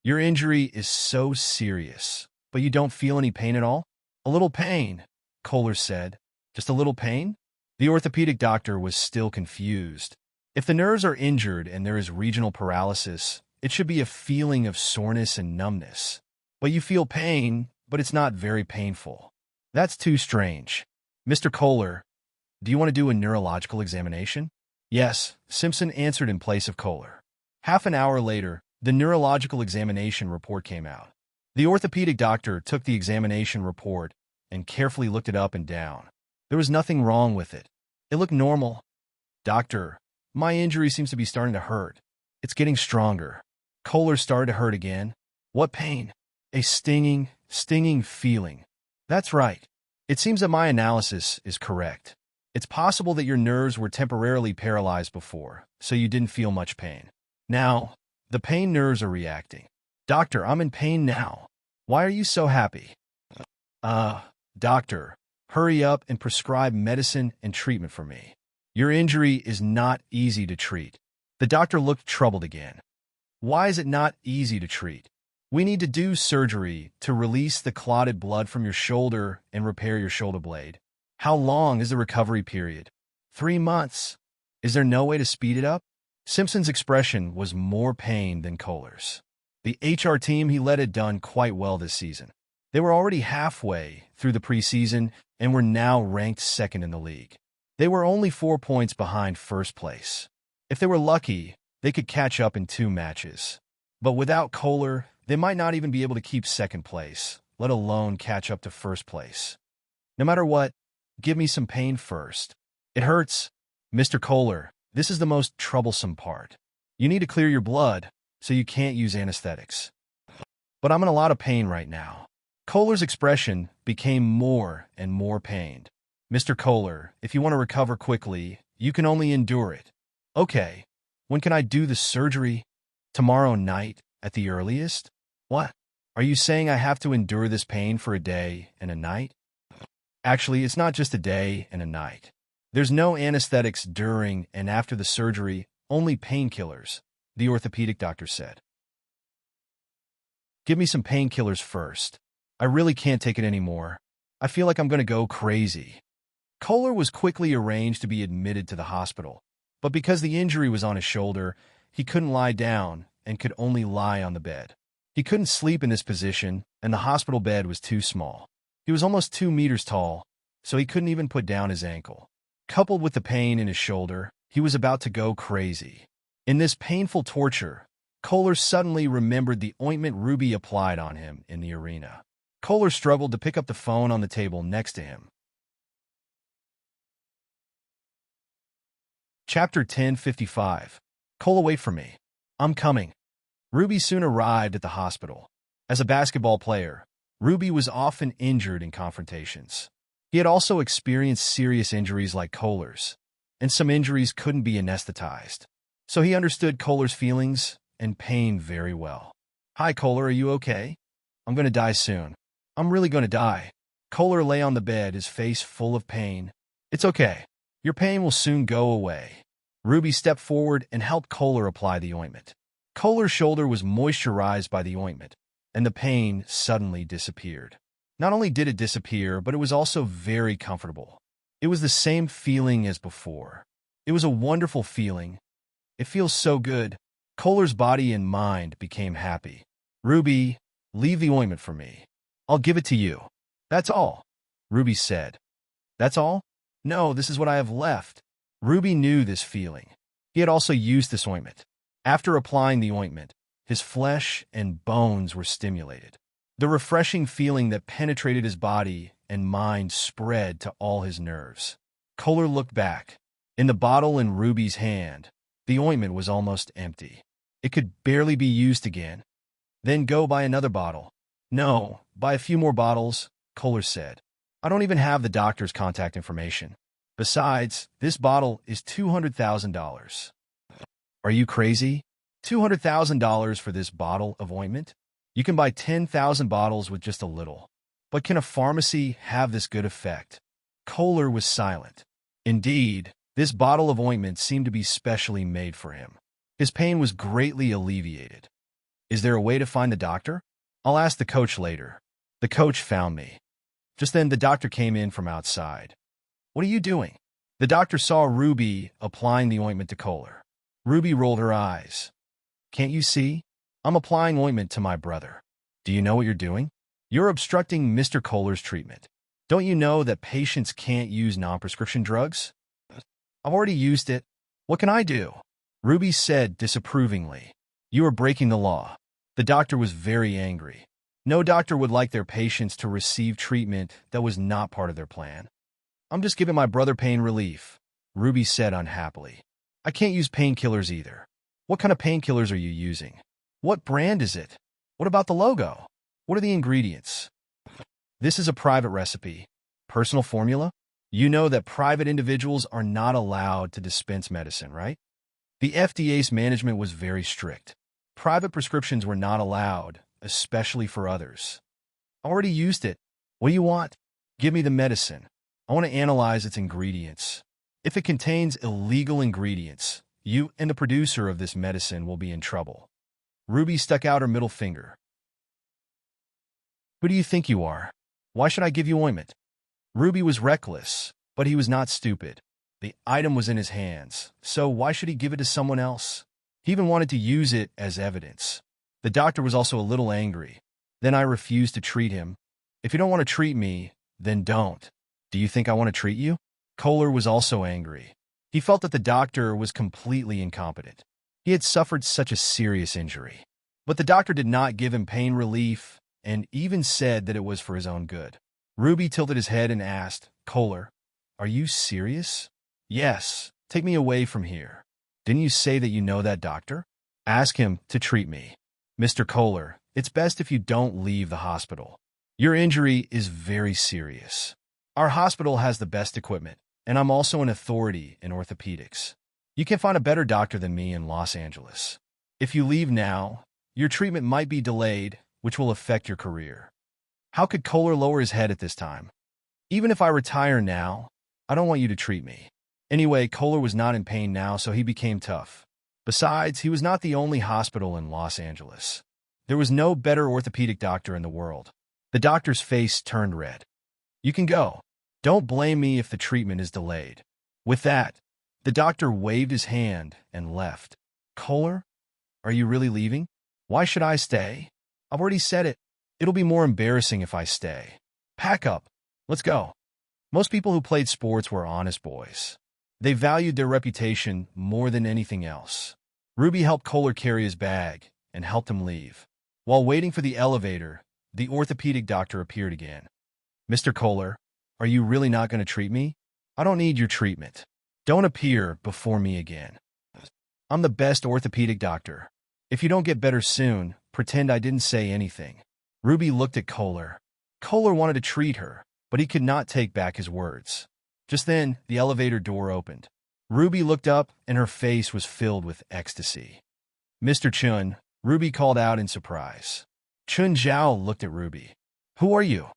Your injury is so serious, but you don't feel any pain at all? A little pain, Kohler said. Just a little pain? The orthopedic doctor was still confused. If the nerves are injured and there is regional paralysis, it should be a feeling of soreness and numbness. But you feel pain, but it's not very painful. That's too strange. Mr. Kohler, do you want to do a neurological examination? Yes, Simpson answered in place of Kohler. Half an hour later, the neurological examination report came out. The orthopedic doctor took the examination report and carefully looked it up and down. There was nothing wrong with it. It looked normal. Doctor, my injury seems to be starting to hurt. It's getting stronger. Kohler started to hurt again. What pain? A stinging feeling. That's right. It seems that my analysis is correct. It's possible that your nerves were temporarily paralyzed before, so you didn't feel much pain. Now, the pain nerves are reacting. Doctor, I'm in pain now. Why are you so happy? Doctor, hurry up and prescribe medicine and treatment for me. Your injury is not easy to treat. The doctor looked troubled again. Why is it not easy to treat? We need to do surgery to release the clotted blood from your shoulder and repair your shoulder blade. How long is the recovery period? 3 months. Is there no way to speed it up? Simpson's expression was more pain than Kohler's. The HR team he led had done quite well this season. They were already halfway through the preseason and were now ranked second in the league. They were only 4 points behind first place. If they were lucky, they could catch up in 2 matches. But without Kohler, they might not even be able to keep second place, let alone catch up to first place. No matter what, give me some pain first. It hurts. Mr. Kohler, this is the most troublesome part. You need to clear your blood, so you can't use anesthetics. But I'm in a lot of pain right now. Kohler's expression became more and more pained. Mr. Kohler, if you want to recover quickly, you can only endure it. Okay, when can I do the surgery? Tomorrow night, at the earliest? What? Are you saying I have to endure this pain for a day and a night? Actually, it's not just a day and a night. There's no anesthetics during and after the surgery, only painkillers, the orthopedic doctor said. Give me some painkillers first. I really can't take it anymore. I feel like I'm going to go crazy. Kohler was quickly arranged to be admitted to the hospital, but because the injury was on his shoulder, he couldn't lie down and could only lie on the bed. He couldn't sleep in this position, and the hospital bed was too small. He was almost 2 meters tall, so he couldn't even put down his ankle. Coupled with the pain in his shoulder, he was about to go crazy. In this painful torture, Kohler suddenly remembered the ointment Ruby applied on him in the arena. Kohler struggled to pick up the phone on the table next to him. Chapter 1055. Kohler, wait for me. I'm coming. Ruby soon arrived at the hospital. As a basketball player, Ruby was often injured in confrontations. He had also experienced serious injuries like Kohler's, and some injuries couldn't be anesthetized. So he understood Kohler's feelings and pain very well. Hi, Kohler, are you okay? I'm going to die soon. I'm really going to die. Kohler lay on the bed, his face full of pain. It's okay. Your pain will soon go away. Ruby stepped forward and helped Kohler apply the ointment. Kohler's shoulder was moisturized by the ointment, and the pain suddenly disappeared. Not only did it disappear, but it was also very comfortable. It was the same feeling as before. It was a wonderful feeling. It feels so good. Kohler's body and mind became happy. Ruby, leave the ointment for me. I'll give it to you. That's all, Ruby said. That's all? No, this is what I have left. Ruby knew this feeling. He had also used this ointment. After applying the ointment, his flesh and bones were stimulated. The refreshing feeling that penetrated his body and mind spread to all his nerves. Kohler looked back. In the bottle in Ruby's hand, the ointment was almost empty. It could barely be used again. Then go buy another bottle. No, buy a few more bottles, Kohler said. I don't even have the doctor's contact information. Besides, this bottle is $200,000. Are you crazy? $200,000 for this bottle of ointment? You can buy 10,000 bottles with just a little. But can a pharmacy have this good effect? Kohler was silent. Indeed, this bottle of ointment seemed to be specially made for him. His pain was greatly alleviated. Is there a way to find the doctor? I'll ask the coach later. The coach found me. Just then, the doctor came in from outside. What are you doing? The doctor saw Ruby applying the ointment to Kohler. Ruby rolled her eyes. Can't you see? I'm applying ointment to my brother. Do you know what you're doing? You're obstructing Mr. Kohler's treatment. Don't you know that patients can't use non-prescription drugs? I've already used it. What can I do? Ruby said disapprovingly. You are breaking the law. The doctor was very angry. No doctor would like their patients to receive treatment that was not part of their plan. I'm just giving my brother pain relief, Ruby said unhappily. I can't use painkillers either. What kind of painkillers are you using? What brand is it? What about the logo? What are the ingredients? This is a private recipe. Personal formula? You know that private individuals are not allowed to dispense medicine, right? The FDA's management was very strict. Private prescriptions were not allowed, especially for others. I already used it. What do you want? Give me the medicine. I want to analyze its ingredients. If it contains illegal ingredients, you and the producer of this medicine will be in trouble. Ruby stuck out her middle finger. Who do you think you are? Why should I give you ointment? Ruby was reckless, but he was not stupid. The item was in his hands, so why should he give it to someone else? He even wanted to use it as evidence. The doctor was also a little angry. Then I refused to treat him. If you don't want to treat me, then don't. Do you think I want to treat you? Kohler was also angry. He felt that the doctor was completely incompetent. He had suffered such a serious injury. But the doctor did not give him pain relief and even said that it was for his own good. Ruby tilted his head and asked, Kohler, are you serious? Yes, take me away from here. Didn't you say that you know that doctor? Ask him to treat me. Mr. Kohler, it's best if you don't leave the hospital. Your injury is very serious. Our hospital has the best equipment, and I'm also an authority in orthopedics. You can find a better doctor than me in Los Angeles. If you leave now, your treatment might be delayed, which will affect your career. How could Kohler lower his head at this time? Even if I retire now, I don't want you to treat me. Anyway, Kohler was not in pain now, so he became tough. Besides, he was not the only hospital in Los Angeles. There was no better orthopedic doctor in the world. The doctor's face turned red. You can go. Don't blame me if the treatment is delayed. With that, the doctor waved his hand and left. Kohler, are you really leaving? Why should I stay? I've already said it. It'll be more embarrassing if I stay. Pack up. Let's go. Most people who played sports were honest boys. They valued their reputation more than anything else. Ruby helped Kohler carry his bag and helped him leave. While waiting for the elevator, the orthopedic doctor appeared again. Mr. Kohler, are you really not going to treat me? I don't need your treatment. Don't appear before me again. I'm the best orthopedic doctor. If you don't get better soon, pretend I didn't say anything. Ruby looked at Kohler. Kohler wanted to treat her, but he could not take back his words. Just then, the elevator door opened. Ruby looked up, and her face was filled with ecstasy. Mr. Chun, Ruby called out in surprise. Chun Zhao looked at Ruby. Who are you?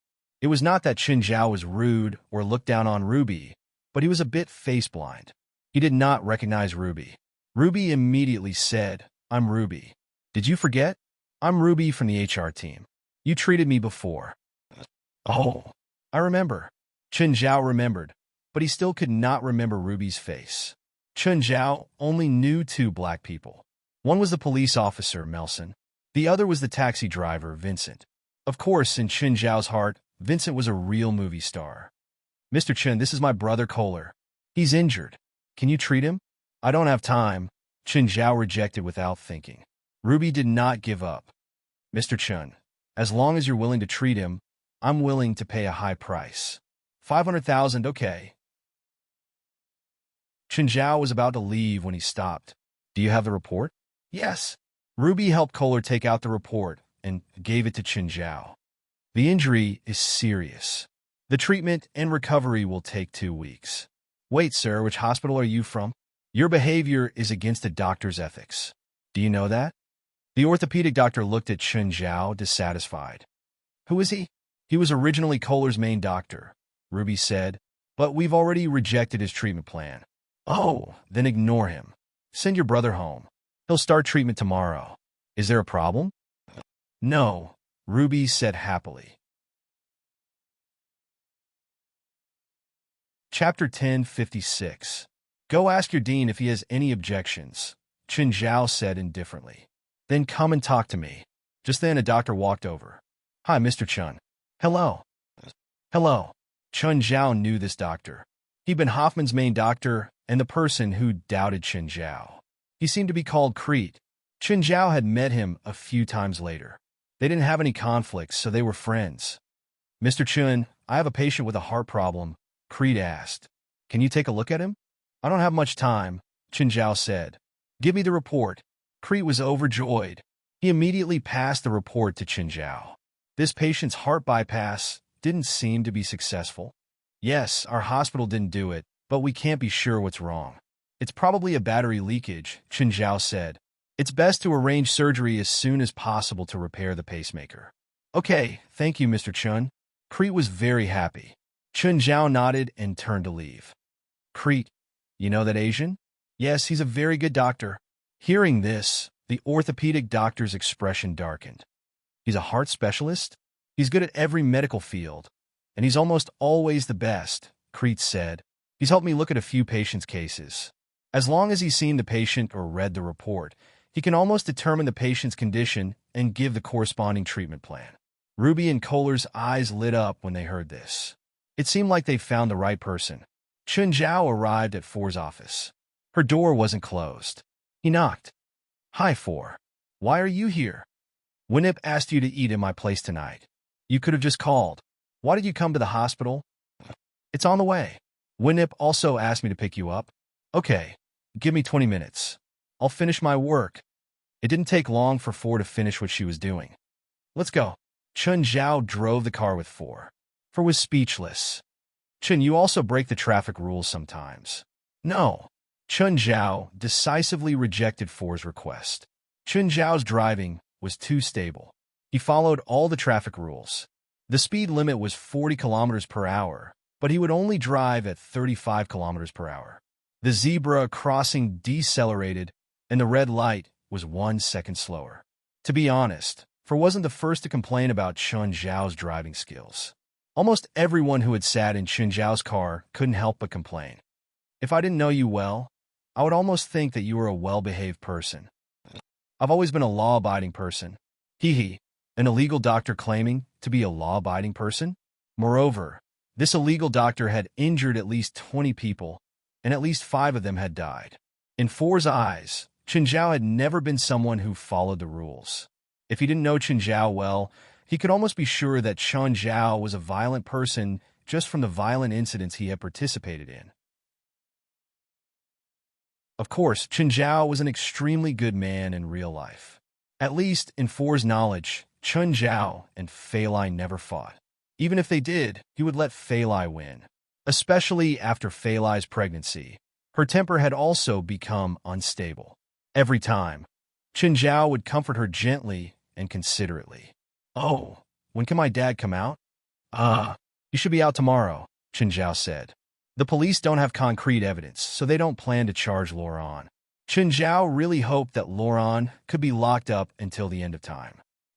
It was not that Chun Zhao was rude or looked down on Ruby, but he was a bit face-blind. He did not recognize Ruby. Ruby immediately said, I'm Ruby. Did you forget? I'm Ruby from the HR team. You treated me before. Oh, I remember. Chun Zhao remembered, but he still could not remember Ruby's face. Chun Zhao only knew two black people. One was the police officer, Melson. The other was the taxi driver, Vincent. Of course, in Chun Zhao's heart, Vincent was a real movie star. Mr. Chun, this is my brother Kohler. He's injured. Can you treat him? I don't have time. Chun Zhao rejected without thinking. Ruby did not give up. Mr. Chun, as long as you're willing to treat him, I'm willing to pay a high price. 500,000, okay. Chun Zhao was about to leave when he stopped. Do you have the report? Yes. Ruby helped Kohler take out the report and gave it to Chun Zhao. The injury is serious. The treatment and recovery will take 2 weeks. Wait, sir, which hospital are you from? Your behavior is against a doctor's ethics. Do you know that? The orthopedic doctor looked at Chen Zhao, dissatisfied. Who is he? He was originally Kohler's main doctor, Ruby said, but we've already rejected his treatment plan. Oh, then ignore him. Send your brother home. He'll start treatment tomorrow. Is there a problem? No, Ruby said happily. Chapter 1056. Go ask your dean if he has any objections, Chen Zhao said indifferently. Then come and talk to me. Just then a doctor walked over. Hi, Mr. Chen. Hello. Hello. Chen Zhao knew this doctor. He'd been Hoffman's main doctor and the person who doubted Chen Zhao. He seemed to be called Crete. Chen Zhao had met him a few times later. They didn't have any conflicts, so they were friends. Mr. Chen, I have a patient with a heart problem, Crete asked. Can you take a look at him? I don't have much time, Chen Zhao said. Give me the report. Crete was overjoyed. He immediately passed the report to Chen Zhao. This patient's heart bypass didn't seem to be successful. Yes, our hospital didn't do it, but we can't be sure what's wrong. It's probably a battery leakage, Chen Zhao said. It's best to arrange surgery as soon as possible to repair the pacemaker. Okay, thank you, Mr. Chen. Crete was very happy. Chen Zhao nodded and turned to leave. Crete, you know that Asian? Yes, he's a very good doctor. Hearing this, the orthopedic doctor's expression darkened. He's a heart specialist? He's good at every medical field, and he's almost always the best, Crete said. He's helped me look at a few patients' cases. As long as he's seen the patient or read the report, he can almost determine the patient's condition and give the corresponding treatment plan. Ruby and Kohler's eyes lit up when they heard this. It seemed like they found the right person. Chen Zhao arrived at Four's office. Her door wasn't closed. He knocked. Hi, Four. Why are you here? Winnip asked you to eat in my place tonight. You could have just called. Why did you come to the hospital? It's on the way. Winnip also asked me to pick you up. Okay, give me 20 minutes. I'll finish my work. It didn't take long for Four to finish what she was doing. Let's go. Chen Zhao drove the car with Four. Four was speechless. Chen, you also break the traffic rules sometimes. No. Chen Zhao decisively rejected Four's request. Chen Zhao's driving was too stable. He followed all the traffic rules. The speed limit was 40 kilometers per hour, but he would only drive at 35 kilometers per hour. The zebra crossing decelerated, and the red light was 1 second slower. To be honest, Four wasn't the first to complain about Chen Zhao's driving skills. Almost everyone who had sat in Chen Zhao's car couldn't help but complain. If I didn't know you well, I would almost think that you were a well-behaved person. I've always been a law-abiding person. Hee, an illegal doctor claiming to be a law-abiding person? Moreover, this illegal doctor had injured at least 20 people, and at least 5 of them had died. In Four's eyes, Chen Zhao had never been someone who followed the rules. If he didn't know Chen Zhao well, he could almost be sure that Chen Zhao was a violent person just from the violent incidents he had participated in. Of course, Chen Zhao was an extremely good man in real life. At least, in Four's knowledge, Chen Zhao and Fei Lai never fought. Even if they did, he would let Fei Lai win. Especially after Fei Lai's pregnancy, her temper had also become unstable. Every time, Chen Zhao would comfort her gently and considerately. Oh, when can my dad come out? He should be out tomorrow, Chen Zhao said. The police don't have concrete evidence, so they don't plan to charge Laurent. Chen Zhao really hoped that Laurent could be locked up until the end of time.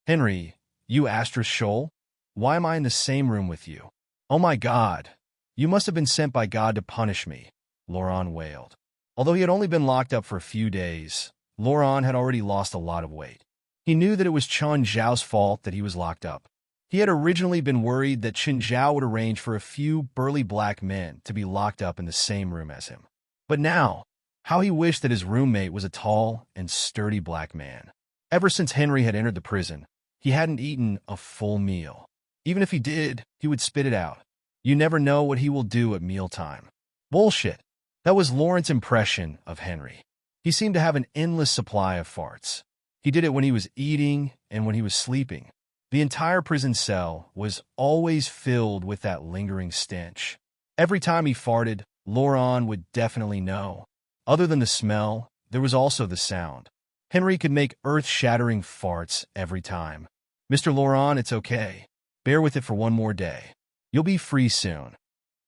Henry, you Astra Shoal? Why am I in the same room with you? Oh my God, you must have been sent by God to punish me, Laurent wailed. Although he had only been locked up for a few days, Laurent had already lost a lot of weight. He knew that it was Chen Zhao's fault that he was locked up. He had originally been worried that Chen Zhao would arrange for a few burly black men to be locked up in the same room as him. But now, how he wished that his roommate was a tall and sturdy black man. Ever since Henry had entered the prison, he hadn't eaten a full meal. Even if he did, he would spit it out. You never know what he will do at mealtime. Bullshit. That was Laurent's impression of Henry. He seemed to have an endless supply of farts. He did it when he was eating and when he was sleeping. The entire prison cell was always filled with that lingering stench. Every time he farted, Laurent would definitely know. Other than the smell, there was also the sound. Henry could make earth-shattering farts every time. Mr. Laurent, it's okay. Bear with it for one more day. You'll be free soon.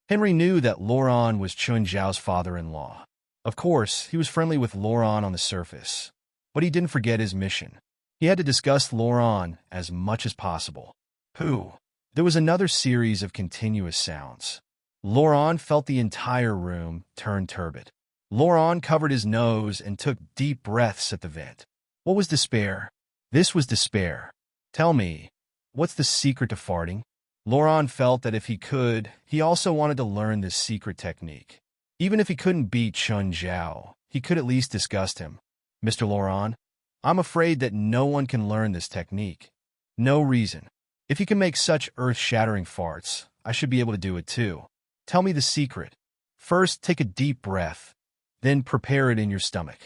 Henry knew that Laurent was Chun Zhao's father-in-law. Of course, he was friendly with Laurent on the surface, but he didn't forget his mission. He had to discuss Laurent as much as possible. Pooh. There was another series of continuous sounds. Laurent felt the entire room turn turbid. Laurent covered his nose and took deep breaths at the vent. What was despair? This was despair. Tell me, what's the secret to farting? Laurent felt that if he could, he also wanted to learn this secret technique. Even if he couldn't beat Chun Zhao, he could at least disgust him. Mr. Laurent, I'm afraid that no one can learn this technique. No reason. If you can make such earth-shattering farts, I should be able to do it too. Tell me the secret. First, take a deep breath. Then prepare it in your stomach.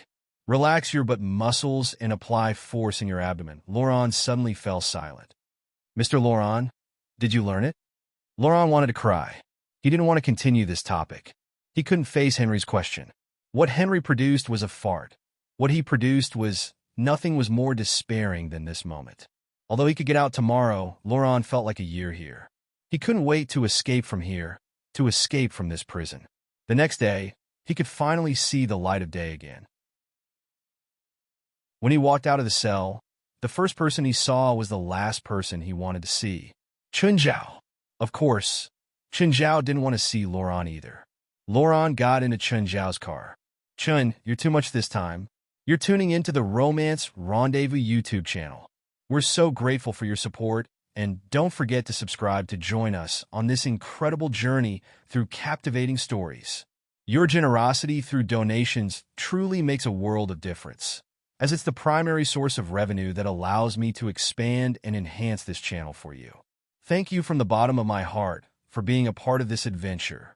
Relax your butt muscles and apply force in your abdomen. Laurent suddenly fell silent. Mr. Laurent, did you learn it? Laurent wanted to cry. He didn't want to continue this topic. He couldn't face Henry's question. What Henry produced was a fart. What he produced was nothing was more despairing than this moment. Although he could get out tomorrow, Laurent felt like a year here. He couldn't wait to escape from here, to escape from this prison. The next day, he could finally see the light of day again. When he walked out of the cell, the first person he saw was the last person he wanted to see. Chun Zhao. Of course, Chun Zhao didn't want to see Laurent either. Laurent got into Chun Zhao's car. Chun, you're too much this time. You're tuning into the Romance Rendezvous YouTube channel. We're so grateful for your support, and don't forget to subscribe to join us on this incredible journey through captivating stories. Your generosity through donations truly makes a world of difference, as it's the primary source of revenue that allows me to expand and enhance this channel for you. Thank you from the bottom of my heart for being a part of this adventure.